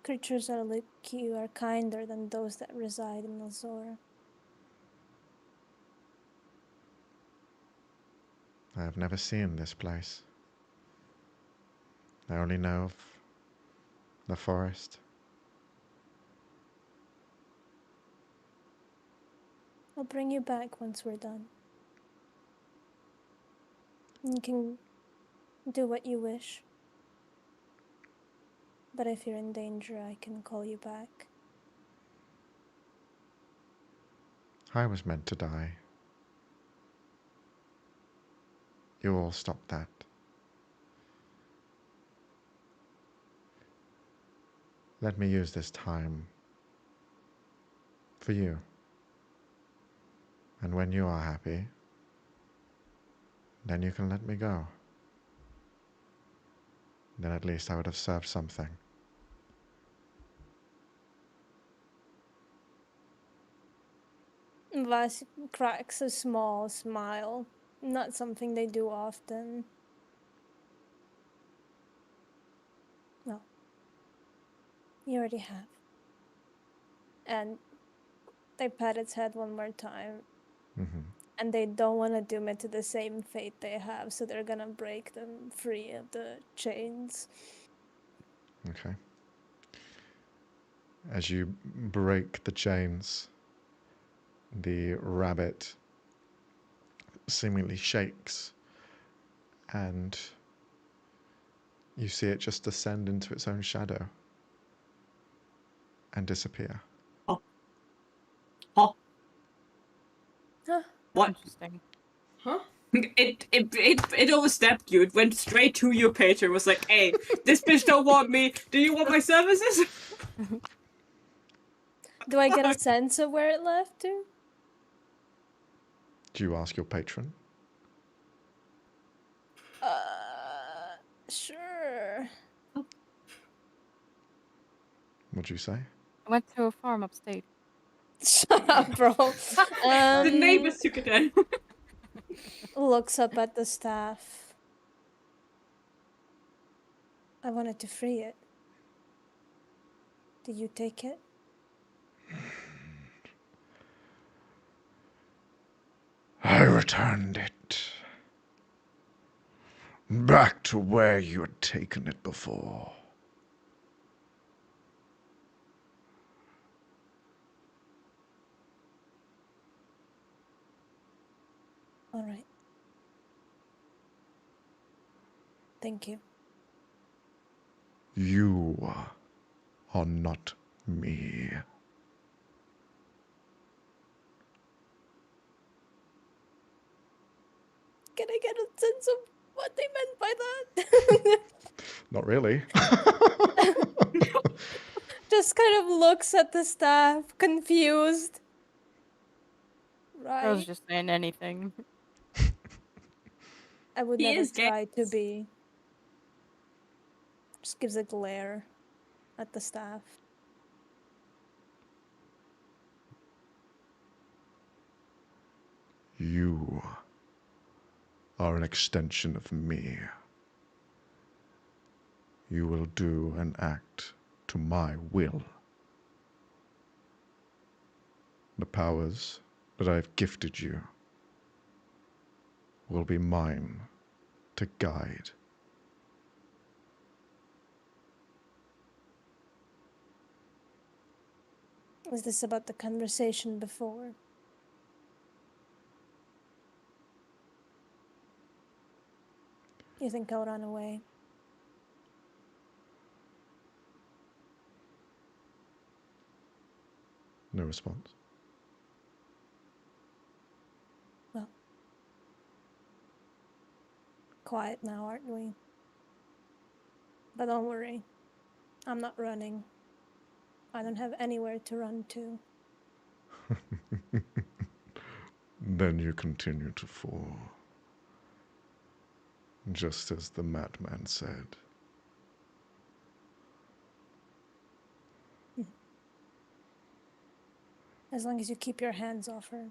creatures that are like you are kinder than those that reside in Elsora. I have never seen this place. I only know of the forest. I'll bring you back once we're done. You can do what you wish. But if you're in danger, I can call you back. I was meant to die. You all stopped that. Let me use this time for you. And when you are happy, then you can let me go. Then at least I would have served something. Vas cracks a small smile. Not something they do often. No. You already have. And they pat its head one more time. Mm-hmm. And they don't want to doom it to the same fate they have, so they're gonna break them free of the chains. Okay. As you break the chains, the rabbit seemingly shakes, and you see it just descend into its own shadow and disappear. Huh? Huh. What? Interesting. Huh? It overstepped you. It went straight to you, Petra. It was like, hey, this bitch don't want me. Do you want my services? Do I get a sense of where it left to? Do you ask your patron? Sure. What'd you say? I went to a farm upstate. Shut up, bro. The neighbors took it in. Looks up at the staff. I wanted to free it. Did you take it? I returned it back to where you had taken it before. All right. Thank you. You are not me. Can I get a sense of what they meant by that? Not really. Just kind of looks at the staff, confused. I was Right. just saying anything. I would He never is gay. try to be. Just gives a glare at the staff. You are an extension of me. You will do and act to my will. The powers that I have gifted you will be mine to guide. Was this about the conversation before? You think I'll run away? No response. Well, quiet now, aren't we? But don't worry. I'm not running. I don't have anywhere to run to. Then you continue to fall, just as the madman said. As long as you keep your hands off her.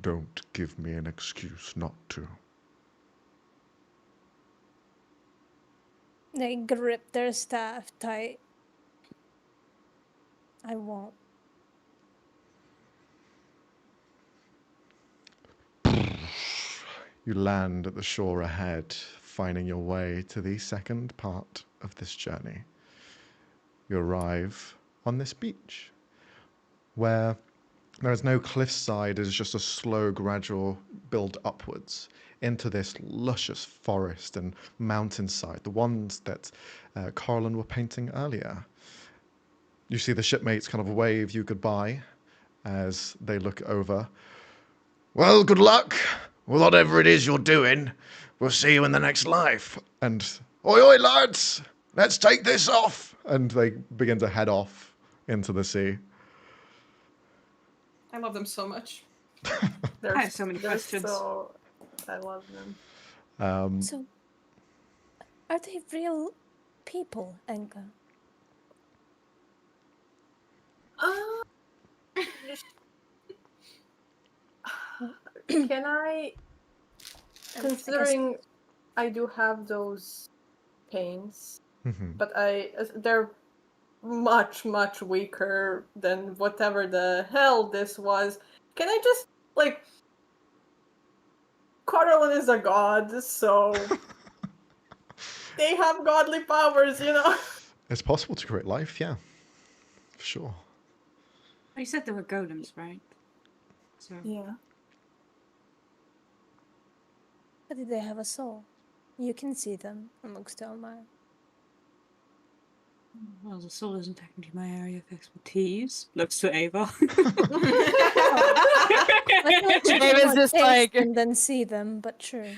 Don't give me an excuse not to. They grip their staff tight. I won't. You land at the shore ahead, finding your way to the second part of this journey. You arrive on this beach, where there is no cliffside, it is just a slow, gradual build upwards into this luscious forest and mountainside, the ones that Carlin were painting earlier. You see the shipmates kind of wave you goodbye as they look over. Well, good luck with whatever it is you're doing. We'll see you in the next life. And, oi, oi, lads, let's take this off. And they begin to head off into the sea. I love them so much. I have so many they're questions. I love them. So, are they real people, Enka? Can I, I guess considering I do have those pains, Mhm. but they're much, much weaker than whatever the hell this was. Can I just, like, Carolyn is a god, so they have godly powers, you know? It's possible to create life, yeah, for sure. You said there were golems, right? So Yeah. But did they have a soul? You can see them amongst Elmire. well, the soul isn't technically my area of expertise. Looks to Ava. I thought you It was would just taste like- them then see them, but true.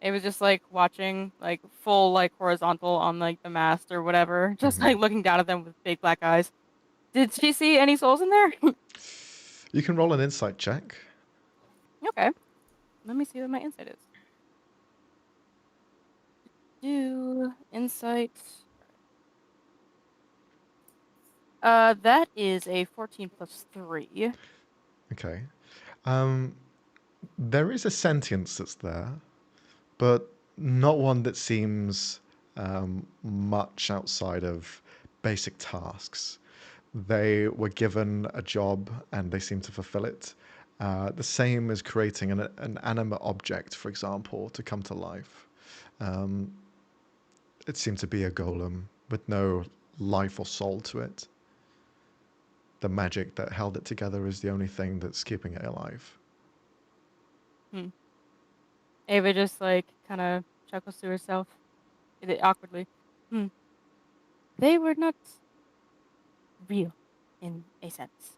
It was just like watching like full like horizontal on like the mast or whatever, just Mhm. like looking down at them with big black eyes. Did she see any souls in there? You can roll an insight check. Okay. Let me see what my insight is. Do insight. That is a 14 plus 3. Okay. There is a sentience that's there, but not one that seems much outside of basic tasks. They were given a job and they seem to fulfill it. The same as creating an animate object, for example, to come to life. It seemed to be a golem with no life or soul to it. The magic that held it together is the only thing that's keeping it alive. Ava just like kind of chuckles to herself, awkwardly. They were not real, in a sense.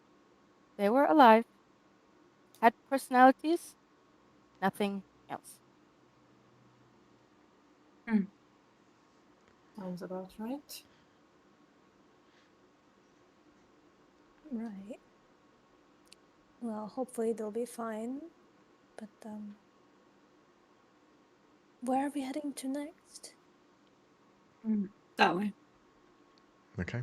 They were alive, had personalities, nothing else. Sounds about right. Right. Well, hopefully they'll be fine. But where are we heading to next? that way. Okay.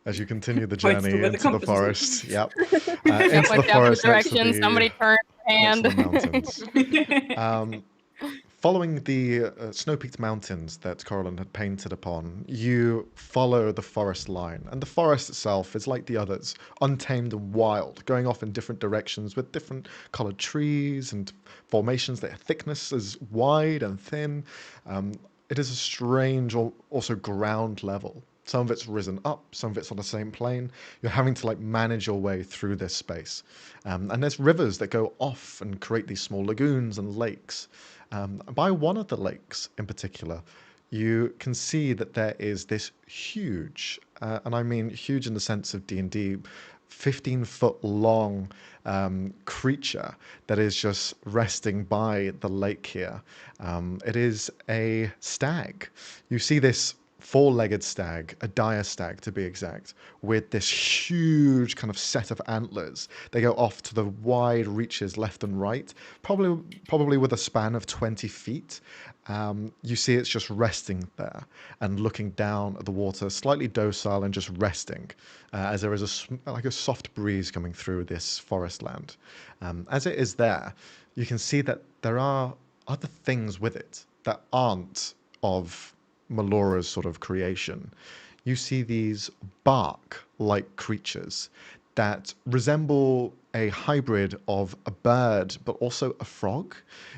As you continue the Points to journey where the into the compass is. forest, yep, Jeff into the went down forest the next to direction. Somebody turned their next to hand. the mountains. Following the snow-peaked mountains that Coralyn had painted upon, you follow the forest line. And the forest itself is like the others, untamed and wild, going off in different directions with different coloured trees and formations. Their thickness is wide and thin. It is a strange, also ground level. Some of it's risen up, some of it's on the same plane. You're having to like manage your way through this space. And there's rivers that go off and create these small lagoons and lakes. By one of the lakes in particular, you can see that there is this huge, and I mean huge in the sense of D&D, 15-foot long creature that is just resting by the lake here. It is a stag. You see this four-legged stag, a dire stag to be exact, with this huge kind of set of antlers. They go off to the wide reaches left and right, probably with a span of 20 feet. You see it's just resting there and looking down at the water, slightly docile and just resting, as there is like a soft breeze coming through this forest land. As it is there, you can see that there are other things with it that aren't of Melora's sort of creation. You see these bark-like creatures that resemble a hybrid of a bird but also a frog.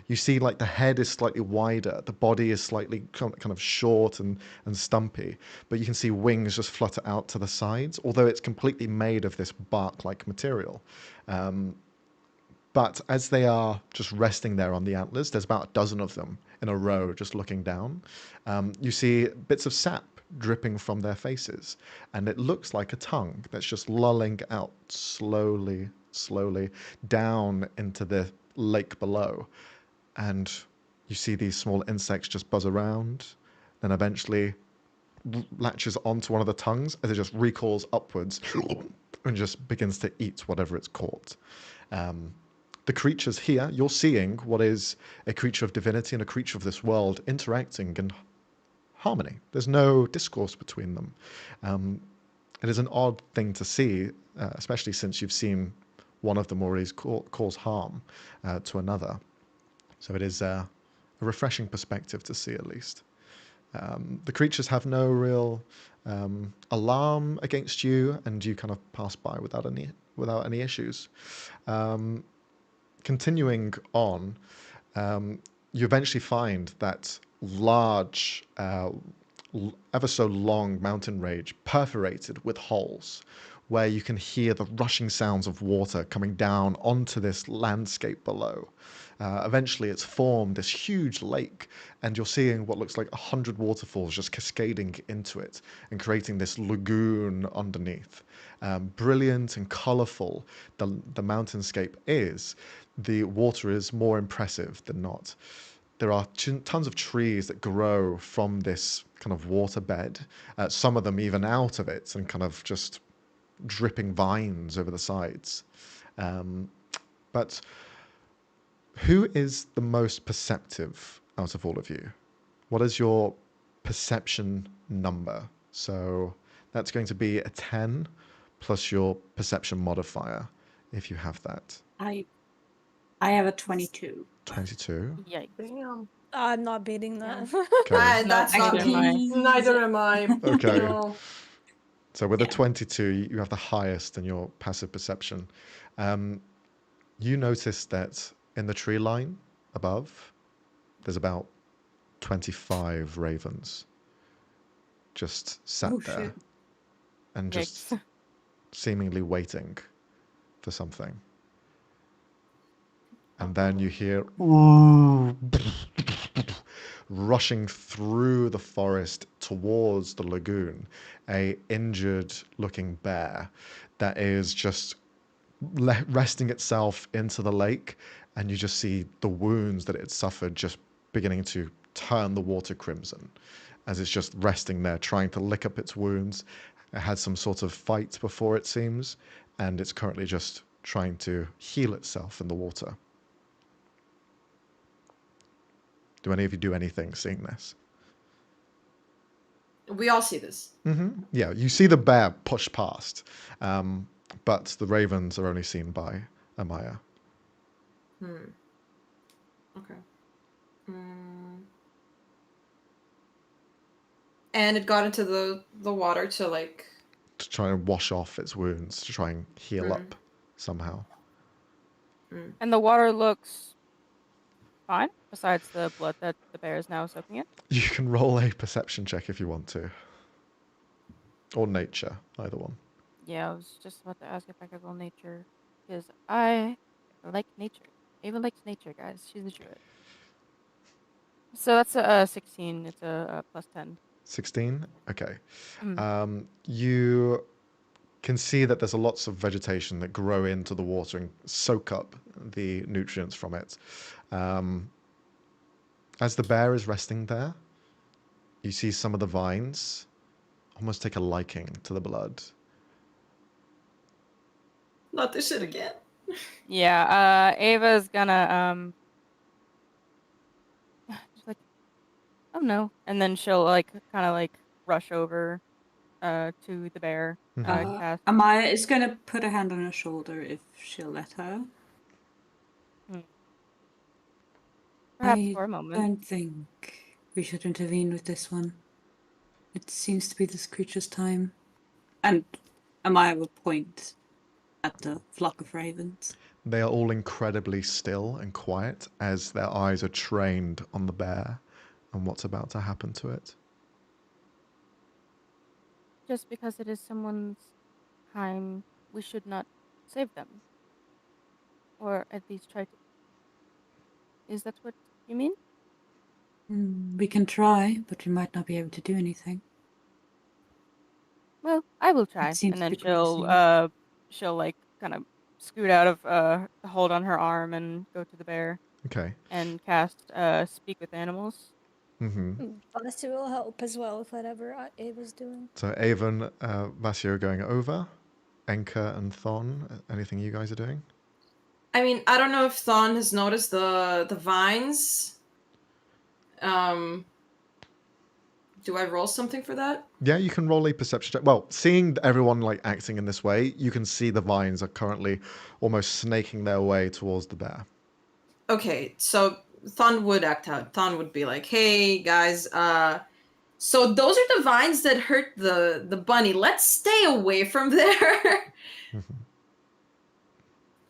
You see like the head is slightly wider, the body is slightly kind of short and stumpy, but you can see wings just flutter out to the sides, although it's completely made of this bark-like material. But as they are just resting there on the antlers, there's about a dozen of them in a row just looking down. You see bits of sap dripping from their faces, and it looks like a tongue that's just lolling out slowly down into the lake below. And you see these small insects just buzz around, then eventually latches onto one of the tongues as it just recoils upwards and just begins to eat whatever it's caught. The creatures here, you're seeing what is a creature of divinity and a creature of this world interacting in harmony. There's no discourse between them. It is an odd thing to see, especially since you've seen one of them already cause harm to another. So it is a refreshing perspective to see, at least. The creatures have no real alarm against you, and you kind of pass by without any issues. Continuing on, you eventually find that large, ever so long mountain range perforated with holes, where you can hear the rushing sounds of water coming down onto this landscape below. Eventually, it's formed this huge lake, and you're seeing what looks like 100 waterfalls just cascading into it and creating this lagoon underneath. Brilliant and colourful the mountainscape is, the water is more impressive than not. There are tons of trees that grow from this kind of waterbed, some of them even out of it, and kind of just dripping vines over the sides. But who is the most perceptive out of all of you? What is your perception number? So that's going to be a 10 plus your perception modifier, if you have that. I have a 22. 22. Yikes. Damn. I'm not beating that. Okay. That's not Neither am I. me. Neither am I. Okay. No. So with a Yeah. 22, you have the highest in your passive perception. You notice that in the tree line above, there's about 25 ravens just sat Oh, there shit. and just Yikes. seemingly waiting for something. And then you hear rushing through the forest towards the lagoon, a injured looking bear that is just resting itself into the lake, and you just see the wounds that it suffered just beginning to turn the water crimson as it's just resting there trying to lick up its wounds. It had some sort of fight before, it seems, and it's currently just trying to heal itself in the water. Do any of you do anything seeing this? We all see this. Yeah, you see the bear push past, but the ravens are only seen by Amaya. Okay. And it got into the water to like. To try and wash off its wounds, to try and heal up somehow. And the water looks fine, besides the blood that the bear is now soaking in. You can roll a perception check if you want to. Or nature, either one. Yeah, I was just about to ask if I could roll nature, because I like nature. Ava likes nature, guys. She's a druid. So that's a 16. It's a plus 10. 16? Okay. Mm. You can see that there's lots of vegetation that grow into the water and soak up the nutrients from it. As the bear is resting there, you see some of the vines almost take a liking to the blood. Not this shit again. Yeah, Ava's gonna just like, oh no, and then she'll like kind of like rush over to the bear. Cast. Amaya is going to put a hand on her shoulder if she'll let her. Perhaps I for a moment. don't think we should intervene with this one. It seems to be this creature's time. And Amaya will point at the flock of ravens. They are all incredibly still and quiet as their eyes are trained on the bear and what's about to happen to it. Just because it is someone's time, we should not save them. Or at least try to. Is that what you mean? We can try, but we might not be able to do anything. Well, I will try. seems And then to be she'll like kind of scoot out of the hold on her arm and go to the bear Okay. and cast speak with animals. Kassy will help as well with whatever Ava's doing. So Avon, Vasio going over, Enka and Thon, anything you guys are doing? I mean, I don't know if Thon has noticed the vines. Do I roll something for that? Yeah, you can roll a perception check. Well, seeing everyone like acting in this way, you can see the vines are currently almost snaking their way towards the bear. Okay, so Thon would act out. Thon would be like, "Hey guys, so those are the vines that hurt the bunny. Let's stay away from there."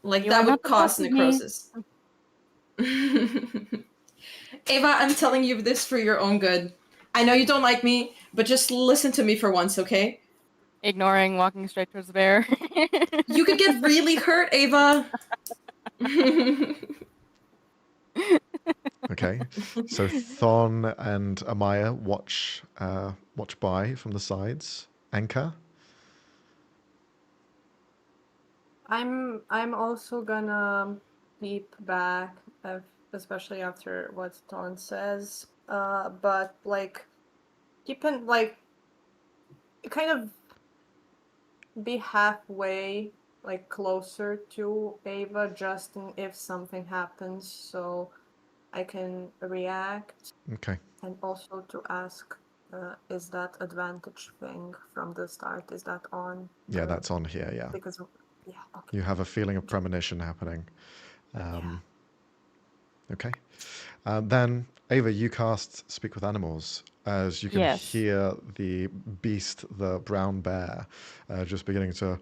Like You that are would not to cause fuck with me. necrosis. Ava, I'm telling you this for your own good. I know you don't like me, but just listen to me for once, okay? Ignoring walking straight towards the bear. You could get really hurt, Ava. Okay, so Thon and Amaya watch by from the sides. Enka. I'm also gonna peep back, especially after what Ton says. But like keeping like kind of be halfway, like closer to Ava, just in if something happens, so I can react, Okay. and also to ask, is that advantage thing from the start? Is that on? Yeah, that's on here. Yeah, Because yeah, okay. you have a feeling of premonition happening. Okay. Then, Ava, you cast Speak with Animals as you can Yes. hear the beast, the brown bear, just beginning to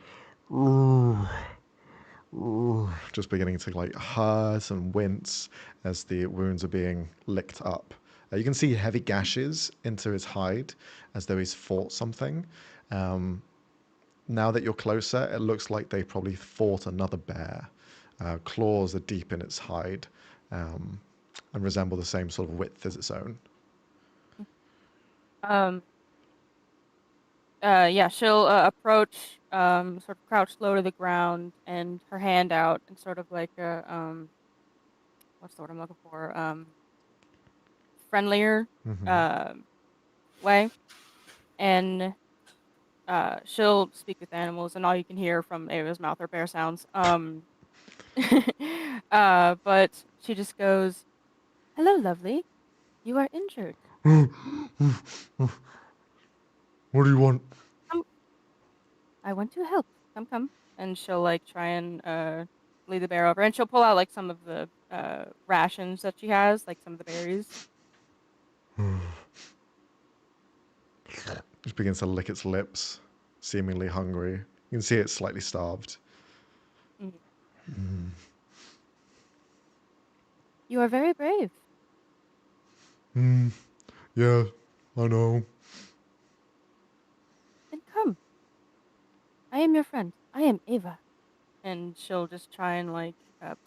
like hurt and wince as the wounds are being licked up. You can see heavy gashes into his hide as though he's fought something. Now that you're closer, it looks like they probably fought another bear. Claws are deep in its hide and resemble the same sort of width as its own. Yeah, she'll approach, sort of crouch low to the ground, and her hand out, and sort of like a what's the word I'm looking for? Friendlier way, and she'll speak with animals, and all you can hear from Ava's mouth are bear sounds. But she just goes, "Hello, lovely. You are injured. What do you want? I want to help. Come." And she'll like try and lead the bear over, and she'll pull out like some of the rations that she has, like some of the berries. Just begins to lick its lips, seemingly hungry. You can see it's slightly starved. You are very brave. Yeah, I know. Then come. I am your friend. I am Ava. And she'll just try and like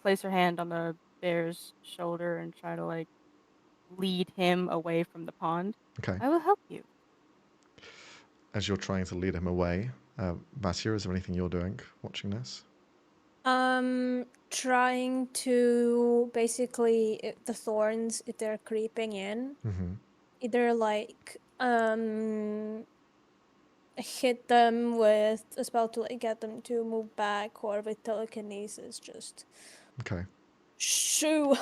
place her hand on the bear's shoulder and try to like lead him away from the pond. Okay. I will help you. As you're trying to lead him away, Vasya, is there anything you're doing watching this? Trying to basically the thorns if they're creeping in, either like hit them with a spell to like get them to move back, or with telekinesis just Okay. shoo.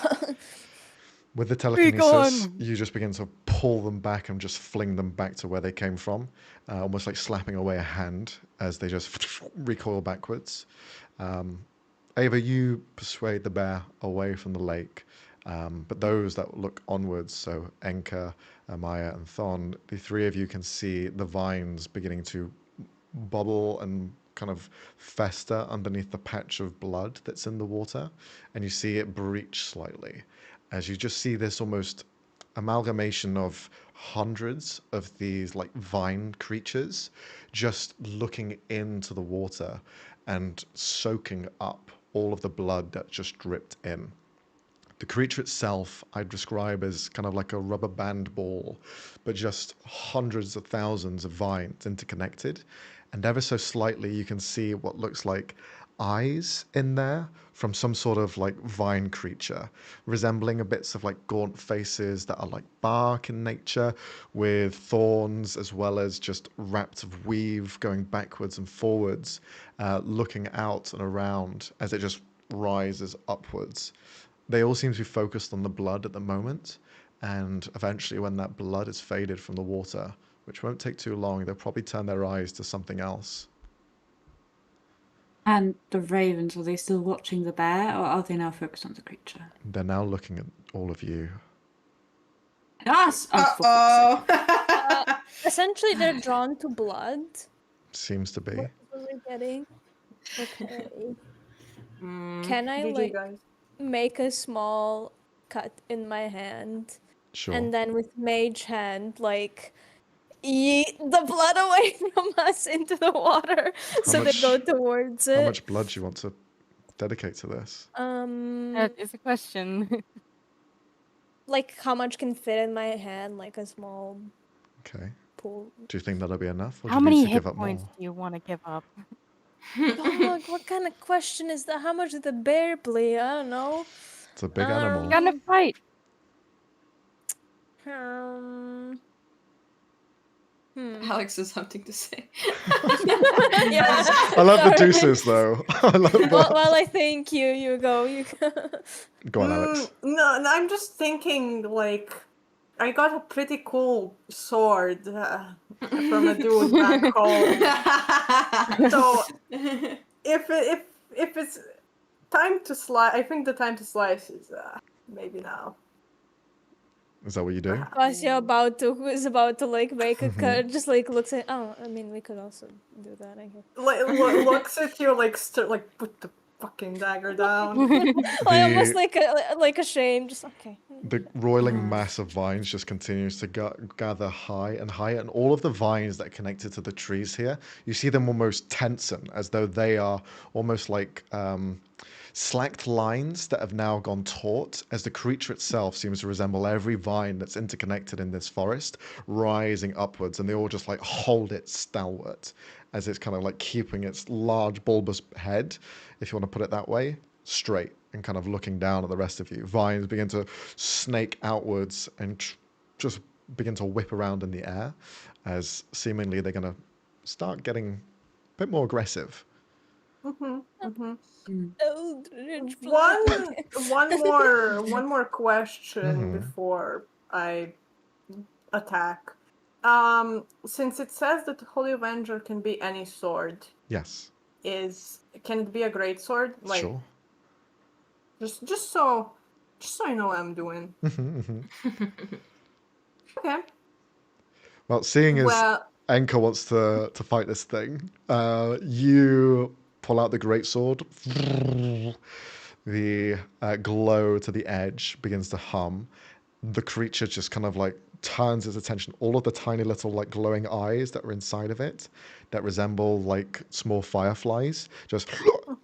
With the telekinesis, gone. you just begin to pull them back and just fling them back to where they came from, almost like slapping away a hand as they just recoil backwards. Ava, you persuade the bear away from the lake, but those that look onwards, so Enka, Amaya, and Thon, the three of you can see the vines beginning to bubble and kind of fester underneath the patch of blood that's in the water, and you see it breach slightly as you just see this almost amalgamation of hundreds of these like vine creatures just looking into the water and soaking up all of the blood that just dripped in. The creature itself I'd describe as kind of like a rubber band ball, but just hundreds of thousands of vines interconnected. And ever so slightly, you can see what looks like eyes in there from some sort of like vine creature, resembling a bits of like gaunt faces that are like bark in nature, with thorns as well as just wrapped of weave going backwards and forwards, looking out and around as it just rises upwards. They all seem to be focused on the blood at the moment, and eventually when that blood is faded from the water, which won't take too long, they'll probably turn their eyes to something else. And the ravens, are they still watching the bear, or are they now focused on the creature? They're now looking at all of you. Us! Oh, for fuck's sake. Uh-oh. Essentially, they're drawn to blood. Seems to be. What we're getting. Okay. Mm. Can I GG, like guys. make a small cut in my hand, Sure. and then with mage hand, like yeet the blood away from us into the water, so they go much- towards How it. much blood do you want to dedicate to this? That is a question. Like how much can fit in my hand? Like a small Okay. pool. Do you think that'll be enough, or How do you many need to hit give up points more? do you want to give up? Dog, what kind of question is that? How much did the bear bleed? I don't know. It's a big Um, animal. You gotta fight. Um, Alex has something to say. yeah. I love the Sorry. deuces, though. I love that. Well, I think you go. You go. Go on, Alex. No, I'm just thinking like I got a pretty cool sword from a dude back home. So if it's time to slice, I think the time to slice is maybe now. Is that what you do? Kassy who is about to like make a cut, just like looks at. Oh, I mean, we could also do that. I guess. Looks at you like put the fucking dagger down. I almost like ashamed. Just okay. The roiling mass of vines just continues to gather high and higher, and all of the vines that are connected to the trees here, you see them almost tension, as though they are almost like slacked lines that have now gone taut, as the creature itself seems to resemble every vine that's interconnected in this forest, rising upwards, and they all just like hold it stalwart, as it's kind of like keeping its large bulbous head, if you want to put it that way, straight and kind of looking down at the rest of you. Vines begin to snake outwards and just begin to whip around in the air, as seemingly they're going to start getting a bit more aggressive. Eldritch Blast. One more question before I attack. Since it says that Holy Avenger can be any sword, Yes. Can it be a great sword? Like Sure. just so I know what I'm doing. Okay. Well, seeing as Well, Enka wants to fight this thing, you pull out the greatsword. The glow to the edge begins to hum. The creature just kind of like turns its attention. All of the tiny little like glowing eyes that are inside of it, that resemble like small fireflies, just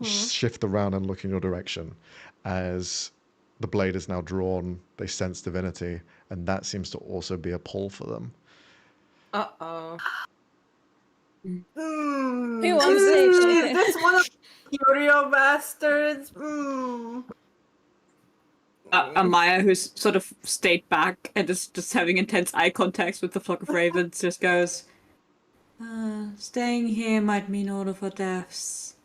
shift around and look in your direction. As the blade is now drawn, they sense divinity, and that seems to also be a pull for them. Uh-oh. Who wants to say is something? this one of the Curio bastards? Amaya, who's sort of stayed back and is just having intense eye contact with the flock of ravens, just goes, staying here might mean all of our deaths.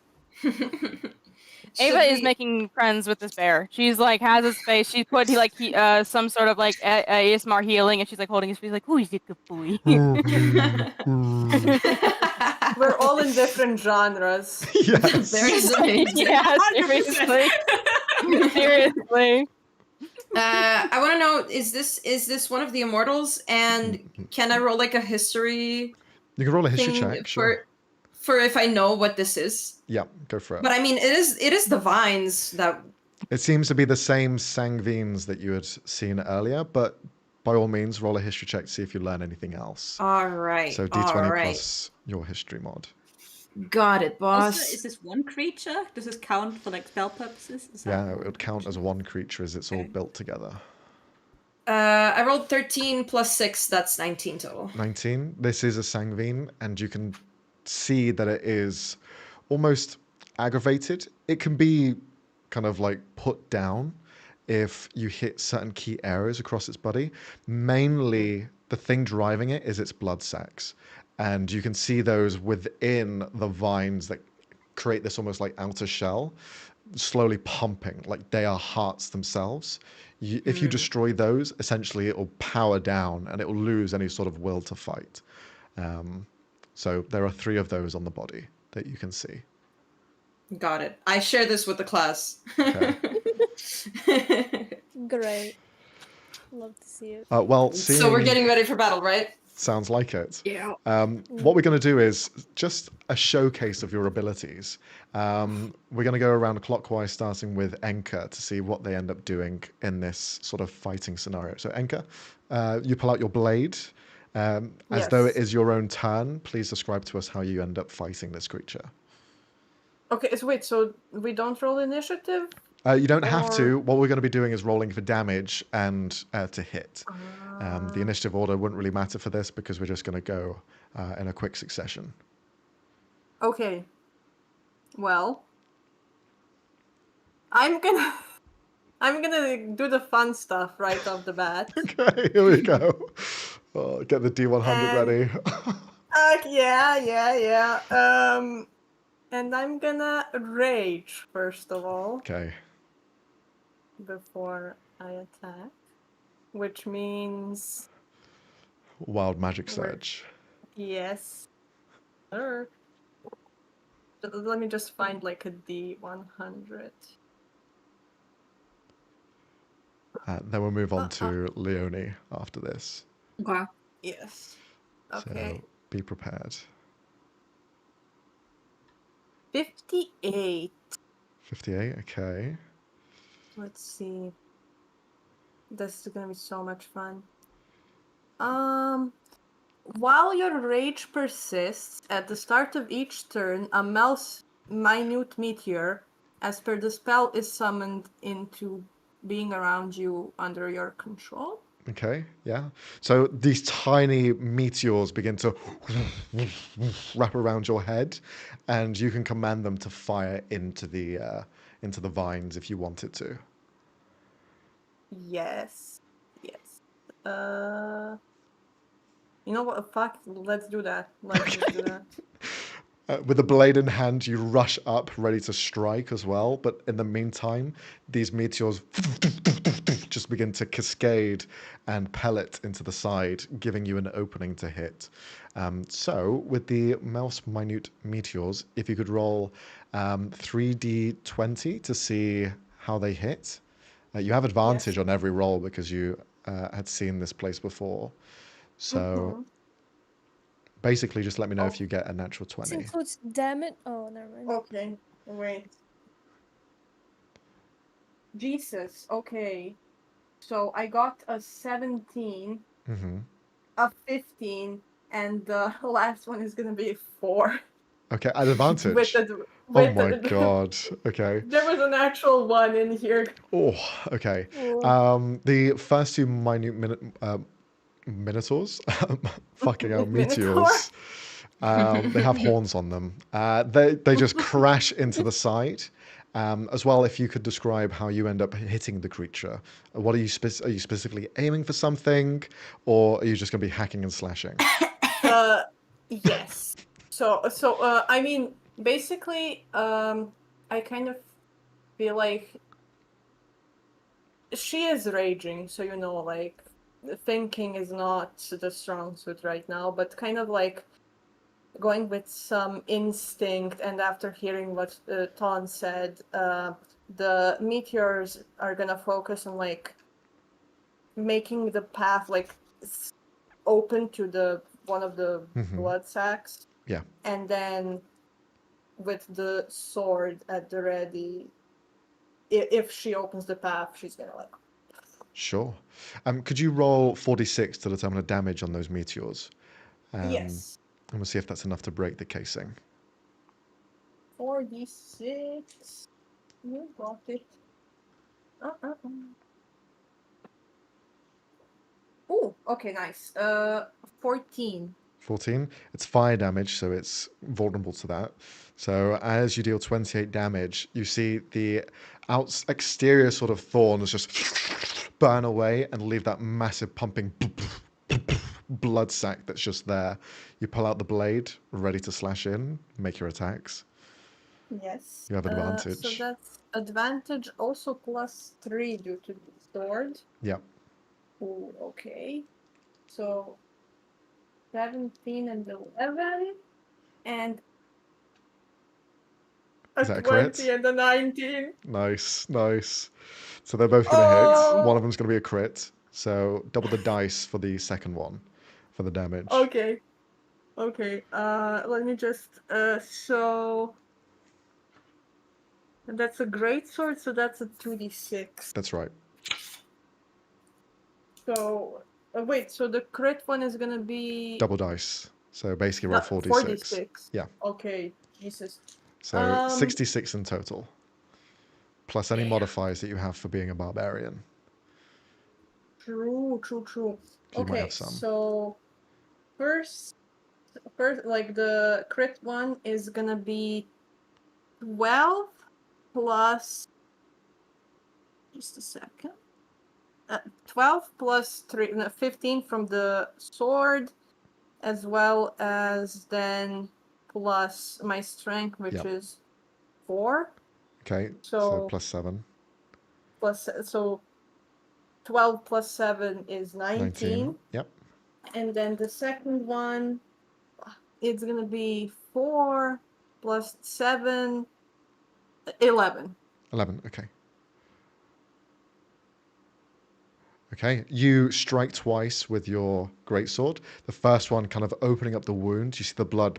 Ava is making friends with this bear. She's like has his face. She put some sort of like ASMR healing, and she's like holding his face like, "Who is it, good boy?" We're all in different genres. Yes. There is amazing. Yeah, seriously. Seriously. I want to know, is this one of the immortals? And can I roll like a history You can roll a history thing check, sure. for if I know what this is? Yeah, go for it. But I mean, it is the vines that. It seems to be the same Sangvines that you had seen earlier, but by all means, roll a history check to see if you learn anything else. All right. So D20 all right. plus your history mod. Got it, boss. Also, is this one creature? Does this count for like spell purposes? Is that Yeah, one it would count as one creature as it's all built together. I rolled 13 plus 6. That's 19 total. 19. This is a Sangvine, and you can see that it is almost aggravated. It can be kind of like put down if you hit certain key areas across its body. Mainly, the thing driving it is its blood sacs. And you can see those within the vines that create this almost like outer shell, slowly pumping, like they are hearts themselves. If you destroy those, essentially it will power down and it will lose any sort of will to fight. So there are 3 of those on the body that you can see. Got it. I share this with the class. Okay. Great. Love to see it. Well, So we're getting ready for battle, right? sounds like it. Yeah. What we're going to do is just a showcase of your abilities. We're going to go around clockwise, starting with Enka to see what they end up doing in this sort of fighting scenario. So Enka, you pull out your blade. As though it Yes. is your own turn, please describe to us how you end up fighting this creature. Okay, so wait, so we don't roll initiative? You don't have Or- to. What we're going to be doing is rolling for damage and to hit. The initiative order wouldn't really matter for this because we're just going to go in a quick succession. Okay. Well, I'm gonna do the fun stuff right off the bat. Okay, here we go. Oh, get the D100 And- ready. Yeah. And I'm gonna rage first of all Okay. before I attack, which means Wild magic Where- surge. yes, sir. Let me just find like a D100. Then we'll move on to Leonie after this. Okay. Yes. Okay. So be prepared. 58. 58, okay. Let's see. This is gonna be so much fun. While your rage persists, at the start of each turn, a mouse minute meteor, as per the spell, is summoned into being around you under your control. Okay, yeah. So these tiny meteors begin to wrap around your head, and you can command them to fire into the vines if you wanted to. Yes. You know what? Fuck. Let's do that. Let's just do that. With a blade in hand, you rush up, ready to strike as well. But in the meantime, these meteors just begin to cascade and pellet into the side, giving you an opening to hit. So, with the mouse minute meteors, if you could roll 3d20 to see how they hit. You have advantage Yes. on every roll because you had seen this place before. So, basically, just let me know if you get a natural This 20. includes damage. Oh, never mind. Okay, wait. Jesus, okay. So I got a 17, Hmm. a 15, and the last one is gonna be a 4. Okay, at advantage. Oh Oh my god. Okay. There was an actual 1 in here. Oh, okay. Oh. The first 2 minute minotaurs, fucking hell, Minotaur? meteors. They have horns on them. They just crash into the side. As well, if you could describe how you end up hitting the creature. What are you are you specifically aiming for something, or are you just going to be hacking and slashing? Yes. So I mean, basically, I kind of feel like she is raging, so like thinking is not the strong suit right now, but kind of like going with some instinct, and after hearing what Ton said, the meteors are gonna focus on like making the path like open to the one of the blood sacs. Yeah. And then with the sword at the ready, if she opens the path, she's gonna like. Sure. Could you roll 46 to determine the damage on those meteors? Yes. And we'll see if that's enough to break the casing. 46. You got it. Oh, okay, nice. 14. 14. It's fire damage, so it's vulnerable to that. So as you deal 28 damage, you see the exterior sort of thorns just burn away and leave that massive pumping blood sac that's just there. You pull out the blade, ready to slash in, make your attacks. Yes. You have So advantage. that's advantage also +3 due to the sword. Yep. Ooh, okay. So 17 and 11. And a Is that a 20 crit? and a 19. Nice, nice. So they're both going to hit. One of them's going to be a crit. So double the dice for the second one for the damage. Okay. Okay. Let me just so that's a great sword, so that's a 2d6. That's right. So wait, so the crit one is gonna be Double dice. So basically roll 4d6. 4d6. Yeah. Okay, Jesus. So 66 in total. Plus any modifiers that you have for being a barbarian. True. You might Okay, have some. so first, like the crit one is gonna be 12 plus. Just a second. 12 plus 3, no, 15 from the sword, as well as then plus my strength, which Yep. is 4. Okay. So So plus 7. so 12 plus 7 is 19. 19. Yep. And then the second one, it's gonna be 4 plus 7, 11. 11. Okay. Okay, you strike twice with your greatsword. The first one kind of opening up the wound. You see the blood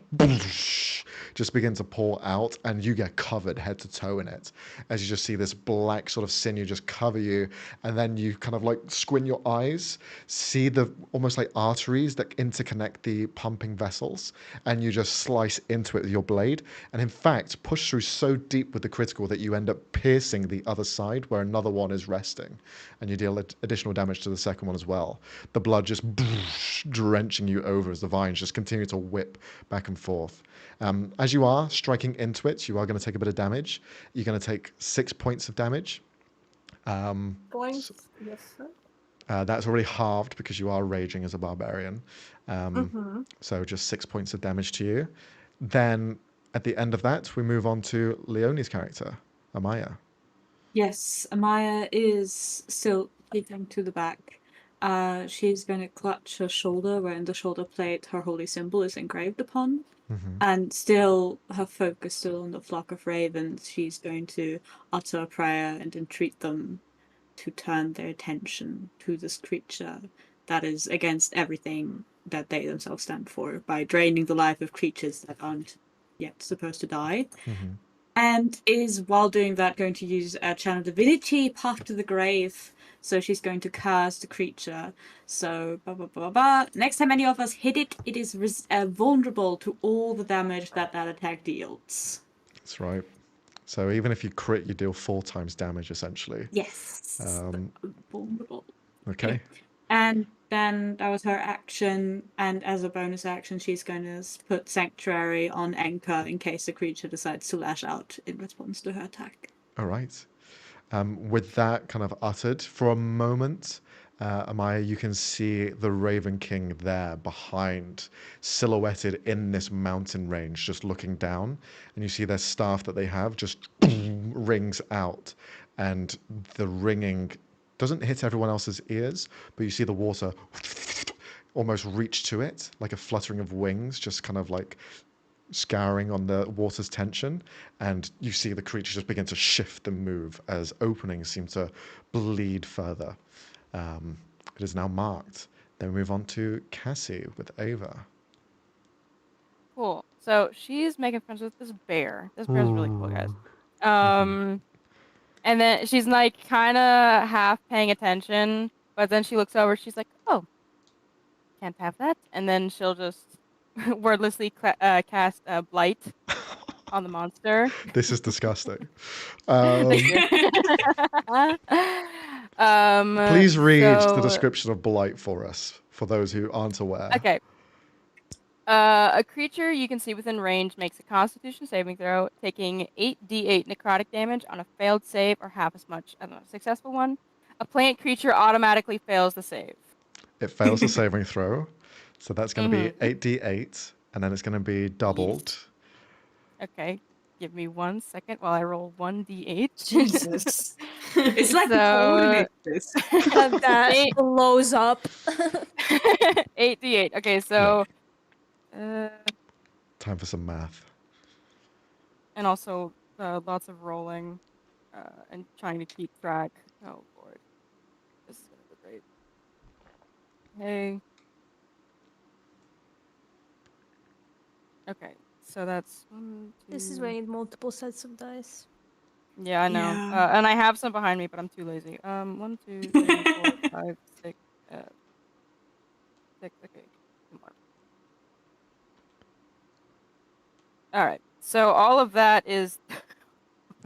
just begin to pour out, and you get covered head to toe in it. As you just see this black sort of sinew just cover you, and then you kind of like squint your eyes, see the almost like arteries that interconnect the pumping vessels, and you just slice into it with your blade. And in fact, push through so deep with the critical that you end up piercing the other side where another one is resting, and you deal additional damage to the second one as well. The blood just drenching you over as the vines just continue to whip back and forth. As you are striking into it, you are going to take a bit of damage. You're going to take 6 points of damage. Points? Yes, sir. That's already halved because you are raging as a barbarian. So just 6 points of damage to you. Then at the end of that, we move on to Leonie's character, Amaya. Yes, Amaya is still keeping to the back. She's going to clutch her shoulder, where in the shoulder plate her holy symbol is engraved upon. And still, her focus still on the flock of ravens. She's going to utter a prayer and entreat them to turn their attention to this creature that is against everything that they themselves stand for, by draining the life of creatures that aren't yet supposed to die. And is, while doing that, going to use a channel divinity, Path to the Grave. So she's going to curse the creature. So, next time any of us hit it, it is vulnerable to all the damage that attack deals. That's right. So even if you crit, you deal 4 times damage, essentially. Yes. Vulnerable. Okay. And then that was her action, and as a bonus action, she's going to put Sanctuary on Anchor in case the creature decides to lash out in response to her attack. All right. With that kind of uttered, for a moment, Amaya, you can see the Raven King there behind, silhouetted in this mountain range, just looking down. And you see their staff that they have just rings out, and the ringing doesn't hit everyone else's ears, but you see the water almost reach to it, like a fluttering of wings, just kind of like scouring on the water's tension, and you see the creature just begin to shift and move as openings seem to bleed further. It is now marked. Then we move on to Kassy with Ava. Cool. So she's making friends with this bear. This bear's really cool, guys. And then she's like kind of half paying attention, but then she looks over. She's like, "Oh, can't have that." And then she'll just wordlessly cast Blight on the monster. This is disgusting. Please read the description of Blight for us, for those who aren't aware. Okay. A creature you can see within range makes a Constitution saving throw, taking 8d8 necrotic damage on a failed save or half as much on a successful one. A plant creature automatically fails the save. It fails the saving throw, so that's going to be Mhm. 8d8, and then it's going to be doubled. Okay, give me 1 second while I roll 1d8. Jesus. It's like the So- coordinate this. That Eight- blows up. 8d8. Okay, so Time for some math. and also lots of rolling and trying to keep track. Oh lord, this is gonna be great. Hey. Okay, so that's 1, 2. This is where you need multiple sets of dice. Yeah, I know. Yeah. And I have some behind me, but I'm too lazy. 1, 2, 3, 4, 5, 6, 6. Okay, 2 more. All right. So all of that is oh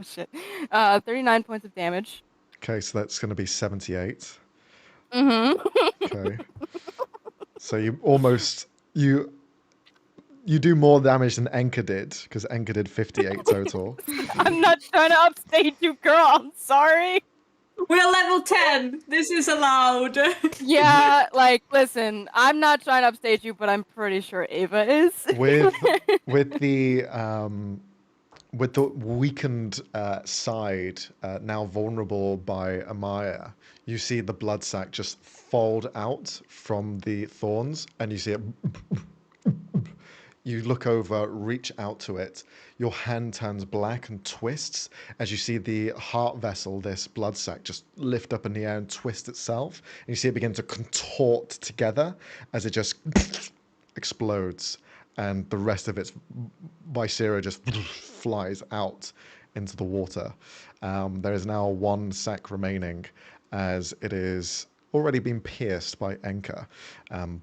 shit. 39 points of damage. Okay, so that's going to be 78. Mm-hmm. Okay. So you almost you do more damage than Enka did, because Enka did 58 total. I'm not trying to upstage you, girl. I'm sorry. We're level 10. This is allowed. Yeah, like listen, I'm not trying to upstage you, but I'm pretty sure Ava is. with the weakened side now vulnerable by Amaya, you see the blood sac just fold out from the thorns, and you see it. You look over, reach out to it. Your hand turns black and twists as you see the heart vessel, this blood sac, just lift up in the air and twist itself. And you see it begin to contort together as it just explodes, and the rest of its viscera just flies out into the water. There is now one sac remaining, as it is already been pierced by Enka,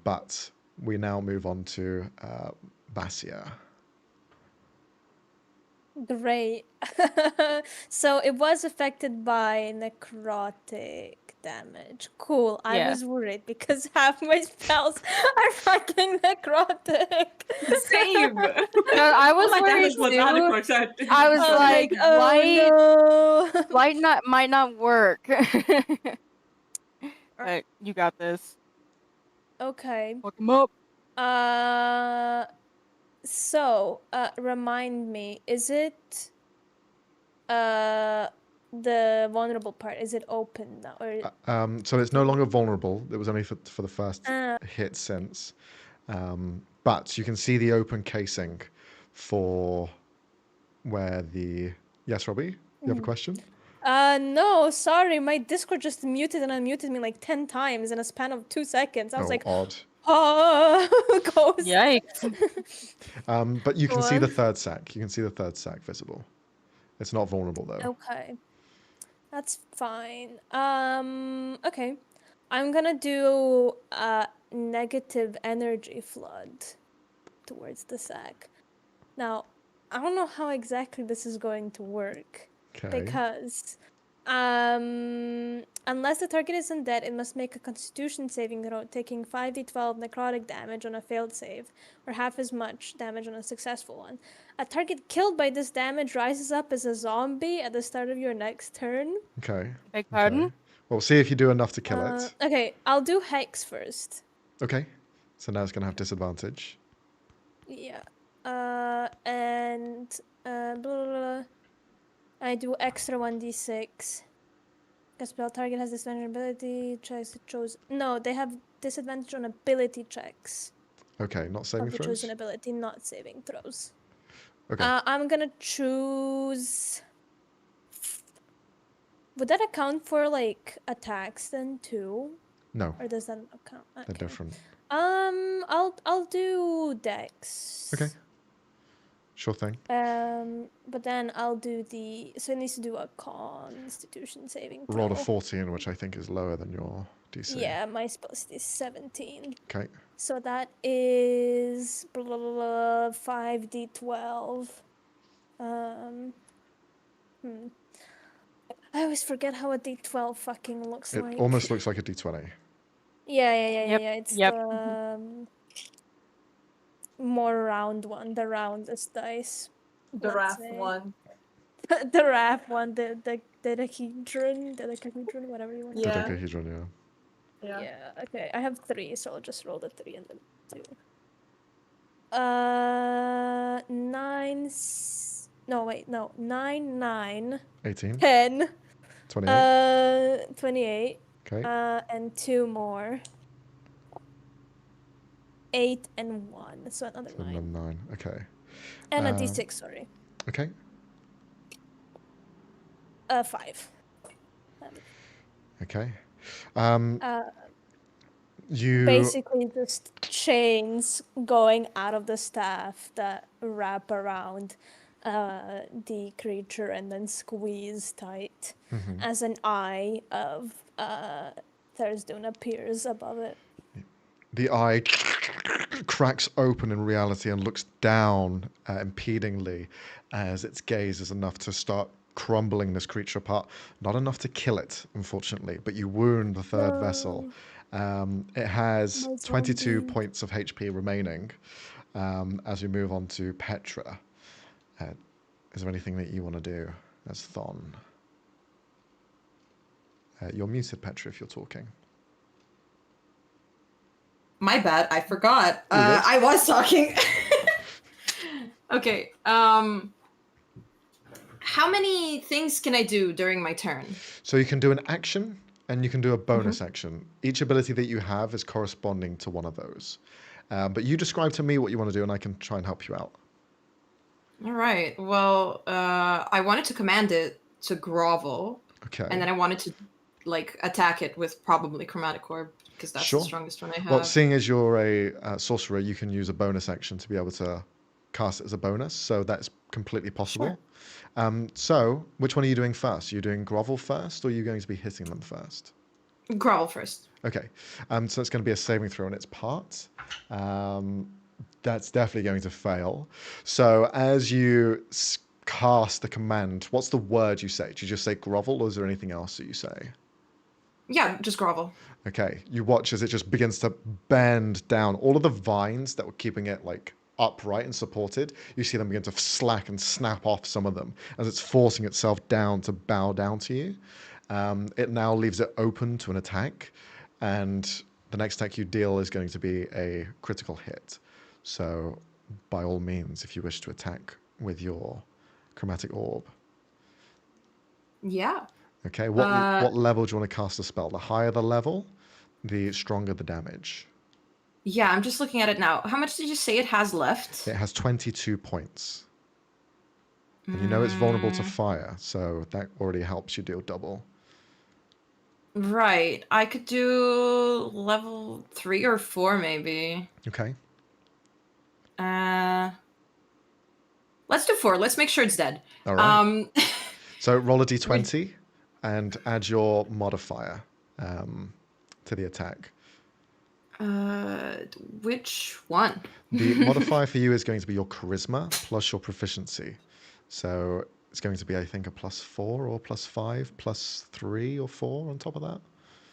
but we now move on to Basia. Great. So it was affected by necrotic damage. Cool. I Yeah. was worried because half my spells are fucking necrotic. Same. I was My damage worried was too. 100%. I was like, oh no. light might not work. But you got this. Okay. Fuck him up. So, remind me, is it the vulnerable part? Is it open now or So it's no longer vulnerable. It was only for the first Ah. hit since. But you can see the open casing for where the... Yes, Robbie? You have a question? No, sorry, my Discord just muted and unmuted me like 10 times in a span of 2 seconds. I was like, odd. oh, ghost. Yikes. But you can see the Go on. third sac. You can see the third sac visible. It's not vulnerable, though. Okay. That's fine. Okay. I'm gonna do a negative energy flood towards the sack. Now, I don't know how exactly this is going to work. Okay. Because unless the target is undead, it must make a constitution saving throw, taking 5d12 necrotic damage on a failed save, or half as much damage on a successful one. A target killed by this damage rises up as a zombie at the start of your next turn. Okay. Beg pardon? Okay. Well, see if you do enough to kill it. Okay, I'll do Hex first. Okay. So now it's going to have disadvantage. Yeah. And blah, blah, blah. I do extra 1d6. A spell target has disadvantage on ability checks chose. No, they have disadvantage on ability checks Okay, not saving of the throws? chosen ability, not saving throws. Okay. I'm gonna choose. Would that account for like attacks then too, No, or does that not account? they're Okay. different. I'll do Dex. Okay. Sure thing. But then I'll do the. So it needs to do a Constitution saving throw. Rolled a 14, which I think is lower than your DC. Yeah, my spellcity is 17. Okay. So that is 5d12. I always forget how a d12 fucking looks It like. almost looks like a D20. Yeah. Yep, It's yep. more round one, the roundest dice. The Let's raft say. one. The raft one, the dodecahedron, whatever you want to Yeah. Dodecahedron, yeah. Yeah, okay. I have 3, so I'll just roll the 3 and then 2. 9, 9, 18, 10, 28. 28, Okay. and 2 more. 8 and 1, so another So 9. 9. Okay. And a d6, sorry. Okay. 5. Okay. Basically just chains going out of the staff that wrap around the creature and then squeeze tight as an eye of Thursdune appears above it. The eye cracks open in reality and looks down impedingly as its gaze is enough to start crumbling this creature apart. Not enough to kill it, unfortunately, but you wound the third vessel. It has My 22 zombie. points of HP remaining as we move on to Petra. Is there anything that you want to do as Thon? You're muted, Petra, if you're talking. My bad, I forgot. You're good. I was talking. Okay. How many things can I do during my turn? So you can do an action and you can do a bonus action. Each ability that you have is corresponding to one of those. But you describe to me what you want to do and I can try and help you out. All right. Well, I wanted to command it to grovel. Okay. And then I wanted to attack it with probably chromatic orb because that's Sure. the strongest one I have. Well, seeing as you're a sorcerer, you can use a bonus action to be able to cast it as a bonus. So that's completely possible. Sure. So which one are you doing first? Are you doing grovel first or are you going to be hitting them first? Grovel first. Okay. So it's going to be a saving throw on its part. That's definitely going to fail. So as you cast the command, what's the word you say? Do you just say grovel or is there anything else that you say? Yeah, just grovel. Okay. You watch as it just begins to bend down. All of the vines that were keeping it upright and supported, you see them begin to slack and snap off some of them as it's forcing itself down to bow down to you. It now leaves it open to an attack, and the next attack you deal is going to be a critical hit. So, by all means, if you wish to attack with your chromatic orb. Yeah. Okay, what level do you want to cast the spell? The higher the level, the stronger the damage. Yeah, I'm just looking at it now. How much did you say it has left? It has 22 points. And you know it's vulnerable to fire, so that already helps you deal double. Right. I could do level 3 or 4 maybe. Okay. Let's do 4. Let's make sure it's dead. All right. So roll a d20 and add your modifier to the attack. Which one? The modifier for you is going to be your charisma plus your proficiency. So it's going to be, I think, a +4 or +5, +3 or 4 on top of that.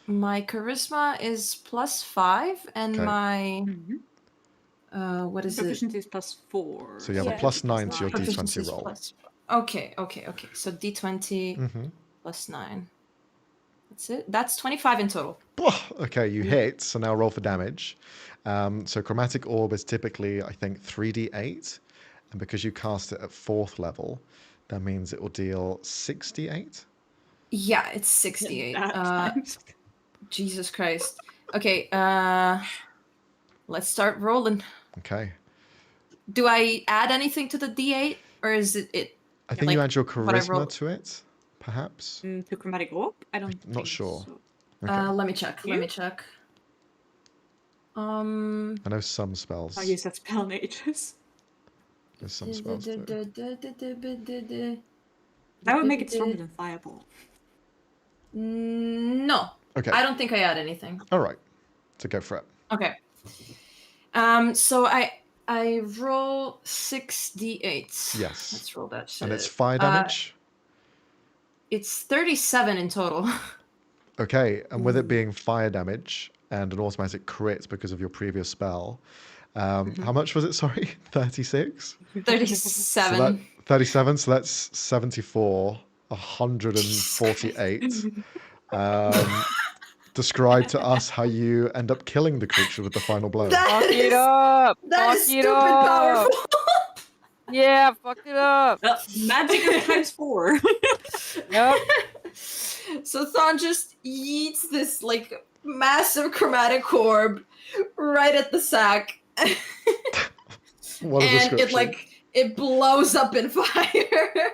My charisma is +5 and Okay. my what is it? Proficiency is +4. So you have Yeah. a +9 to your Proficiency d20 is roll. Okay. So d20 +9. That's it. That's 25 in total. Okay, you hit, so now roll for damage. So chromatic orb is typically, I think, 3d8. And because you cast it at 4th level, that means it will deal 68. Yeah, it's 68. Jesus Christ. Okay, let's start rolling. Okay. Do I add anything to the d8? Or is it I think you add your what I charisma rolled? to it, perhaps. To chromatic orb? I don't Not think sure. so. Okay. Let me check. You? Let me check. I know some spells. I use that spell mages. There's some spells too. That would make it stronger than Fireball. No. Okay. I don't think I add anything. All right. So go for it. Okay. So I roll 6d8s. Yes. Let's roll that shit. And it's fire damage. It's 37 in total. Okay. And with it being fire damage and an automatic crit because of your previous spell, How much was it? Sorry, 36. 37. 37. So that's 74. 148. Describe to us how you end up killing the creature with the final blow. Fuck it up! That Fuck is it stupid up! powerful. Yeah, fuck it up! Magic of times 4. Yep. So Thon just yeets this like massive chromatic orb right at the sack. What a And description. it blows up in fire.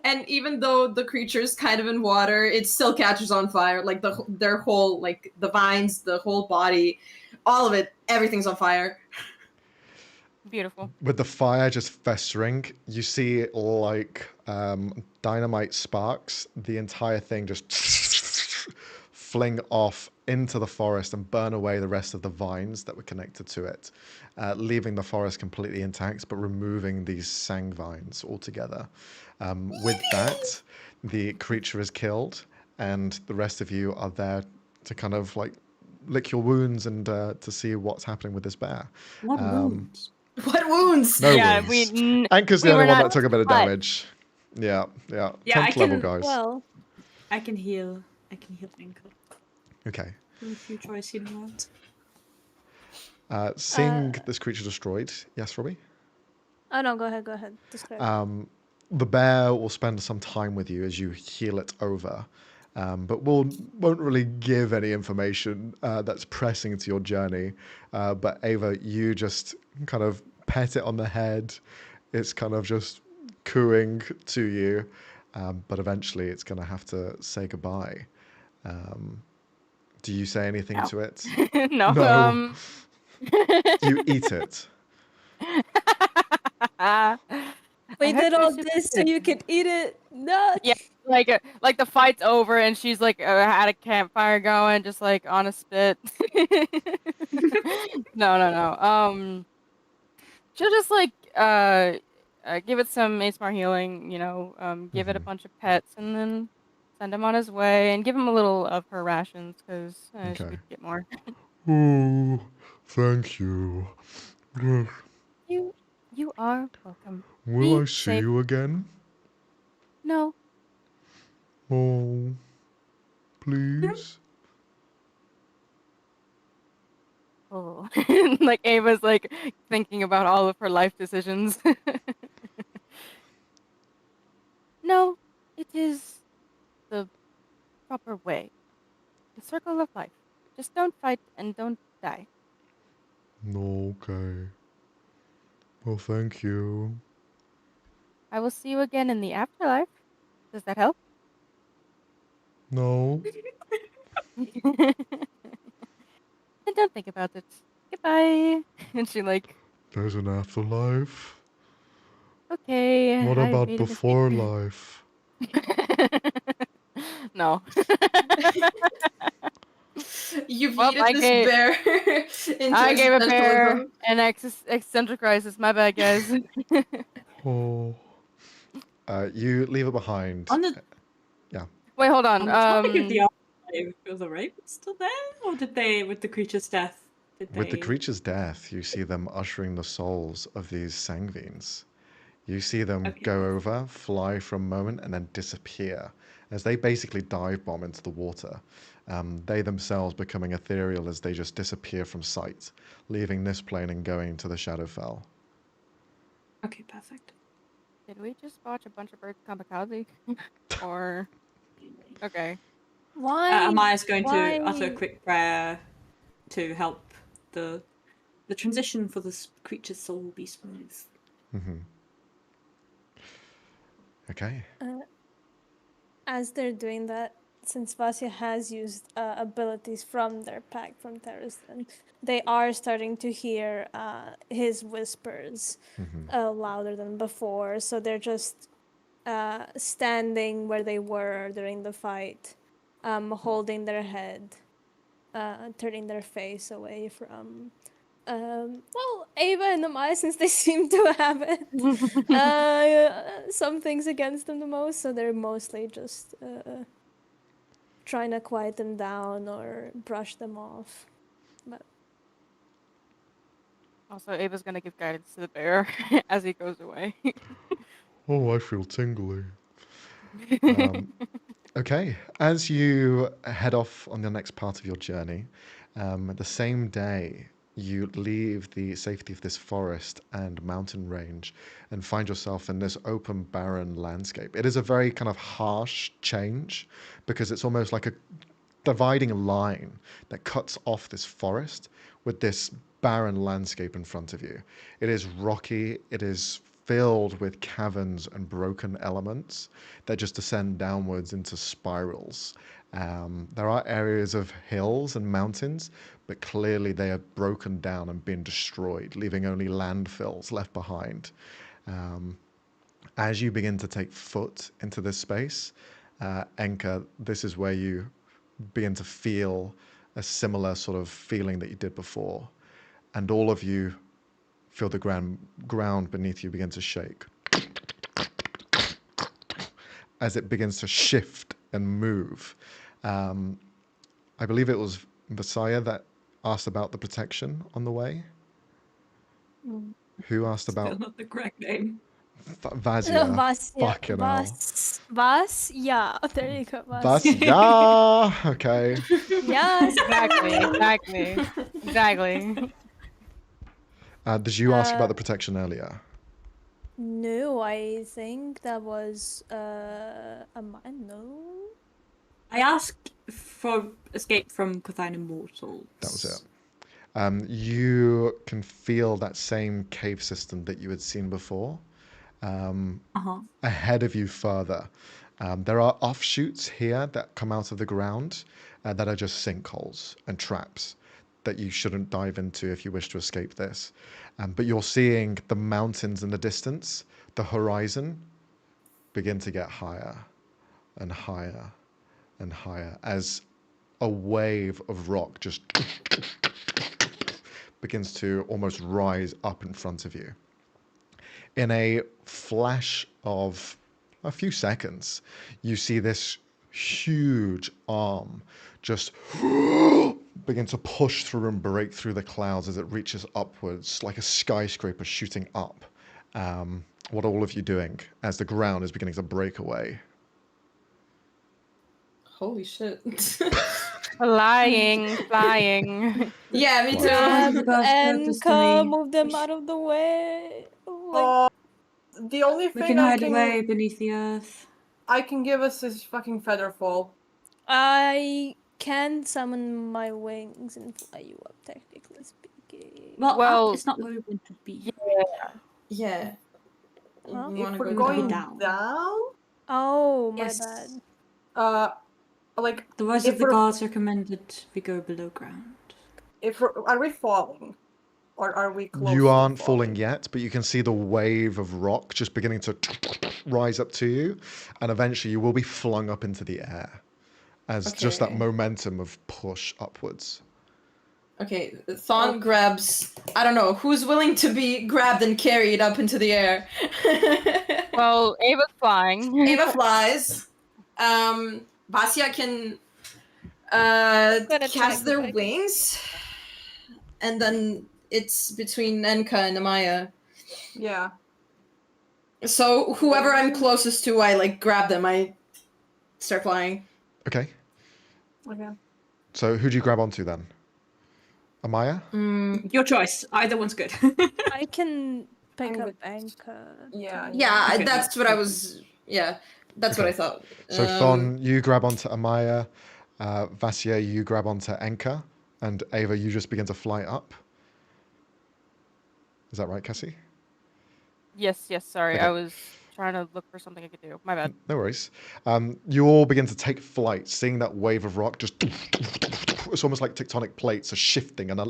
And even though the creature's kind of in water, it still catches on fire. Like their whole, like the vines, the whole body, all of it, everything's on fire. Beautiful. With the fire just festering, you see like dynamite sparks, the entire thing just fling off into the forest and burn away the rest of the vines that were connected to it, leaving the forest completely intact, but removing these sang vines altogether. With that, the creature is killed, and the rest of you are there to kind of like lick your wounds and to see what's happening with this bear. What wounds? What wounds? No Yeah, wounds. we Anchor's the we only were one not that took a bit of cut. damage. Yeah. Yeah, 10th level, can- guys. Well, I can heal Ankle. Okay. In future, I see around. Seeing this creature destroyed. Yes, Robbie? oh no, go ahead. Describe. The bear will spend some time with you as you heal it over, but won't really give any information that's pressing to your journey. But Ava, you just kind of pet it on the head. It's kind of just cooing to you, but eventually it's going to have to say goodbye. Do you say anything No. to it? No. No. You eat it. We I did hope all you're this so super you could eat it. No. Yeah, like the fight's over and she's like had a campfire going, just like on a spit. No. She'll just like give it some ASMR healing, give it a bunch of pets, and then send him on his way, and give him a little of her rations because she Okay. could get more. Oh, thank you. You are welcome. Will Be I see safe. you again? No. Oh, please. Oh, like Ava's like thinking about all of her life decisions. No, it is the proper way. The circle of life. Just don't fight and don't die. No, okay. Well, thank you. I will see you again in the afterlife. Does that help? No. And don't think about it. Goodbye. And she like, There's an afterlife. okay, What I about made a before mistake. life? No. You've Well, yeeted this bear into I gave a bear existentialism. an existential crisis. My bad, guys. Oh. You leave it behind. On the Wait, hold on. on the topic of the afterlife, was the raven still there, or did they, with the creature's death, With the creature's death, you see them ushering the souls of these Sangvines. You see them Okay. go over, fly for a moment, and then disappear as they basically dive bomb into the water. They themselves becoming ethereal as they just disappear from sight, leaving this plane and going to the Shadowfell. Okay, perfect. Did we just watch a bunch of birds kamikaze? Or okay. Why? Amaya's going why? to utter a quick prayer to help the transition for this creature's soul be smooth. Okay. As they're doing that, since Vasya has used abilities from their pack, from Terrazon, they are starting to hear his whispers louder than before. So they're just standing where they were during the fight, holding their head, turning their face away from, Ava and Amaya, since they seem to have it. Some things against them the most, so they're mostly just trying to quiet them down or brush them off. But Also, Ava's gonna give guidance to the bear as he goes away. Oh, I feel tingly. Okay, as you head off on the next part of your journey, the same day you leave the safety of this forest and mountain range and find yourself in this open, barren landscape. It is a very kind of harsh change because it's almost like a dividing line that cuts off this forest with this barren landscape in front of you. It is rocky, it is filled with caverns and broken elements that just descend downwards into spirals. There are areas of hills and mountains, but clearly they are broken down and been destroyed, leaving only landfills left behind. As you begin to take foot into this space, Enka, this is where you begin to feel a similar sort of feeling that you did before. And all of you feel the ground beneath you begin to shake as it begins to shift and move. I believe it was Vasaya that asked about the protection on the way. Who asked Still about not the correct name. Vasia? Vas, yeah, Fucking hell. Vas, yeah. There you go, Vas. Vasya! Okay. Yes. Exactly. Did you ask about the protection earlier? No, I think that was a man. No. I asked for escape from Qur'Thaek Immortals. That was it. You can feel that same cave system that you had seen before. Ahead of you further. There are offshoots here that come out of the ground that are just sinkholes and traps that you shouldn't dive into if you wish to escape this. But you're seeing the mountains in the distance, the horizon begin to get higher and higher and higher as a wave of rock just begins to almost rise up in front of you. In a flash of a few seconds, you see this huge arm just begin to push through and break through the clouds as it reaches upwards like a skyscraper shooting up. What are all of you doing as the ground is beginning to break away? Holy shit. Flying. Yeah, me too. Grab And destiny. move them out of the way. Like, The only We thing can hide away beneath the earth. I can give us is fucking feather fall. I can summon my wings and fly you up, technically speaking. Well, Well, it's not where we want to be. Yeah. Huh? We wanna If we're go going down. down, Oh, my Yes. bad. like The rest if of the we're- gods recommended we go below ground. are we falling, or are we close? You to aren't falling yet, but you can see the wave of rock just beginning to rise up to you, and eventually you will be flung up into the air as just that Okay. momentum of push upwards. Okay, Thon grabs. I don't know who's willing to be grabbed and carried up into the air. well, Ava's flying. Ava flies. Basia can Gonna try cast to their like- wings, and then it's between Enka and Amaya. Yeah. So whoever I'm closest to, I like grab them. I start flying. Okay, Okay. so who do you grab onto then? Amaya? Your choice. Either one's good. I can pick I'm up with- Anchor. Yeah. Yeah, Okay. that's what I was. Yeah, that's what I thought. So Thon, you grab onto Amaya, Vasya, you grab onto Enka, and Ava, you just begin to fly up. Is that right, Kassy? yes, sorry. Okay. I was trying to look for something I could do. My bad. No worries. You all begin to take flight, seeing that wave of rock just... It's almost like tectonic plates are shifting and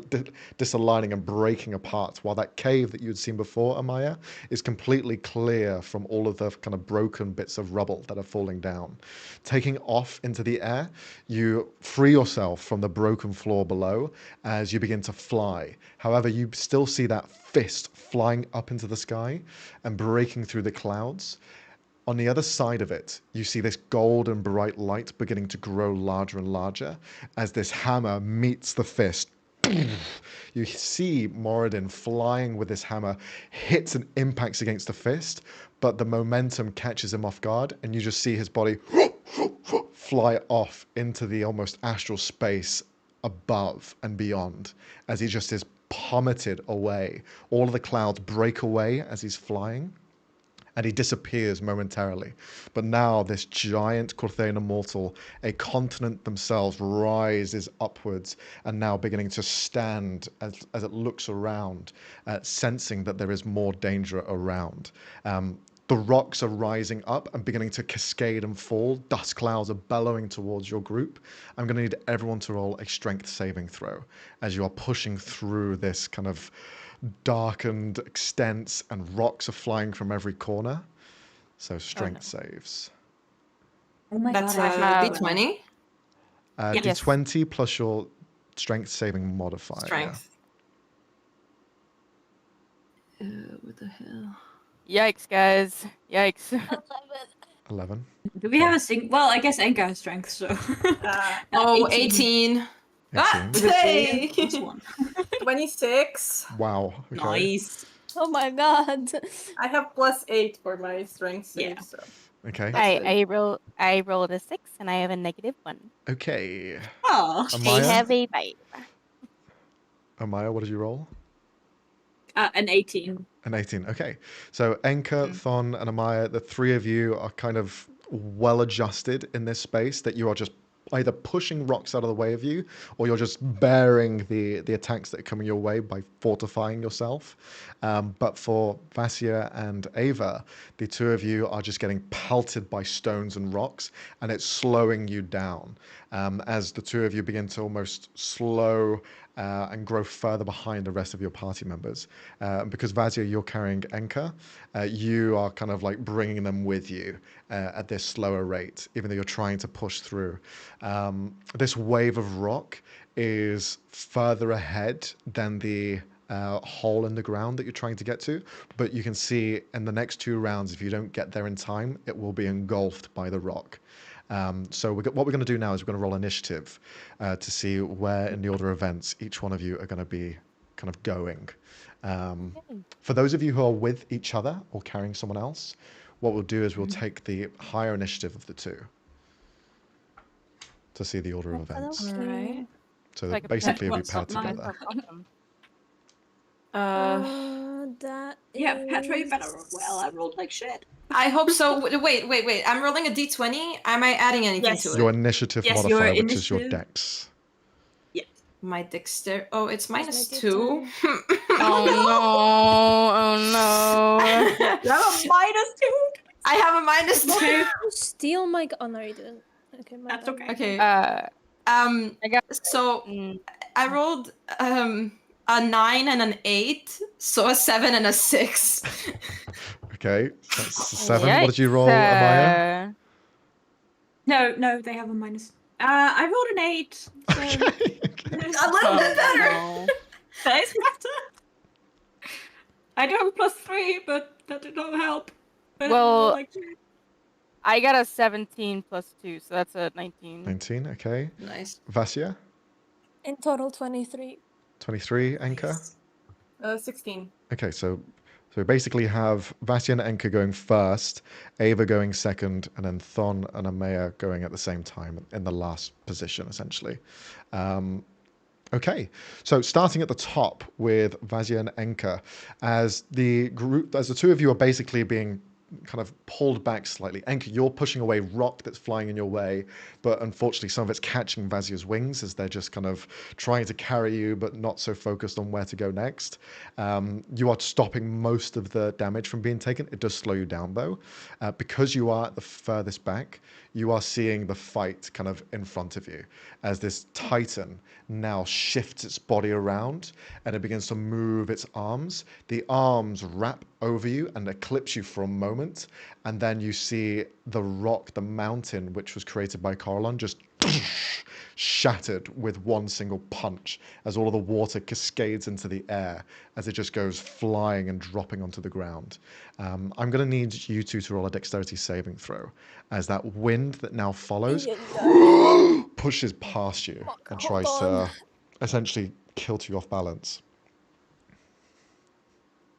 disaligning and breaking apart, while that cave that you had seen before, Amaya, is completely clear from all of the kind of broken bits of rubble that are falling down. Taking off into the air, you free yourself from the broken floor below as you begin to fly. However, you still see that fist flying up into the sky and breaking through the clouds. On the other side of it, you see this golden bright light beginning to grow larger and larger as this hammer meets the fist You see Moradin flying with this hammer, hits and impacts against the fist, but the momentum catches him off guard, and you just see his body fly off into the almost astral space above and beyond as he just is plummeted away. All of the clouds break away as he's flying, and he disappears momentarily. But now this giant Qur'Thaek immortal, a continent themselves, rises upwards and now beginning to stand as it looks around, sensing that there is more danger around. The rocks are rising up and beginning to cascade and fall. Dust clouds are bellowing towards your group. I'm going to need everyone to roll a strength saving throw as you are pushing through this kind of darkened extents, and rocks are flying from every corner. So strength saves. Oh my That's god, I a D20. Yes. D20 plus your strength saving modifier. Strength. What the hell? Yikes, guys. Yikes. 11. Do we have a well, I guess Enka has strength, so. Oh, 18. Ah, 18. hey! Plus one. 26. Wow. Okay. Nice. Oh my god. I have +8 for my strength save, Yeah. so. Okay. I rolled a 6 and I have a -1. Okay. Oh. I Amaya? have a 5. Amaya, what did you roll? An 18. An 18. Okay. So Enka, Thon, and Amaya, the three of you are kind of well adjusted in this space that you are just either pushing rocks out of the way of you, or you're just bearing the attacks that are coming your way by fortifying yourself. But for Vasya and Ava, the two of you are just getting pelted by stones and rocks, and it's slowing you down as the two of you begin to almost slow and grow further behind the rest of your party members. Because Vasya, you're carrying Enka, you are kind of like bringing them with you at this slower rate, even though you're trying to push through. This wave of rock is further ahead than the hole in the ground that you're trying to get to, but you can see in the next 2 rounds, if you don't get there in time, it will be engulfed by the rock. So what we're going to do now is we're going to roll initiative to see where in the order of events each one of you are going to be kind of going. For those of you who are with each other or carrying someone else, what we'll do is we'll take the higher initiative of the two to see the order of events. Alright. So Like a basically pet- it'll be paired what's up now? together. Awesome. That Yeah, Petra, you is- better roll well. I rolled like shit. I hope so. Wait. I'm rolling a D20. Am I adding anything Yes. to it? Your initiative Yes, your modifier, which is your initiative. dex. My dexter. Oh, it's my -2. Oh no! Oh no! You have a -2. I have a -2. Okay. Steal my. Oh no, you didn't. Okay, my That's bad. okay. Okay. I got. So Mm, I rolled a 9 and an 8, so a 7 and a 6. Okay, that's 7. What did you roll, Amaya? uh, No, they have a minus. I rolled an 8. So Okay. A little bit better. no. that is better. I do have a +3, but that did not help. But Well- like, I got a 17 plus 2, so that's a 19. 19, okay. Nice. Vasya, In total, 23. 23, Enka. 16. Okay, so we basically have Vasya and Enka going first, Ava going second, and then Thon and Amaya going at the same time in the last position, essentially. Okay, so starting at the top with Vasya and Enka, as the two of you are basically being kind of pulled back slightly. Enka, you're pushing away rock that's flying in your way, but unfortunately some of it's catching Vasya's wings as they're just kind of trying to carry you, but not so focused on where to go next. You are stopping most of the damage from being taken. It does slow you down though. Because you are at the furthest back, you are seeing the fight kind of in front of you as this titan now shifts its body around and it begins to move its arms. The arms wrap over you and eclipse you for a moment, and then you see the rock, the mountain which was created by Coralon, just shattered with one single punch as all of the water cascades into the air as it just goes flying and dropping onto the ground. I'm going to need you two to roll a dexterity saving throw as that wind that now follows pushes past you and tries to essentially kilt you off balance.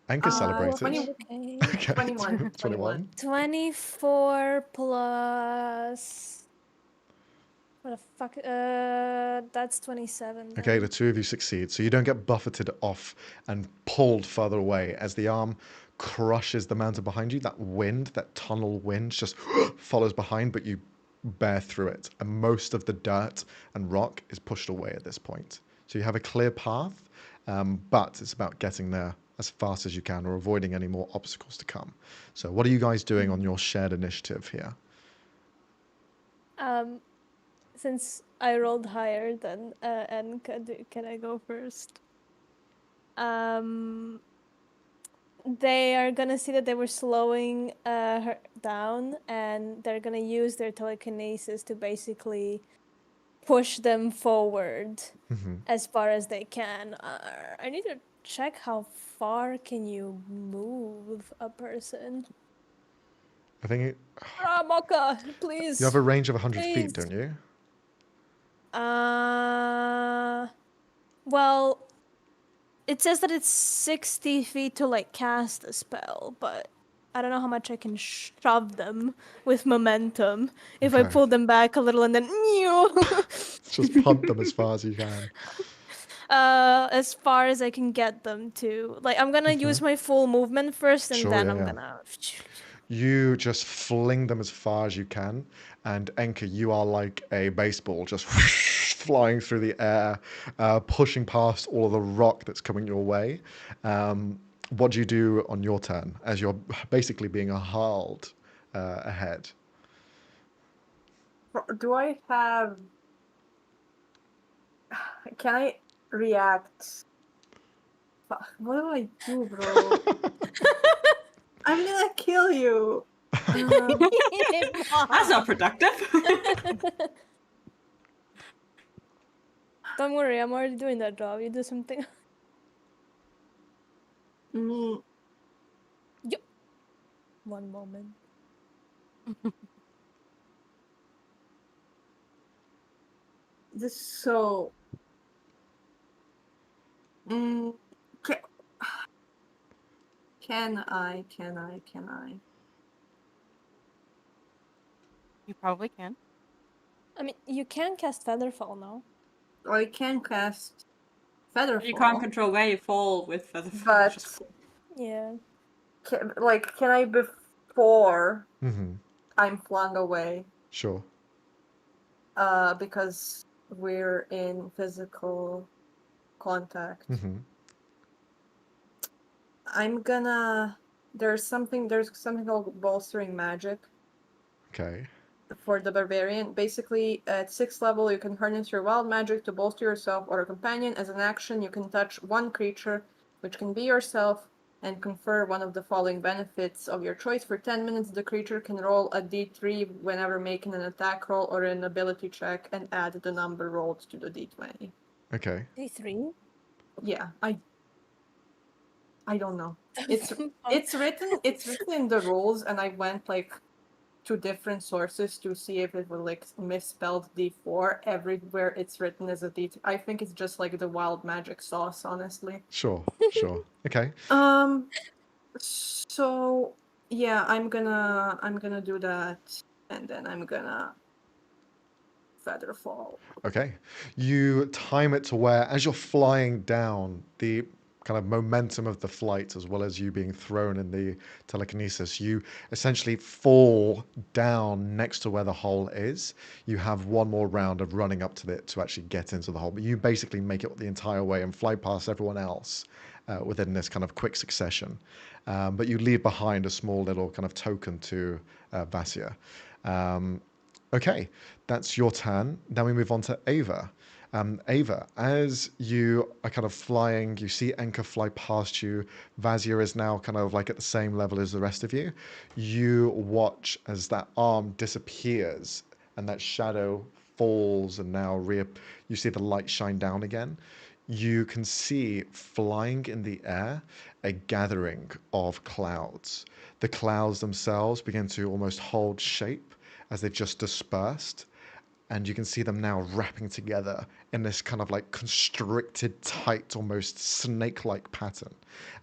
Anchor celebrated. 20 Okay. Okay, 21. 21. 24 plus. What the fuck? That's 27. Okay, then. the two of you succeed. So you don't get buffeted off and pulled further away as the arm crushes the mountain behind you. That wind, that tunnel wind, just follows behind, but you bear through it. And most of the dirt and rock is pushed away at this point. So you have a clear path, but it's about getting there as fast as you can or avoiding any more obstacles to come. So what are you guys doing on your shared initiative here? Since I rolled higher than N, can I go first? They are gonna see that they were slowing her down, and they're gonna use their telekinesis to basically push them forward as far as they can. I need to check how far can you move a person. I think Mocha, please. you have a range of 100 feet, Please. don't you? Well, it says that it's 60 feet to like cast a spell, but I don't know how much I can shove them with momentum. If I Okay. pull them back a little and then Just punt them as far as you can. as far as I can get them to. Like, I'm gonna use my full movement first, and Sure, then yeah, I'm yeah. gonna. You just fling them as far as you can, and Enka, you are like a baseball, just flying through the air, pushing past all of the rock that's coming your way. What do you do on your turn as you're basically being hurled ahead? Do I have? Can I react? Fuck, what do I do, bro? I'm gonna kill you. That's not productive. Don't worry, I'm already doing that job. You do something. Mm, One moment. this is so. Mm, can I? You probably can. I mean, you can cast Featherfall now. I can cast Featherfall. You can't control where you fall with Featherfall. But Yeah. can I before Mm-hmm. I'm flung away? Sure. Because we're in physical contact. Mm-hmm. I'm gonna. There's something called bolstering magic Okay. for the barbarian. Basically, at 6th level, you can harness your wild magic to bolster yourself or a companion. As an action, you can touch one creature, which can be yourself, and confer one of the following benefits of your choice. For 10 minutes, the creature can roll a d3 whenever making an attack roll or an ability check, and add the number rolled to the d20. Okay. D3? Yeah, I don't know. It's written in the rules, and I went like to different sources to see if it was like misspelled D4. Everywhere it's written as a D3. I think it's just like the wild magic sauce, honestly. Sure. Sure. Okay. So yeah, I'm gonna do that, and then I'm gonna Featherfall. Okay. You time it to where, as you're flying down, the kind of momentum of the flight, as well as you being thrown in the telekinesis, you essentially fall down next to where the hole is. You have one more round of running up to it to actually get into the hole, but you basically make it the entire way and fly past everyone else within this kind of quick succession. But you leave behind a small little kind of token to Vasya. Okay, that's your turn. Now we move on to Ava. Ava, as you are kind of flying, you see Enka fly past you. Vazia is now kind of like at the same level as the rest of you. You watch as that arm disappears and that shadow falls, and now you see the light shine down again. You can see flying in the air a gathering of clouds. The clouds themselves begin to almost hold shape as they just dispersed. and you can see them now wrapping together in this kind of like constricted, tight, almost snake-like pattern,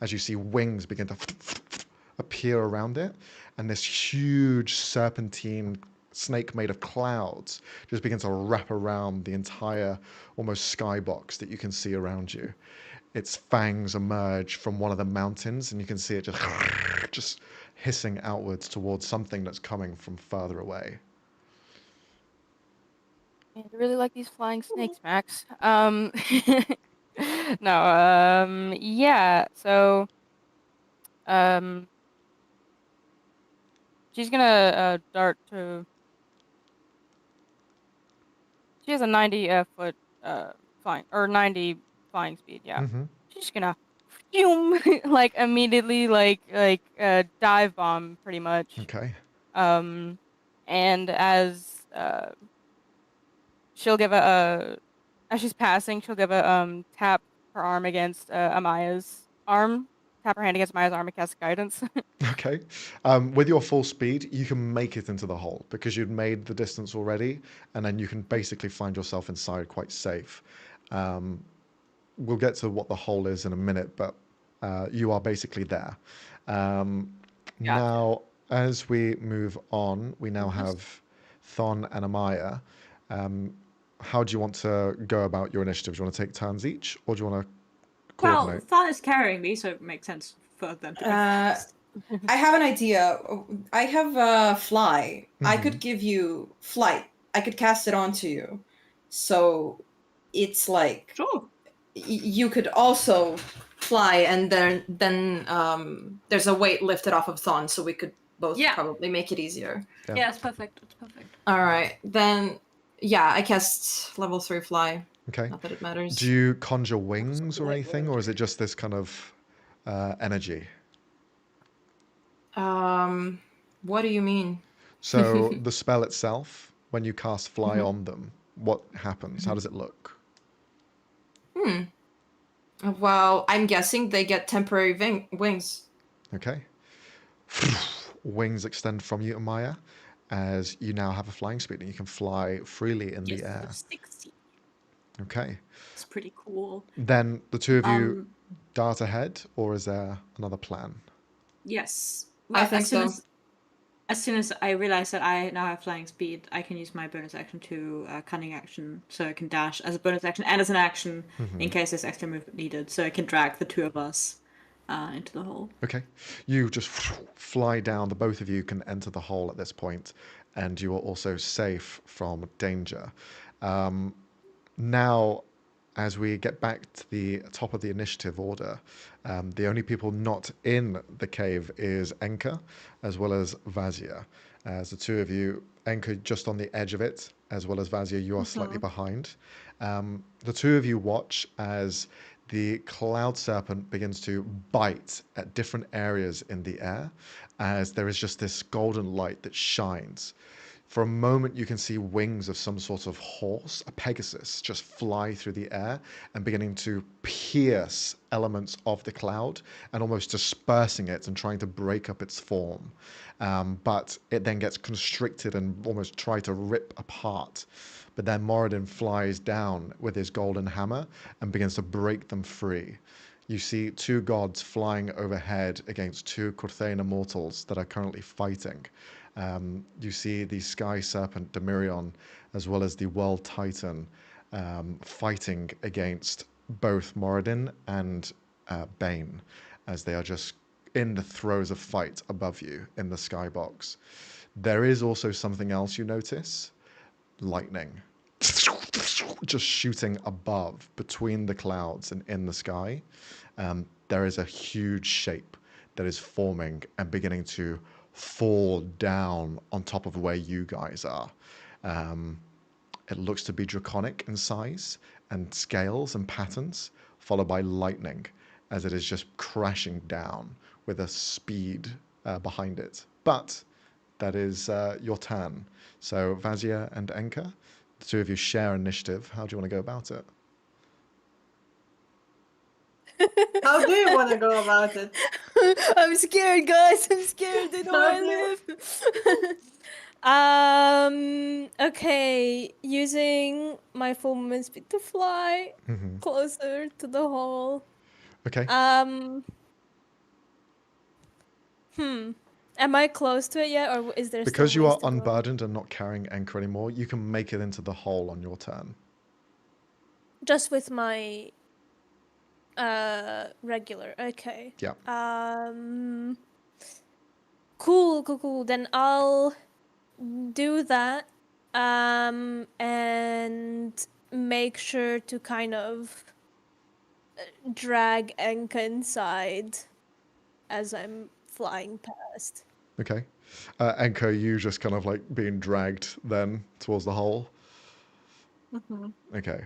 as you see wings begin to appear around it, and this huge serpentine snake made of clouds just begins to wrap around the entire almost skybox that you can see around you. Its fangs emerge from one of the mountains, and you can see it just hissing outwards towards something that's coming from further away. I really like these flying snakes, Max. No, yeah, so, she's gonna, dart to... She has a 90 foot flying, or 90 flying speed, yeah. Mm-hmm. She's just gonna like immediately dive bomb pretty much. Okay. And as she'll give as she's passing, she'll give a tap her arm against Amaya's arm. Tap her hand against Amaya's arm and cast guidance. Okay. With your full speed, you can make it into the hole because you'd made the distance already, and then you can basically find yourself inside quite safe. We'll get to what the hole is in a minute, but you are basically there. Now, as we move on, we now have Thon and Amaya. How do you want to go about your initiative? Do you want to take turns each, or do you want to Well, coordinate? Thon is carrying me, so it makes sense for them to go first. I have an idea. I have fly. I could give you flight. I could cast it onto you. So it's like Sure. you could also fly, and then there's a weight lifted off of Thon, so we could both probably make it easier. Yeah, it's perfect. It's perfect. All right, then. Yeah, I cast level 3 fly. Okay. Not that it matters. Do you conjure wings or anything, or is it just this kind of energy? What do you mean? So the spell itself, when you cast fly on them, what happens? How does it look? Well, I'm guessing they get temporary wings. Okay. Wings extend from you, Amaya, as you now have a flying speed and you can fly freely in the air. 60. Okay. It's pretty cool. Then the two of you dart ahead, or is there another plan? Yes. I think so. As soon as I realize that I now have flying speed, I can use my bonus action to cunning action, so I can dash as a bonus action and as an action in case there's extra movement needed. So I can drag the two of us into the hole. Okay. You just fly down. The both of you can enter the hole at this point, and you are also safe from danger. Now, as we get back to the top of the initiative order, the only people not in the cave is Enka, as well as Vazia. As the two of you, Enka just on the edge of it, as well as Vazia, you are slightly behind. The two of you watch as the cloud serpent begins to bite at different areas in the air, as there is just this golden light that shines. For a moment, you can see wings of some sort of horse, a Pegasus, just fly through the air and beginning to pierce elements of the cloud and almost dispersing it and trying to break up its form. But it then gets constricted and almost try to rip apart. But then Moradin flies down with his golden hammer and begins to break them free. You see two gods flying overhead against two Qur'Thaek immortals that are currently fighting. You see the sky serpent Demirion, as well as the world titan, fighting against both Moradin and Bane, as they are just in the throes of fight above you in the skybox. There is also something else you notice: lightning. Just shooting above, between the clouds and in the sky. There is a huge shape that is forming and beginning to fall down on top of where you guys are. It looks to be draconic in size and scales and patterns, followed by lightning as it is just crashing down with a speed behind it. But that is your turn. So Vazia and Enka, the two of you share initiative. How do you want to go about it? How do you want to go about it? I'm scared, guys. I'm scared. I know where I live. Okay, using my full movement speed to fly Hmm. closer to the hole. Okay. Am I close to it yet, or is there Because still you ways are to go? unburdened and not carrying anchor anymore, you can make it into the hole on your turn. Just with my regular. Okay. Yeah. Cool. Then I'll do that. And make sure to kind of drag Enka inside as I'm flying past. Okay. Enko, you just kind of like being dragged then towards the hole. Okay.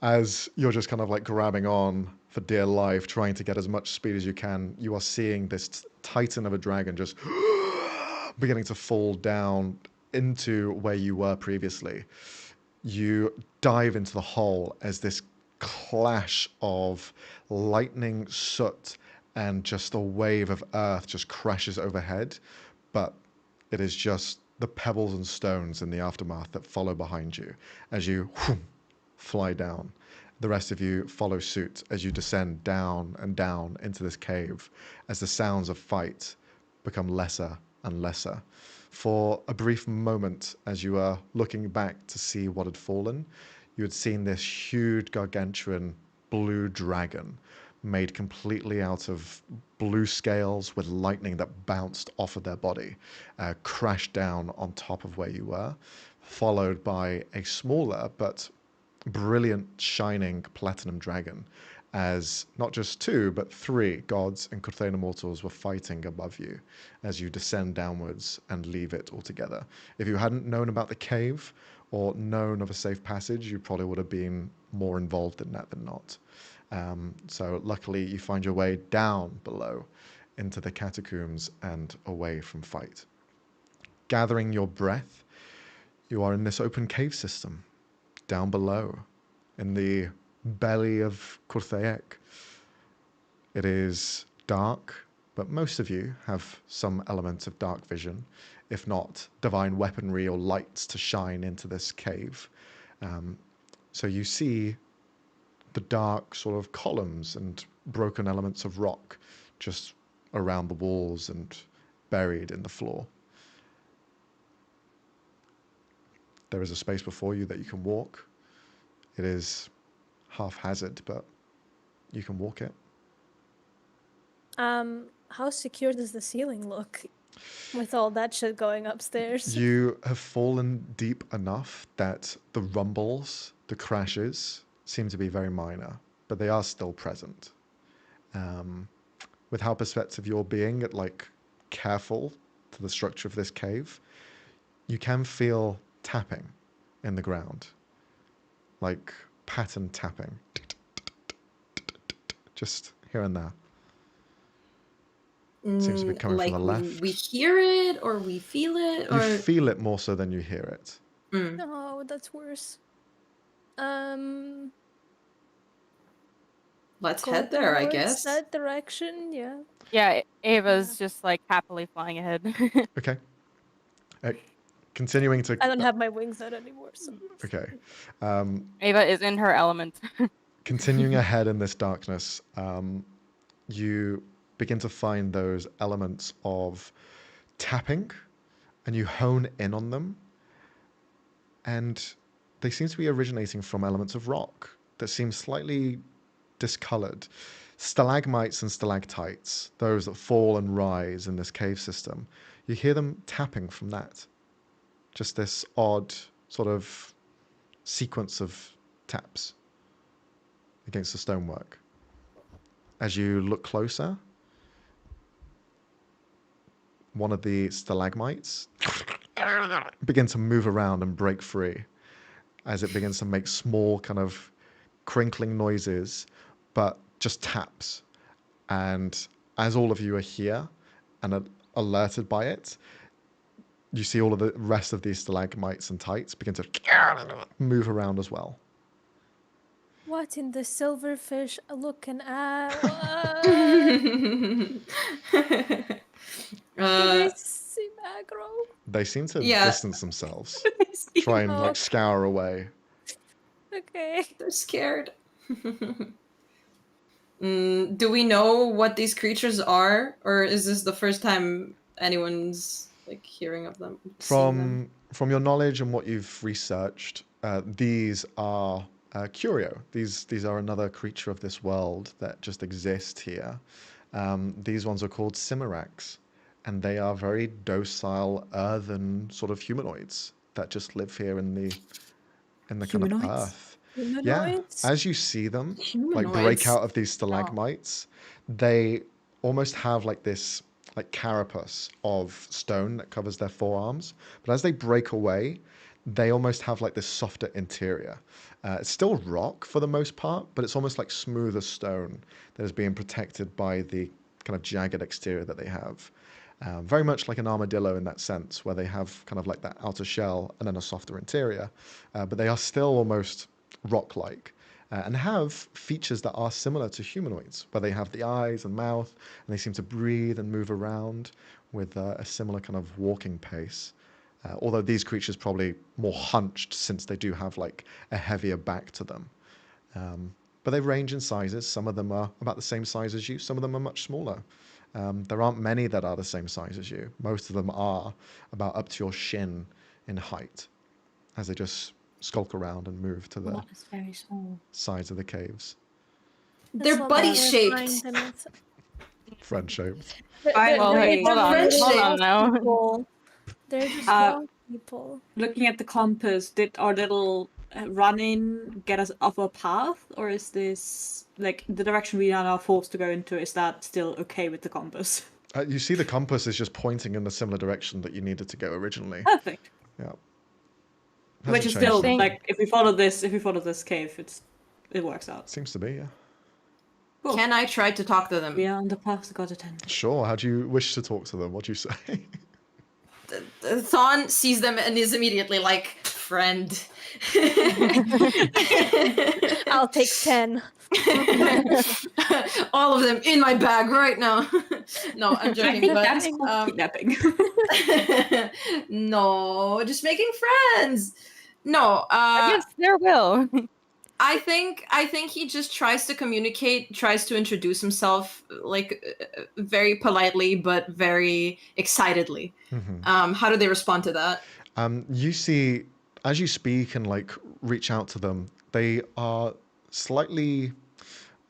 As you're just kind of like grabbing on for dear life, trying to get as much speed as you can, you are seeing this titan of a dragon just beginning to fall down into where you were previously. You dive into the hole as this clash of lightning, soot, and just a wave of earth just crashes overhead. But it is just the pebbles and stones in the aftermath that follow behind you as you fly down. The rest of you follow suit as you descend down and down into this cave as the sounds of fight become lesser and lesser. For a brief moment, as you were looking back to see what had fallen, you had seen this huge gargantuan blue dragon made completely out of blue scales with lightning that bounced off of their body, crash down on top of where you were, followed by a smaller but brilliant shining platinum dragon, as not just two but three gods and Qur'Thaek immortals were fighting above you as you descend downwards and leave it altogether. If you hadn't known about the cave or known of a safe passage, you probably would have been more involved in that than not. So luckily you find your way down below into the catacombs and away from fight. Gathering your breath, you are in this open cave system down below in the belly of Qur'Thaek. It is dark, but most of you have some element of dark vision, if not divine weaponry or lights to shine into this cave. So you see the dark sort of columns and broken elements of rock just around the walls and buried in the floor. There is a space before you that you can walk. It is haphazard, but you can walk it. How secure does the ceiling look with all that shit going upstairs? You have fallen deep enough that the rumbles, the crashes, seem to be very minor, but they are still present. With how perspective you're being, like careful to the structure of this cave, you can feel tapping in the ground, like pattern tapping, just here and there. Seems to be coming like from the left. we hear it or we feel it, or You feel it more so than you hear it. No, that's worse. let's Go head there, I towards guess. that direction, yeah. Yeah, Ava's just like happily flying ahead. Okay. Continuing to. I don't have my wings out anymore, so. Okay. Ava is in her element. Continuing ahead in this darkness, you begin to find those elements of tapping, and you hone in on them, and they seem to be originating from elements of rock that seem slightly discolored. Stalagmites and stalactites, those that fall and rise in this cave system, you hear them tapping from that. Just this odd sort of sequence of taps against the stonework. As you look closer, one of the stalagmites begin to move around and break free as it begins to make small kind of crinkling noises, but just taps. And as all of you are here and alerted by it, you see all of the rest of these stalagmites and tights begin to move around as well. What in the silverfish looking at? What? seem aggro. They seem to Yeah. distance themselves, try and like Okay. scour away. Okay. They're scared. Do we know what these creatures are, or is this the first time anyone's like hearing of them, seeing them? From your knowledge and what you've researched, these are curio. These are another creature of this world that just exist here. These ones are called Simarax, and they are very docile, earthen sort of humanoids that just live here in the kind of Humanoids? earth. Yeah, Humanoids? as you see them like break Humanoids. out of these stalagmites, they almost have like this like carapace of stone that covers their forearms. But as they break away, they almost have like this softer interior. It's still rock for the most part, but it's almost like smoother stone that is being protected by the kind of jagged exterior that they have. Very much like an armadillo in that sense, where they have kind of like that outer shell and then a softer interior, but they are still almost rock-like and have features that are similar to humanoids, where they have the eyes and mouth, and they seem to breathe and move around with a similar kind of walking pace. Although these creatures probably more hunched since they do have like a heavier back to them. But they range in sizes. Some of them are about the same size as you. Some of them are much smaller. There aren't many that are the same size as you. Most of them are about up to your shin in height as they just skulk around and move to the That is very small. sides of the caves. They're That's buddy what we're shaped. finding it. Friend shaped. Well, They're hey, hold on, friend just hold shaped. on now. people. They're just Uh, wrong people. Looking at the compass, did our little run-in get us off a path, or is this like the direction we are now forced to go into? Is that still okay with the compass? You see the compass is just pointing in the similar direction that you needed to go originally. Perfect. Yeah. Which Hasn't is changed still anything. like if we follow this cave, it works out. Seems to be, yeah. Cool. Can I try to talk to them? We are on the path to God attend. Sure. How do you wish to talk to them? What do you say? Thon sees them and is immediately like, friend. I'll take 10. All of them in my bag right now. No, I'm I joking, think but that's called kidnapping. no, just making friends. No, Against their will. I think he just tries to communicate, tries to introduce himself like very politely but very excitedly. How do they respond to that? You see, as you speak and like reach out to them, they are slightly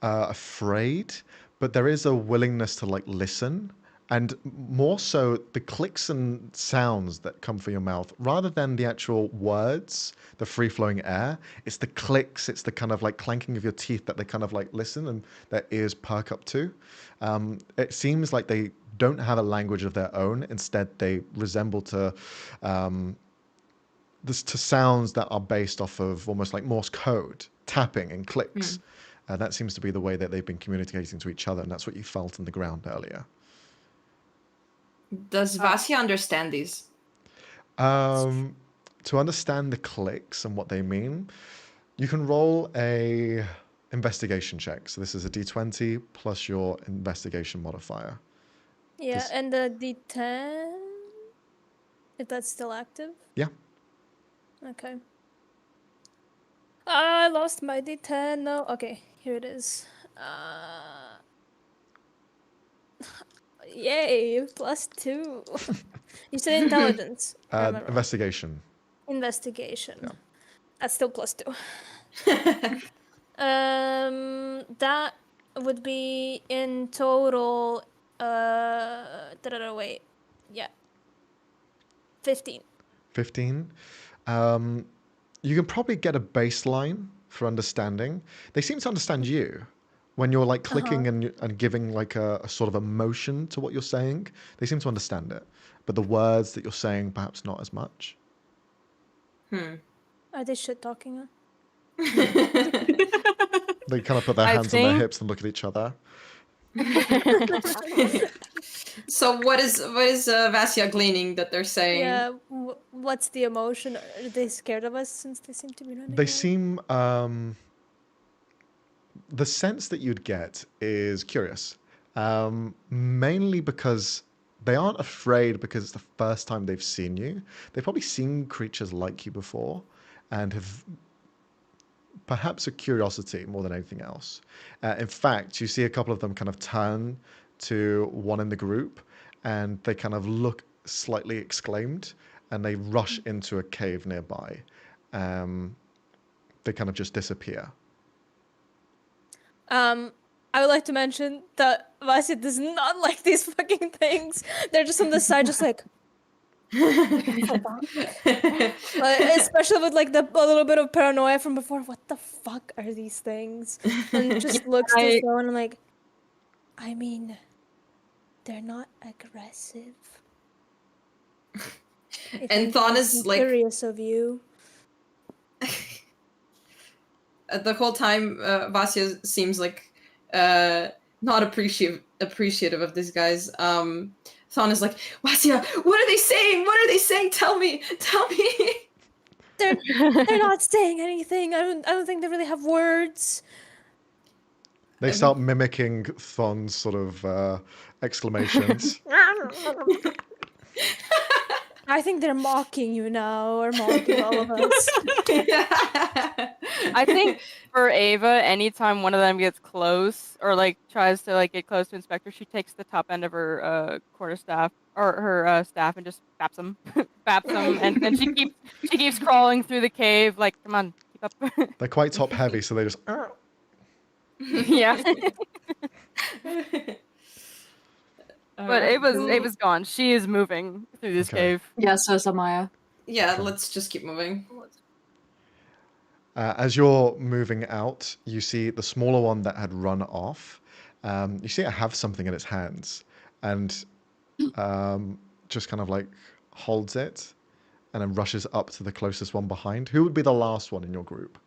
afraid, but there is a willingness to like listen. And more so, the clicks and sounds that come from your mouth, rather than the actual words, the free-flowing air, it's the clicks, it's the kind of like clanking of your teeth that they kind of like listen and their ears perk up to. It seems like they don't have a language of their own. Instead, they resemble to sounds that are based off of almost like Morse code, tapping and clicks. That seems to be the way that they've been communicating to each other, and that's what you felt in the ground earlier. Does Vasya understand these? To understand the clicks and what they mean, you can roll a investigation check. So this is a d20 plus your investigation modifier. Yeah, This- and the D10, if that's still active. Yeah. Okay. I lost my D10. No, okay, here it is. Yay, +2. You said intelligence. or am I wrong? Investigation. Investigation. Yeah. That's still +2. That would be in total. Wait. Yeah. 15. 15. You can probably get a baseline for understanding. They seem to understand you. When you're like clicking and giving like a sort of emotion to what you're saying, they seem to understand it. But the words that you're saying, perhaps not as much. Are they shit talking? They kind of put their I hands on their think- hips and look at each other. So what is Vasya gleaning that they're saying? Yeah. What's the emotion? Are they scared of us since they seem to be running They away? seem the sense that you'd get is curious, mainly because they aren't afraid because it's the first time they've seen you. They've probably seen creatures like you before and have perhaps a curiosity more than anything else. In fact, you see a couple of them kind of turn to one in the group and they kind of look slightly exclaimed and they rush into a cave nearby. They kind of just disappear. I would like to mention that Vasia does not like these fucking things. They're just on the side, just like, especially with like a little bit of paranoia from before. What the fuck are these things? And just looks to Thorn and like, I mean, they're not aggressive. And Thon is like curious of you. the whole time. Vasya seems like not appreciative of these guys. Thon is like, Vasya, what are they saying? What are they saying? Tell me. They're not saying anything. I don't think they really have words. They start mimicking Thon's sort of exclamations. I think they're mocking you now, or mocking all of us. I think for Ava, anytime one of them gets close or like tries to like get close to Inspector, she takes the top end of her quarterstaff or her staff and just baps them, and then she keeps crawling through the cave. Like, come on, keep up. They're quite top heavy, so they just. Yeah. But Ava's gone. She is moving through this cave. Yeah, so is Amaya. Yeah, let's just keep moving. As you're moving out, you see the smaller one that had run off. You see it have something in its hands and just kind of like holds it and then rushes up to the closest one behind. Who would be the last one in your group?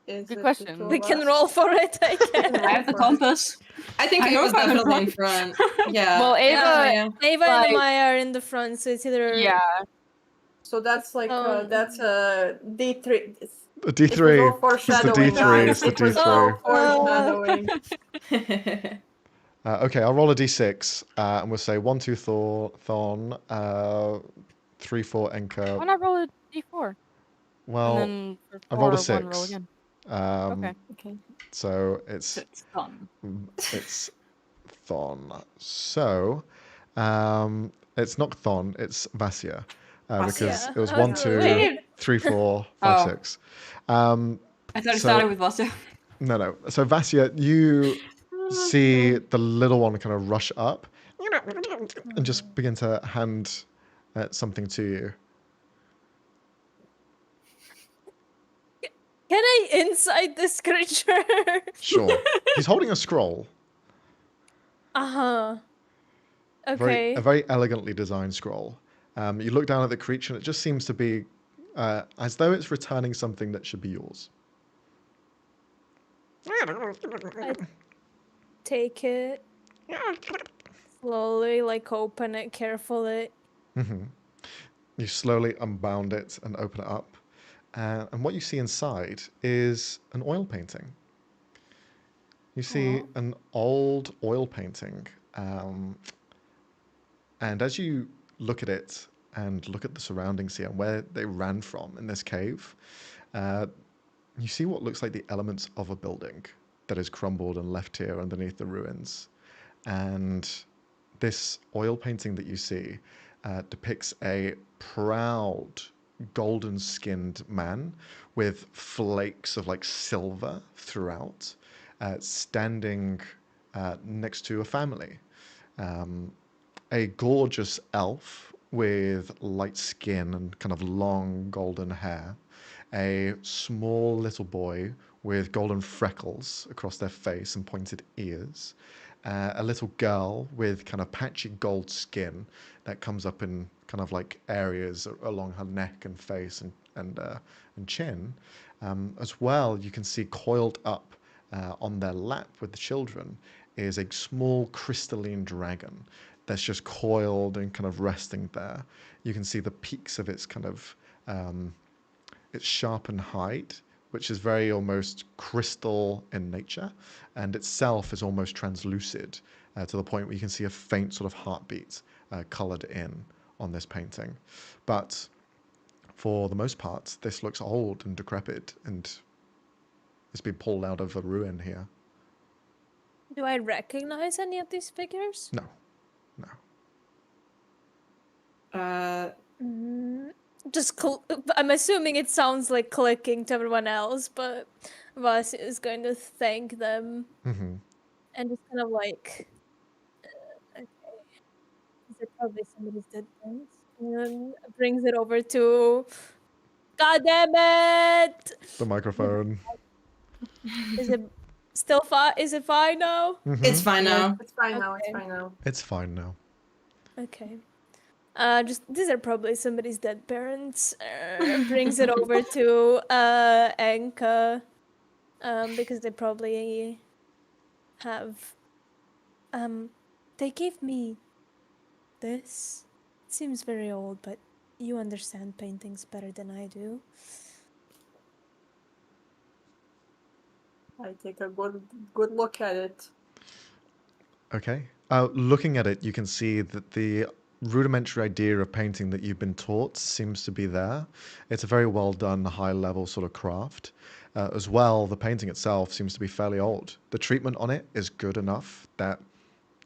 Good question. We can roll for it, I guess. I have the compass. I think I it was hope I'm in definitely in front. Yeah. Well, Ava, yeah. Ava and Amaya are in the front, so it's either... yeah. So that's like that's a D3. A D3. It's the D3. guys. It's the It was all D3. foreshadowing. Okay, I'll roll a D6 and we'll say 1, 2, Thorn, 3, 4, Why Enka. not roll a D4? Well, And then I rolled a for 4, one roll 6. again. Okay. So it's fun. It's Thon. So it's not Thon, it's Vasya. Because it was 1, 2, Wait. 3, 4, 5, Oh. 6. I thought it So- started with Vasia. No. So Vasya, you see the little one kind of rush up and just begin to hand something to you. Can I insight this creature? Sure. He's holding a scroll. Uh-huh. Okay. A very elegantly designed scroll. You look down at the creature and it just seems to be as though it's returning something that should be yours. I take it. Slowly, like, open it carefully. You slowly unbound it and open it up. And what you see inside is an oil painting. You see an old oil painting. And as you look at it and look at the surroundings here and where they ran from in this cave, you see what looks like the elements of a building that is crumbled and left here underneath the ruins. And this oil painting that you see depicts a proud golden-skinned man with flakes of like silver throughout, standing next to a family. A gorgeous elf with light skin and kind of long golden hair. A small little boy with golden freckles across their face and pointed ears. A little girl with kind of patchy gold skin that comes up in kind of like areas along her neck and face and chin. As well, you can see coiled up on their lap with the children is a small crystalline dragon that's just coiled and kind of resting there. You can see the peaks of its kind of its sharpened hide which is very almost crystal in nature, and itself is almost translucid to the point where you can see a faint sort of heartbeat colored in on this painting. But for the most part, this looks old and decrepit, and it's been pulled out of a ruin here. Do I recognize any of these figures? No, no. I'm assuming it sounds like clicking to everyone else, but Vas is going to thank them Mm-hmm. and just kind of like, okay, these are probably somebody's dead parents. And brings it over to, God damn it! The microphone. Is it still fine? Is it fine now? Mm-hmm. It's fine now. It's fine now. It's Okay. fine now. It's fine now. Okay. Just these are probably somebody's dead parents. Brings it over to Anka, because they probably have. They gave me this. It seems very old, but you understand paintings better than I do. I take a good look at it. Okay. Looking at it, you can see that the rudimentary idea of painting that you've been taught seems to be there. It's a very well done, high level sort of craft. As well, the painting itself seems to be fairly old. The treatment on it is good enough that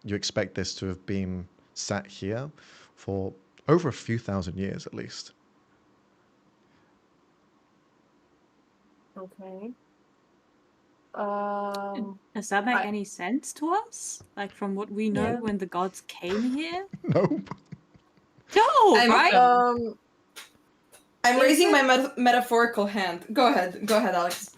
you expect this to have been sat here for over a few thousand years at least. Okay. Does that make I- any sense to us? Like from what we know Yeah. when the gods came here? Nope. No, I'm, right? I'm raising my metaphorical hand. Go ahead, Alex.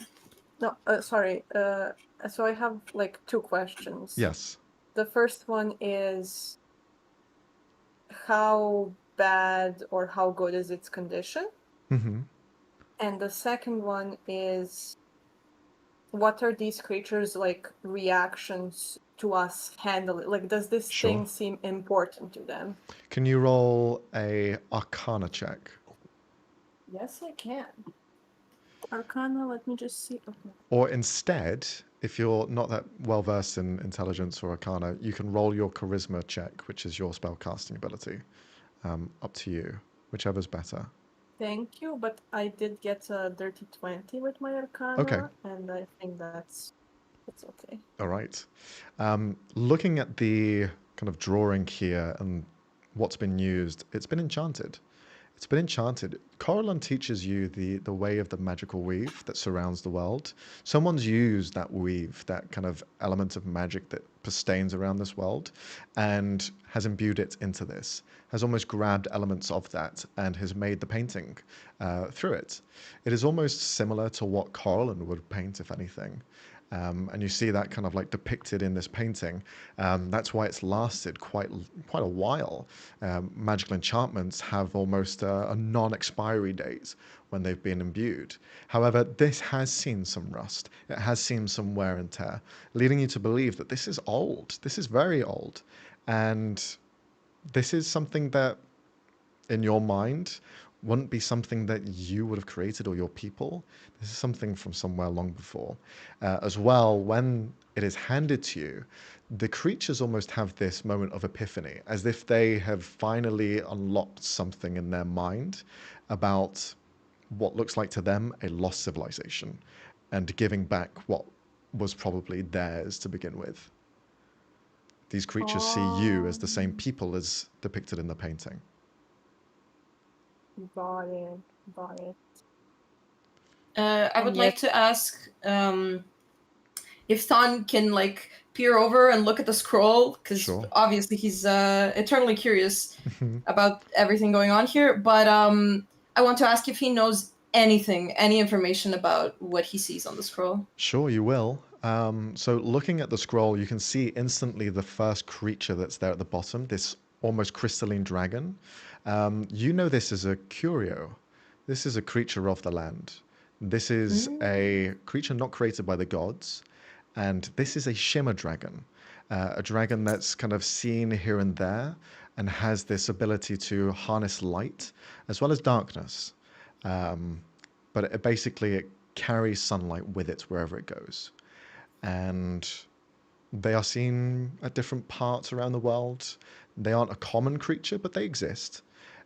No, sorry. So I have like two questions. Yes. The first one is how bad or how good is its condition? Mm-hmm. And the second one is what are these creatures like reactions to us handling? Like, does this Sure. thing seem important to them? Can you roll a Arcana check? Yes, I can. Arcana, let me just see. Okay. Or instead, if you're not that well versed in intelligence or Arcana, you can roll your Charisma check, which is your spell casting ability. Up to you, whichever's better. Thank you, but I did get a dirty 20 with my Arcana, Okay. and I think that's okay. All right. Looking at the kind of drawing here and what's been used, it's been enchanted. It's been enchanted. Corellon teaches you the way of the magical weave that surrounds the world. Someone's used that weave, that kind of element of magic that sustains around this world, and has imbued it into this, has almost grabbed elements of that and has made the painting through it. It is almost similar to what Corellon would paint, if anything. And you see that kind of like depicted in this painting. That's why it's lasted quite a while. Magical enchantments have almost a non-expiry date when they've been imbued. However, this has seen some rust. It has seen some wear and tear, leading you to believe that this is old. This is very old. And this is something that, in your mind, wouldn't be something that you would have created or your people. This is something from somewhere long before. As well, when it is handed to you, the creatures almost have this moment of epiphany, as if they have finally unlocked something in their mind about what looks like to them a lost civilization, and giving back what was probably theirs to begin with. These creatures see you as the same people as depicted in the painting. Got it. Got it. I would And like yet- to ask if Thon can like peer over and look at the scroll, because Sure. obviously he's eternally curious about everything going on here. But I want to ask if he knows anything, any information about what he sees on the scroll. Sure, you will. So looking at the scroll, you can see instantly the first creature that's there at the bottom, this almost crystalline dragon. You know this is a curio. This is a creature of the land. This is a creature not created by the gods. And this is a shimmer dragon, a dragon that's kind of seen here and there and has this ability to harness light as well as darkness. But it carries sunlight with it wherever it goes. And they are seen at different parts around the world. They aren't a common creature, but they exist.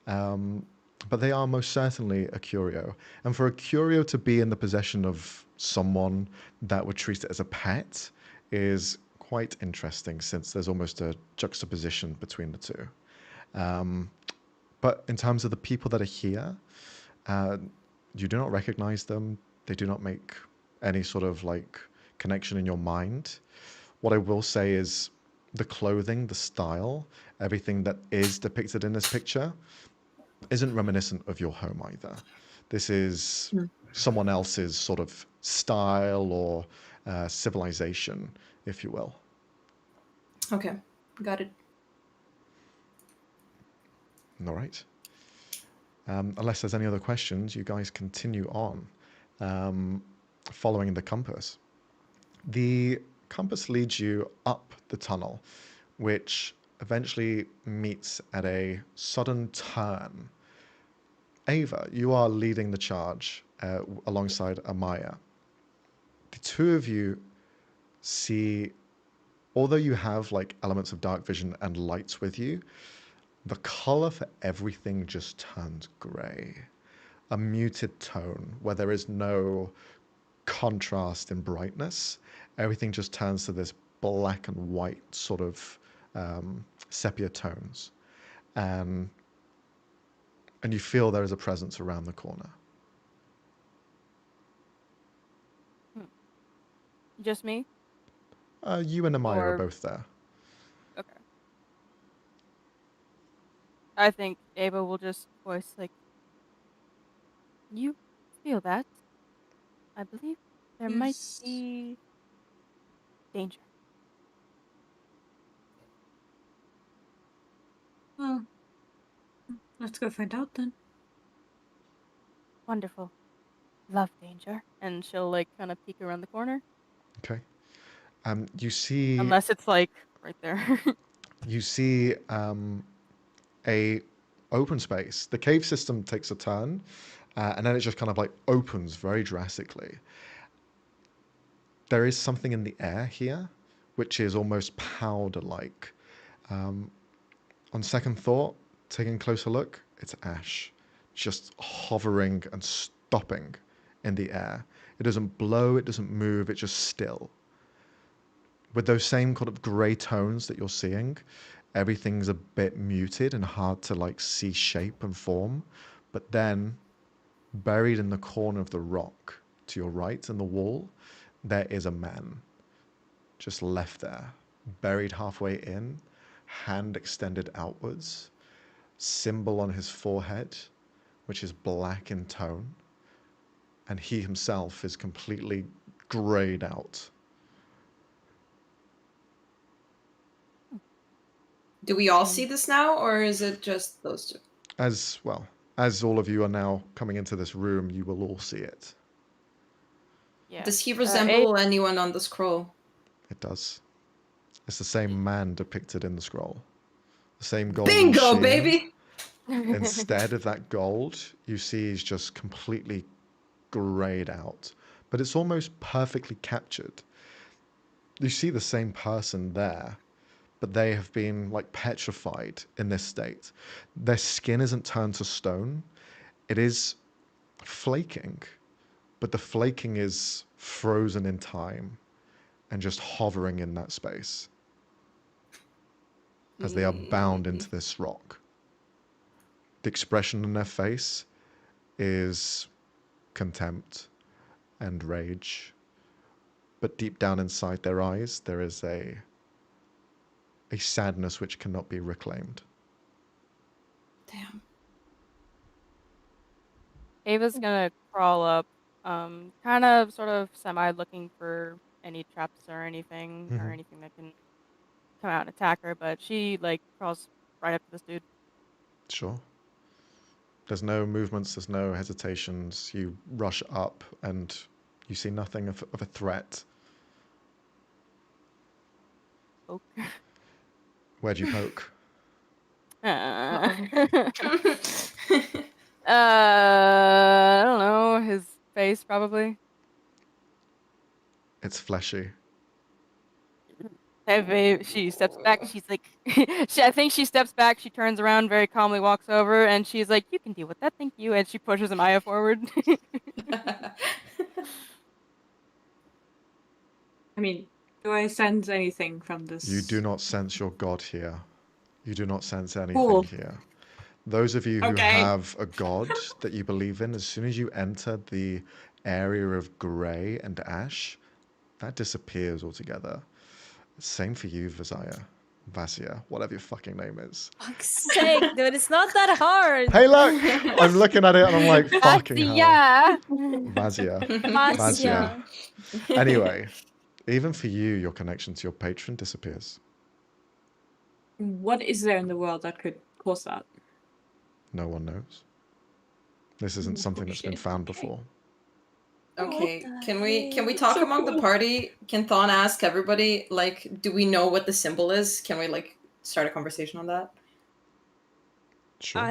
But they are most certainly a curio. And for a curio to be in the possession of someone that would treat it as a pet is quite interesting, since there's almost a juxtaposition between the two. But in terms of the people that are here, you do not recognize them. They do not make any sort of like connection in your mind. What I will say is the clothing, the style, everything that is depicted in this picture isn't reminiscent of your home either. This is someone else's sort of style or civilization, if you will. Okay, got it. All right. Unless there's any other questions, you guys continue on, following the compass. The compass leads you up the tunnel, which eventually meets at a sudden turn. Ava, you are leading the charge alongside Amaya. The two of you see, although you have like elements of dark vision and lights with you, the color for everything just turns gray. A muted tone where there is no contrast in brightness. Everything just turns to this black and white sort of sepia tones. And you feel there is a presence around the corner. Just me? You and Amaya are Or- both there. Okay. I think Ava will just voice like, you feel that? I believe there might Yes. be danger. Well, let's go find out then. Wonderful. Love danger. And she'll like kind of peek around the corner. Okay. You see. Unless it's like right there. You see a open space. The cave system takes a turn, and then it just kind of like opens very drastically. There is something in the air here, which is almost powder-like. On second thought, taking a closer look, it's ash, just hovering and stopping in the air. It doesn't blow, it doesn't move, it's just still. With those same kind of grey tones that you're seeing, everything's a bit muted and hard to like see shape and form. But then, buried in the corner of the rock to your right in the wall, there is a man, just left there, buried halfway in, hand extended outwards, symbol on his forehead, which is black in tone, and he himself is completely greyed out. Do we all see this now, or is it just those two? As well, as all of you are now coming into this room, you will all see it. Yeah. Does he resemble anyone on the scroll? It does. It's the same man depicted in the scroll. The same golden Bingo, sheen. baby! Instead of that gold, you see he's just completely greyed out. But it's almost perfectly captured. You see the same person there, but they have been like petrified in this state. Their skin isn't turned to stone. It is flaking, but the flaking is frozen in time and just hovering in that space as they are bound into this rock. The expression on their face is contempt and rage, but deep down inside their eyes there is a sadness which cannot be reclaimed. Damn. Ava's gonna crawl up, kind of sort of semi looking for any traps or anything that can come out and attack her, but she like crawls right up to this dude. Sure. There's no movements, there's no hesitations. You rush up and you see nothing of a threat. Poke. Where'd you poke? I don't know, his face probably. It's fleshy. She steps back. She's like, I think she steps back. She turns around, very calmly walks over, and she's like, "You can deal with that, thank you." And she pushes Amaya forward. I mean, do I sense anything from this? You do not sense your god here. You do not sense anything Cool. here. Those of you who Okay. have a god that you believe in, as soon as you enter the area of grey and ash, that disappears altogether. Same for you, Vasia, whatever your fucking name is. Fuck's sake, dude, it's not that hard. Hey, look! I'm looking at it and I'm like, fucking hell. Yeah. Vasia. Vasya. Anyway, even for you, your connection to your patron disappears. What is there in the world that could cause that? No one knows. This isn't something that's been shit, found okay. before. Okay, What the can we heck? talk So among the cool. party? Can Thon ask everybody, like, do we know what the symbol is? Can we, like, start a conversation on that? Sure.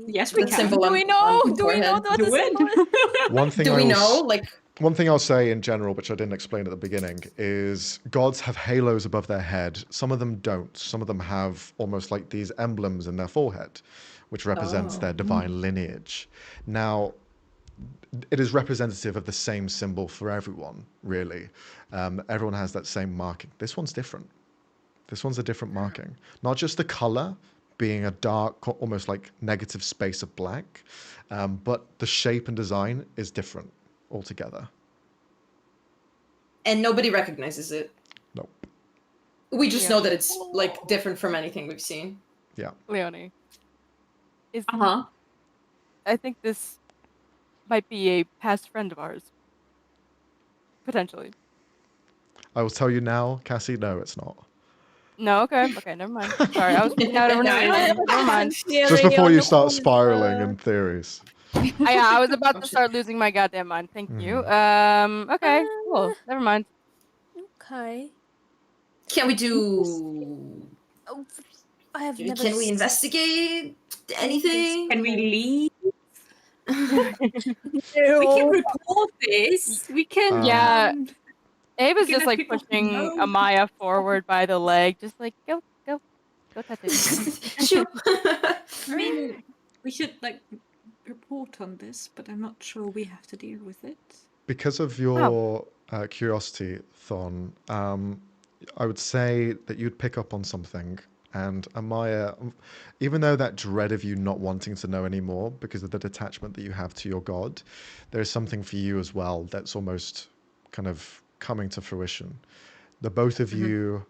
Yes, we The can. symbol Do on- we know? on Do we know forehead. what the Do symbol is? it. One thing Do we I will know? Like, One thing I'll say in general, which I didn't explain at the beginning, is gods have halos above their head. Some of them don't. Some of them have almost like these emblems in their forehead, which represents their divine lineage. Now, it is representative of the same symbol for everyone, really. Everyone has that same marking. This one's different. This one's a different marking. Not just the color being a dark, almost like negative space of black, but the shape and design is different altogether. and nobody recognizes it. Nope. We just Yeah. know that it's, like, different from anything we've seen. Yeah. Leonie. Uh-huh. I think this might be a past friend of ours. Potentially. I will tell you now, Kassy, no, it's not. No, okay, never mind. Sorry, I was freaking out over No, nothing. Never mind. Just before you start spiraling in theories. I was about Oh, to shit. start losing my goddamn mind. Thank you. Okay, cool. Never mind. Okay. Can we do... Oh, I have never. Can we investigate anything? Can we leave? We We can report this. We can. Yeah. um, Ava's can just let like people pushing know. Amaya forward by the leg, just like go touch it. Sure. I mean, we should like report on this, but I'm not sure we have to deal with it. Because of your curiosity, Thon, I would say that you'd pick up on something. And Amaya, even though that dread of you not wanting to know anymore because of the detachment that you have to your god, there's something for you as well that's almost kind of coming to fruition. The both of you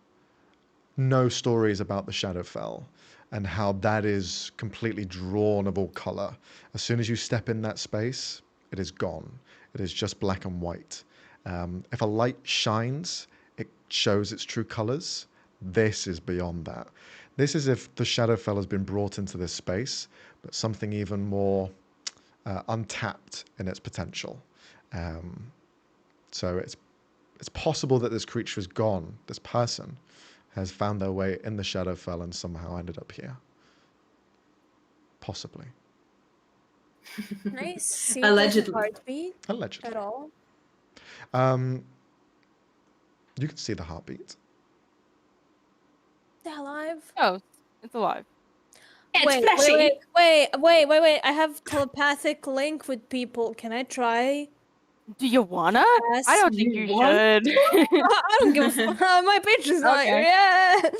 know stories about the Shadowfell and how that is completely drawn of all color. As soon as you step in that space, it is gone. It is just black and white. If a light shines, it shows its true colors. This is beyond that. This is if the Shadowfell has been brought into this space, but something even more untapped in its potential. So it's possible that this creature is gone. This person has found their way in the Shadowfell and somehow ended up here. Possibly. Can I see Allegedly. the heartbeat Allegedly. at all? You can see the heartbeat. They're alive. Oh, it's alive. It's fleshy. Wait. I have telepathic link with people. Can I try? Do you wanna? Yes. I don't think you want should. I don't give a fuck. My patron's not here. Okay.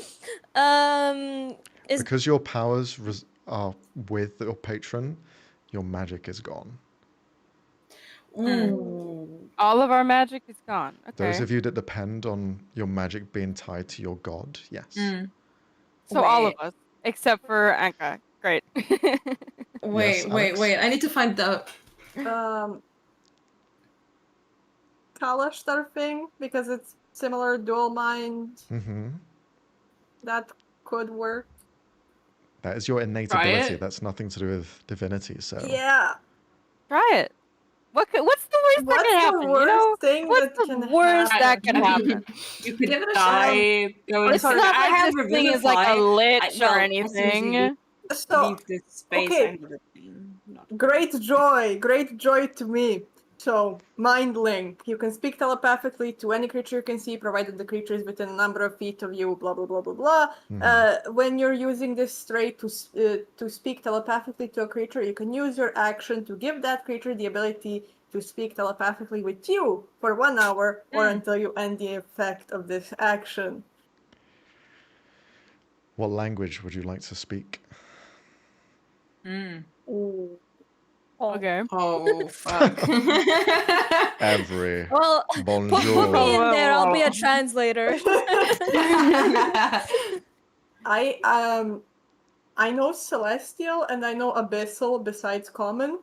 Yeah. Is Because your powers are with your patron, your magic is gone. Ooh. All of our magic is gone. Okay. Those of you that depend on your magic being tied to your god, yes. So all of Wait. us, except for Anka. Great. Wait, Yes, Alex? I need to find the... Kalash thing, because it's similar dual mind. Mm-hmm. That could work. That is your innate Try ability. it. That's nothing to do with divinity. So Yeah. Try it. What's the worst that What's can happen? the worst You know? thing What's that the can worst happen? that can happen? You could Give it a die. Go It's inside. not I like have this thing is like a Revivify. lich Well, or as soon as you anything. So leave this space. okay. I have a thing. Not great joy to me. So, mind link. You can speak telepathically to any creature you can see, provided the creature is within a number of feet of you, blah, blah, blah, blah, blah. When you're using this trait to speak telepathically to a creature, you can use your action to give that creature the ability to speak telepathically with you for 1 hour or until you end the effect of this action. What language would you like to speak? Ooh. Okay. Oh fuck. Every. Well, put Bonjour. me in there. I'll be a Whoa. translator. I know Celestial and I know Abyssal besides Common.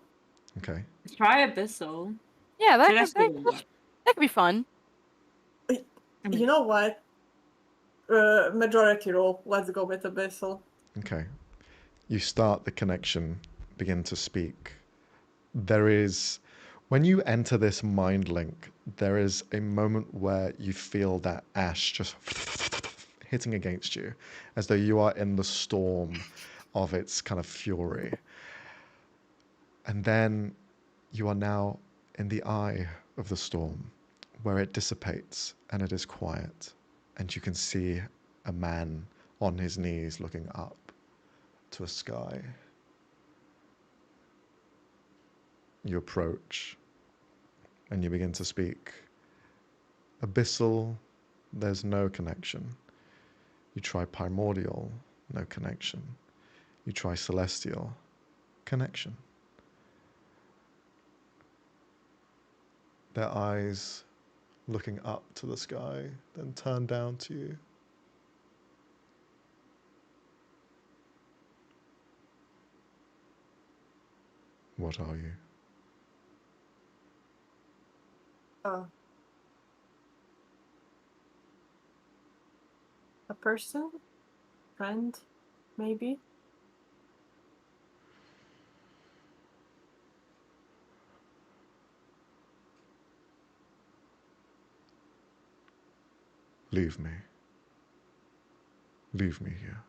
Okay. Try Abyssal. Yeah, that That's could, good. that could be fun. You know what? Majority roll. Let's go with Abyssal. Okay. You start the connection, begin to speak. There is, when you enter this mind link, there is a moment where you feel that ash just hitting against you, as though you are in the storm of its kind of fury. And then you are now in the eye of the storm, where it dissipates and it is quiet, and you can see a man on his knees looking up to a sky. You approach and you begin to speak. Abyssal, there's no connection. You try primordial, no connection. You try celestial, connection. Their eyes looking up to the sky, then turn down to you. What are you? A person? Friend? Maybe? Leave me. Leave me here.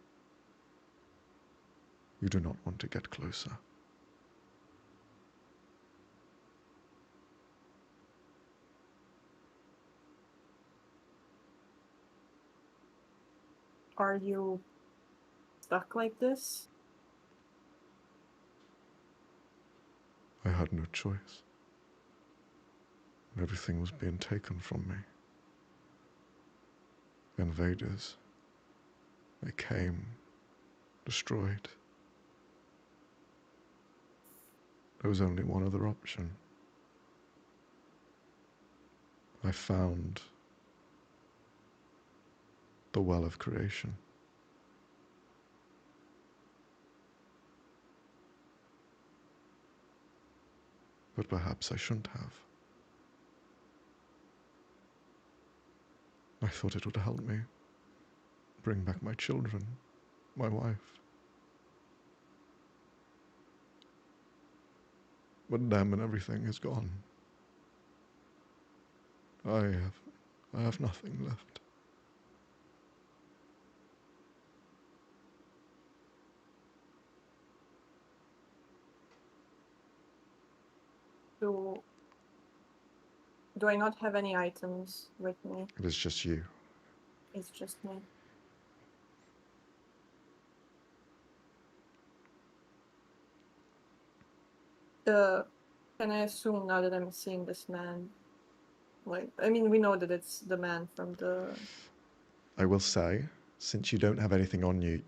You do not want to get closer. Are you stuck like this? I had no choice. Everything was being taken from me. Invaders. They came, destroyed. There was only one other option. I found the well of creation. But perhaps I shouldn't have. I thought it would help me bring back my children, my wife. But them and everything is gone. I have nothing left. Do I not have any items with me? It is just you. It's just me. Can I assume now that I'm seeing this man? Like, I mean, we know that it's the man from the... I will say, since you don't have anything on you,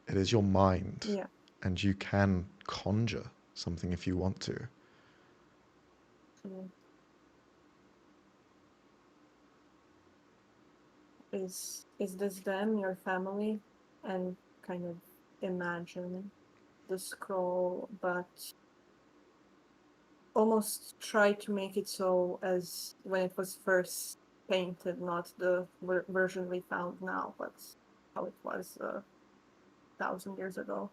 it is your mind. Yeah. And you can conjure something if you want to. Mm. Is this them, your family? And kind of imagine the scroll, but almost try to make it so as when it was first painted, not the version we found now, but how it was 1,000 years ago.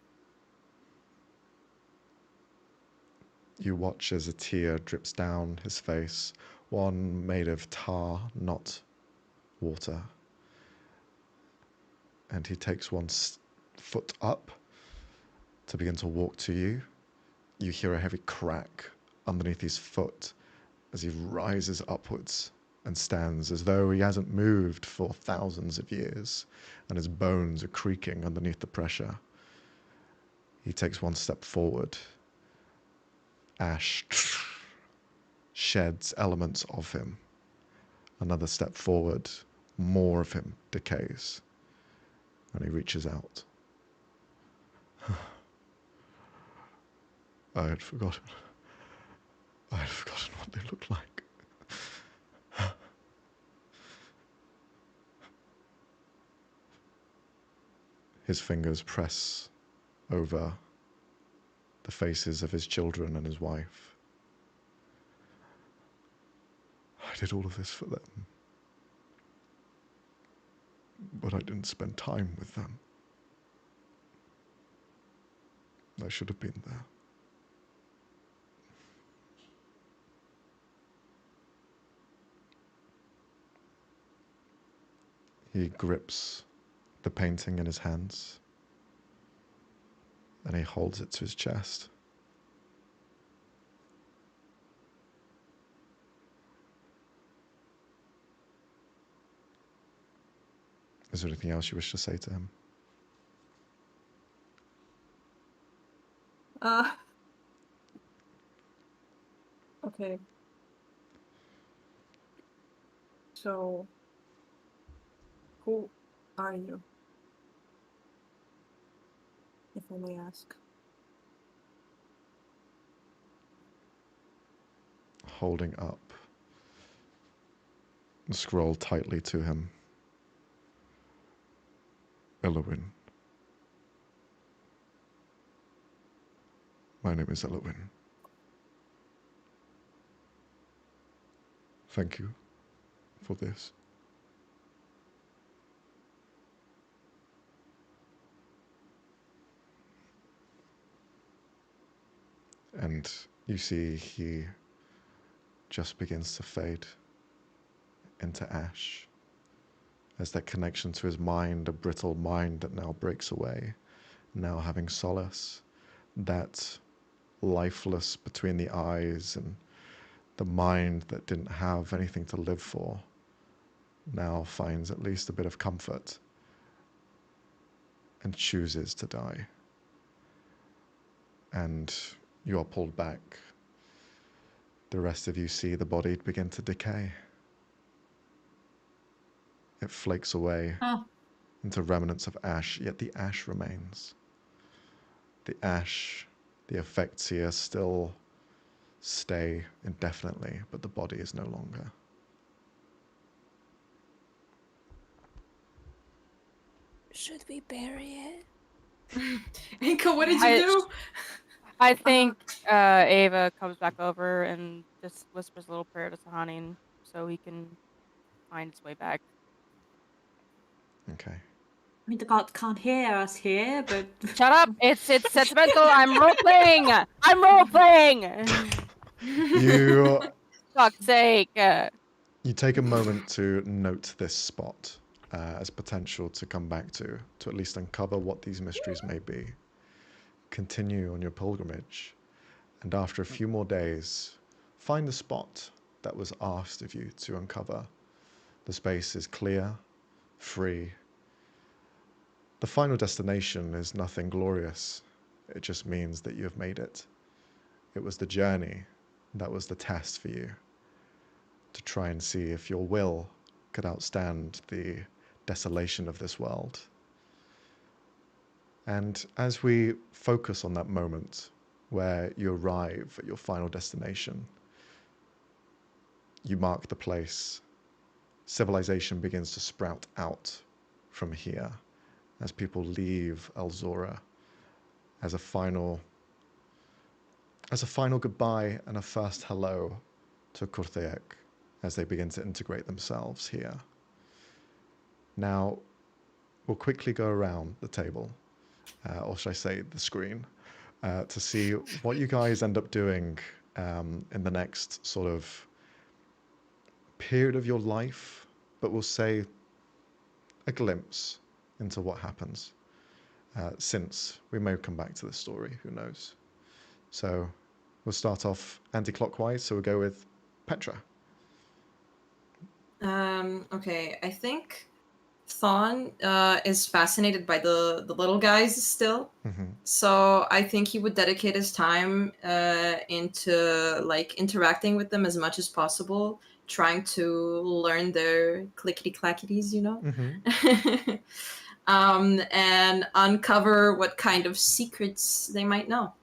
You watch as a tear drips down his face, one made of tar, not water. And he takes one foot up to begin to walk to you. You hear a heavy crack underneath his foot, as he rises upwards and stands as though he hasn't moved for thousands of years, and his bones are creaking underneath the pressure. He takes one step forward. Ash sheds elements of him. Another step forward, more of him decays, and he reaches out. I had forgotten. I had forgotten what they looked like. His fingers press over the faces of his children and his wife. I did all of this for them, but I didn't spend time with them. I should have been there. He grips the painting in his hands and he holds it to his chest. Is there anything else you wish to say to him? Okay. So, who are you? If I may ask. Holding up the scroll tightly to him. Elowin. My name is Elowin. Thank you for this. And you see he just begins to fade into ash as that connection to his mind, a brittle mind that now breaks away, now having solace, that lifeless between the eyes and the mind that didn't have anything to live for, now finds at least a bit of comfort and chooses to die. And you are pulled back. The rest of you see the body begin to decay. It flakes away into remnants of ash, yet the ash remains. The ash, the effects here still stay indefinitely, but the body is no longer. Should we bury it? Inka, what did you do? I think Ava comes back over and just whispers a little prayer to Sahanin so he can find his way back. Okay. I mean, the god can't hear us here, but Shut up! It's sentimental. I'm role playing. I'm role playing. You Fuck's sake. You take a moment to note this spot as potential to come back to at least uncover what these mysteries may be. Continue on your pilgrimage, and after a few more days, find the spot that was asked of you to uncover. The space is clear, free. The final destination is nothing glorious. It just means that you have made it. It was the journey that was the test for you, to try and see if your will could outstand the desolation of this world. And as we focus on that moment where you arrive at your final destination, you mark the place. Civilization begins to sprout out from here as people leave Elsora as a final goodbye and a first hello to Qur'Thaek as they begin to integrate themselves here. Now, we'll quickly go around the table, or should I say the screen, to see what you guys end up doing in the next sort of period of your life, but we'll say a glimpse into what happens, since we may come back to the story, who knows. So we'll start off anti-clockwise, so we'll go with Petra. Okay, I think Thawne is fascinated by the little guys still. So I think he would dedicate his time into like interacting with them as much as possible, trying to learn their clickety clackities, you know, and uncover what kind of secrets they might know,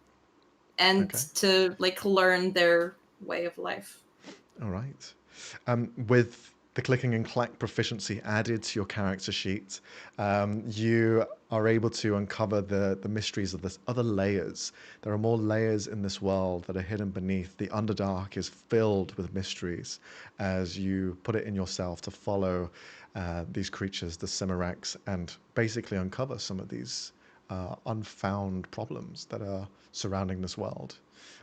and to like learn their way of life. All right. With the clicking and clack proficiency added to your character sheet, you are able to uncover the mysteries of the other layers. There are more layers in this world that are hidden beneath. The Underdark is filled with mysteries as you put it in yourself to follow these creatures, the Cimmerax, and basically uncover some of these unfound problems that are surrounding this world,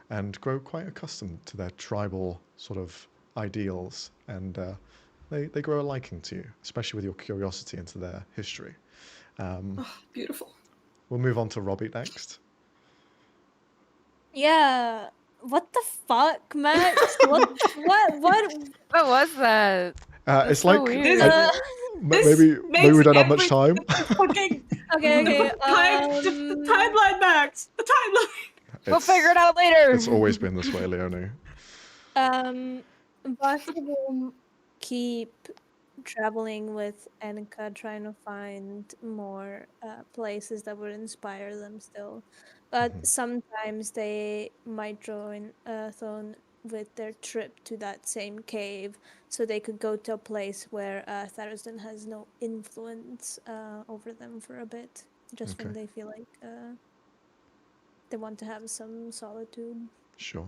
and grow quite accustomed to their tribal sort of ideals, and they grow a liking to you, especially with your curiosity into their history. Beautiful. We'll move on to Robbie next. Yeah. What the fuck, Max? What? What was that? That's It's so like weird. maybe we don't have much time. Fucking Okay, okay. the timeline, Max. The timeline. We'll figure it out later. It's always been this way, Leonie. Vasi will keep traveling with Annika, trying to find more places that would inspire them still. But sometimes they might join Thon with their trip to that same cave, so they could go to a place where Tharasdan has no influence over them for a bit, just when they feel like they want to have some solitude. Sure.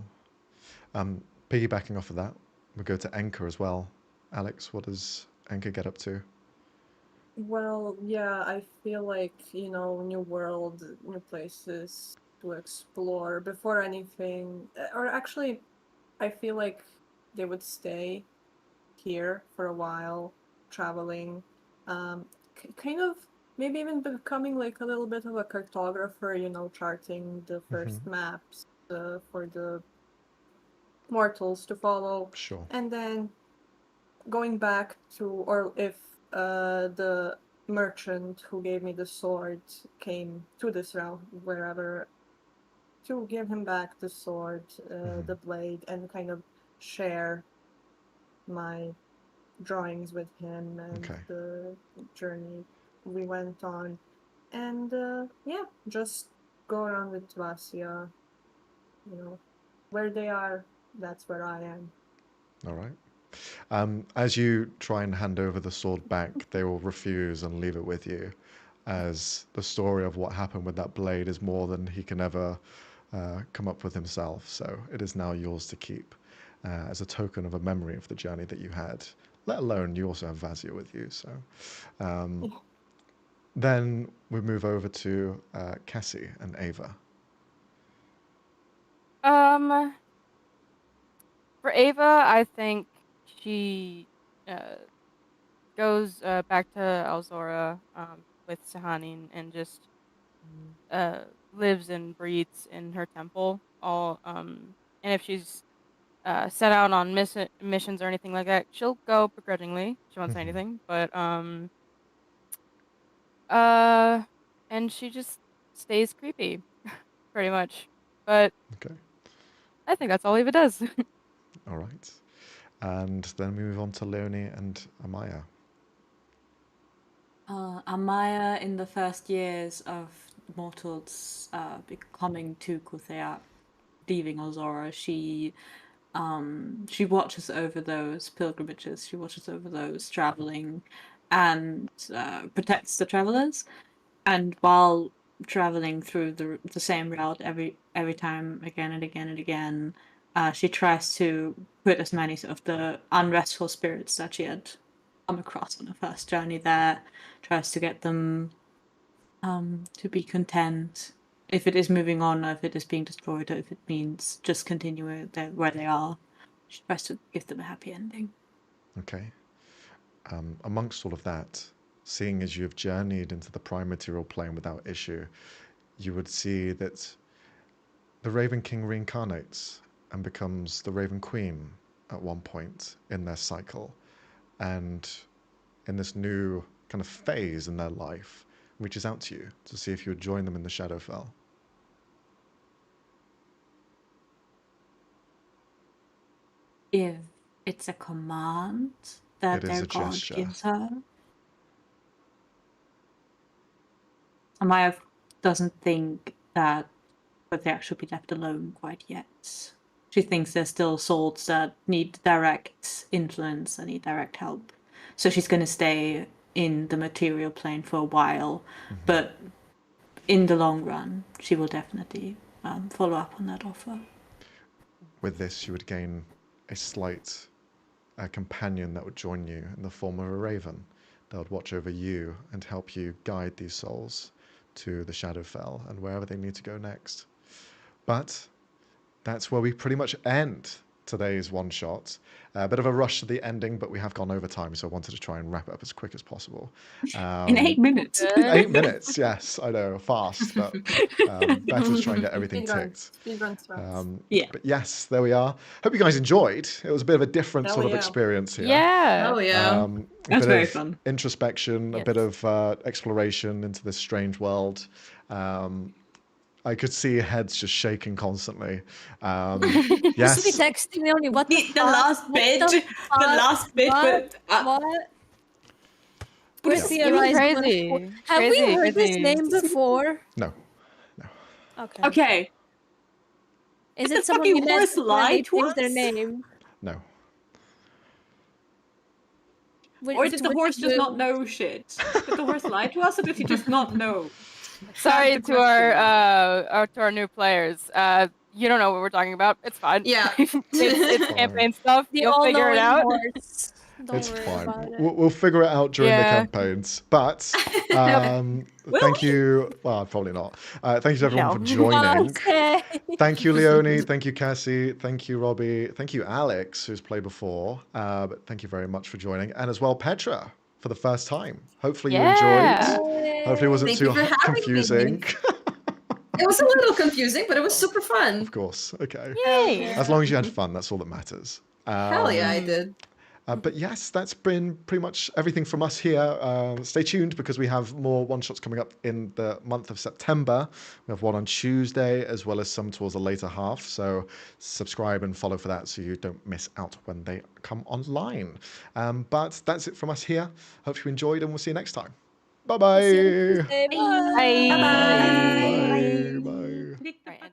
Piggybacking off of that, we'll go to Enka as well. Alex, what does Enka get up to? Well, yeah, I feel like, you know, new world, new places to explore before anything. Or actually, I feel like they would stay here for a while, traveling, kind of maybe even becoming like a little bit of a cartographer, you know, charting the first maps for the mortals to follow. Sure. And then going back to, or if the merchant who gave me the sword came to this realm, wherever, to give him back the sword, the blade, and kind of share my drawings with him and the journey we went on. And yeah, just go around with Vasia, you know, where they are, that's where I am. All right. As you try and hand over the sword back, they will refuse and leave it with you, as the story of what happened with that blade is more than he can ever come up with himself. So it is now yours to keep as a token of a memory of the journey that you had, let alone you also have Vasia with you. So then we move over to Kassy and Ava. For Ava, I think she goes back to Elsora with Sahanin and just lives and breathes in her temple. And if she's set out on missions or anything like that, she'll go begrudgingly. She won't say anything, but and she just stays creepy, pretty much. But I think that's all Ava does. All right. And then we move on to Leonie and Amaya. Amaya, in the first years of mortals becoming to Qur'Thaek, leaving Elsora, she watches over those pilgrimages. She watches over those traveling, and protects the travelers. And while traveling through the same route every time, again and again and again, she tries to put as many of the unrestful spirits that she had come across on her first journey there, tries to get them to be content, if it is moving on, or if it is being destroyed, or if it means just continuing where they are. She tries to give them a happy ending. Okay. Amongst all of that, seeing as you have journeyed into the prime material plane without issue, you would see that the Raven King reincarnates and becomes the Raven Queen, at one point in their cycle, and in this new kind of phase in their life, reaches out to you to see if you would join them in the Shadowfell. If it's a command that It is their a god gesture. gives her. Amaya doesn't think that Qur'Thaek should be left alone quite yet. She thinks there's still souls that need direct influence and need direct help. So she's going to stay in the material plane for a while, but in the long run, she will definitely follow up on that offer. With this, you would gain a slight companion that would join you in the form of a raven that would watch over you and help you guide these souls to the Shadowfell and wherever they need to go next. But that's where we pretty much end today's one shot. A bit of a rush to the ending, but we have gone over time, so I wanted to try and wrap it up as quick as possible. In 8 minutes. 8 minutes, yes, I know, fast, but better to try and get everything ticked. Speedrun strats. Yeah. But yes, there we are. Hope you guys enjoyed. It was a bit of a different Hell sort of yeah. experience here. Yeah. Oh yeah. A That's bit very of fun. introspection, a Yes. bit of exploration into this strange world. I could see heads just shaking constantly. You Yes, should be texting Leonie. What the, The last bit. The last bit. What? But, What? Where's the Even Arise going crazy. for? Have we Crazy, heard this crazy. name before? no. Okay. okay. Is the it someone fucking we met horse before and they lied to changed their us? name? No. Or did the horse just not know shit? Did the horse lie to us, or did he just not know? Sorry That's the to our new players. You don't know what we're talking about. It's fine. Yeah. it's Fine. campaign stuff. The You'll figure it out. horse. Don't It's worry fine. about it. We'll figure it out during the Yeah. campaigns. But Will thank we? you. Well, probably not. Thank you to everyone for No. joining. Okay. Thank you, Leonie. Thank you, Kassy. Thank you, Robbie. Thank you, Alex, who's played before. But thank you very much for joining. And as well, Petra, for the first time. Hopefully you Yeah. enjoyed. Hopefully it wasn't Thank you too for having me. confusing. It was a little confusing, but it was super fun. Of course. Okay. Yay. As long as you had fun, that's all that matters. Hell yeah, I did. But yes, that's been pretty much everything from us here. Stay tuned because we have more one-shots coming up in the month of September. We have one on Tuesday as well as some towards the later half. So subscribe and follow for that so you don't miss out when they come online. But that's it from us here. Hope you enjoyed and we'll see you next time. Bye-bye. See you Tuesday. Bye. Bye. Bye. Bye. Bye. Right.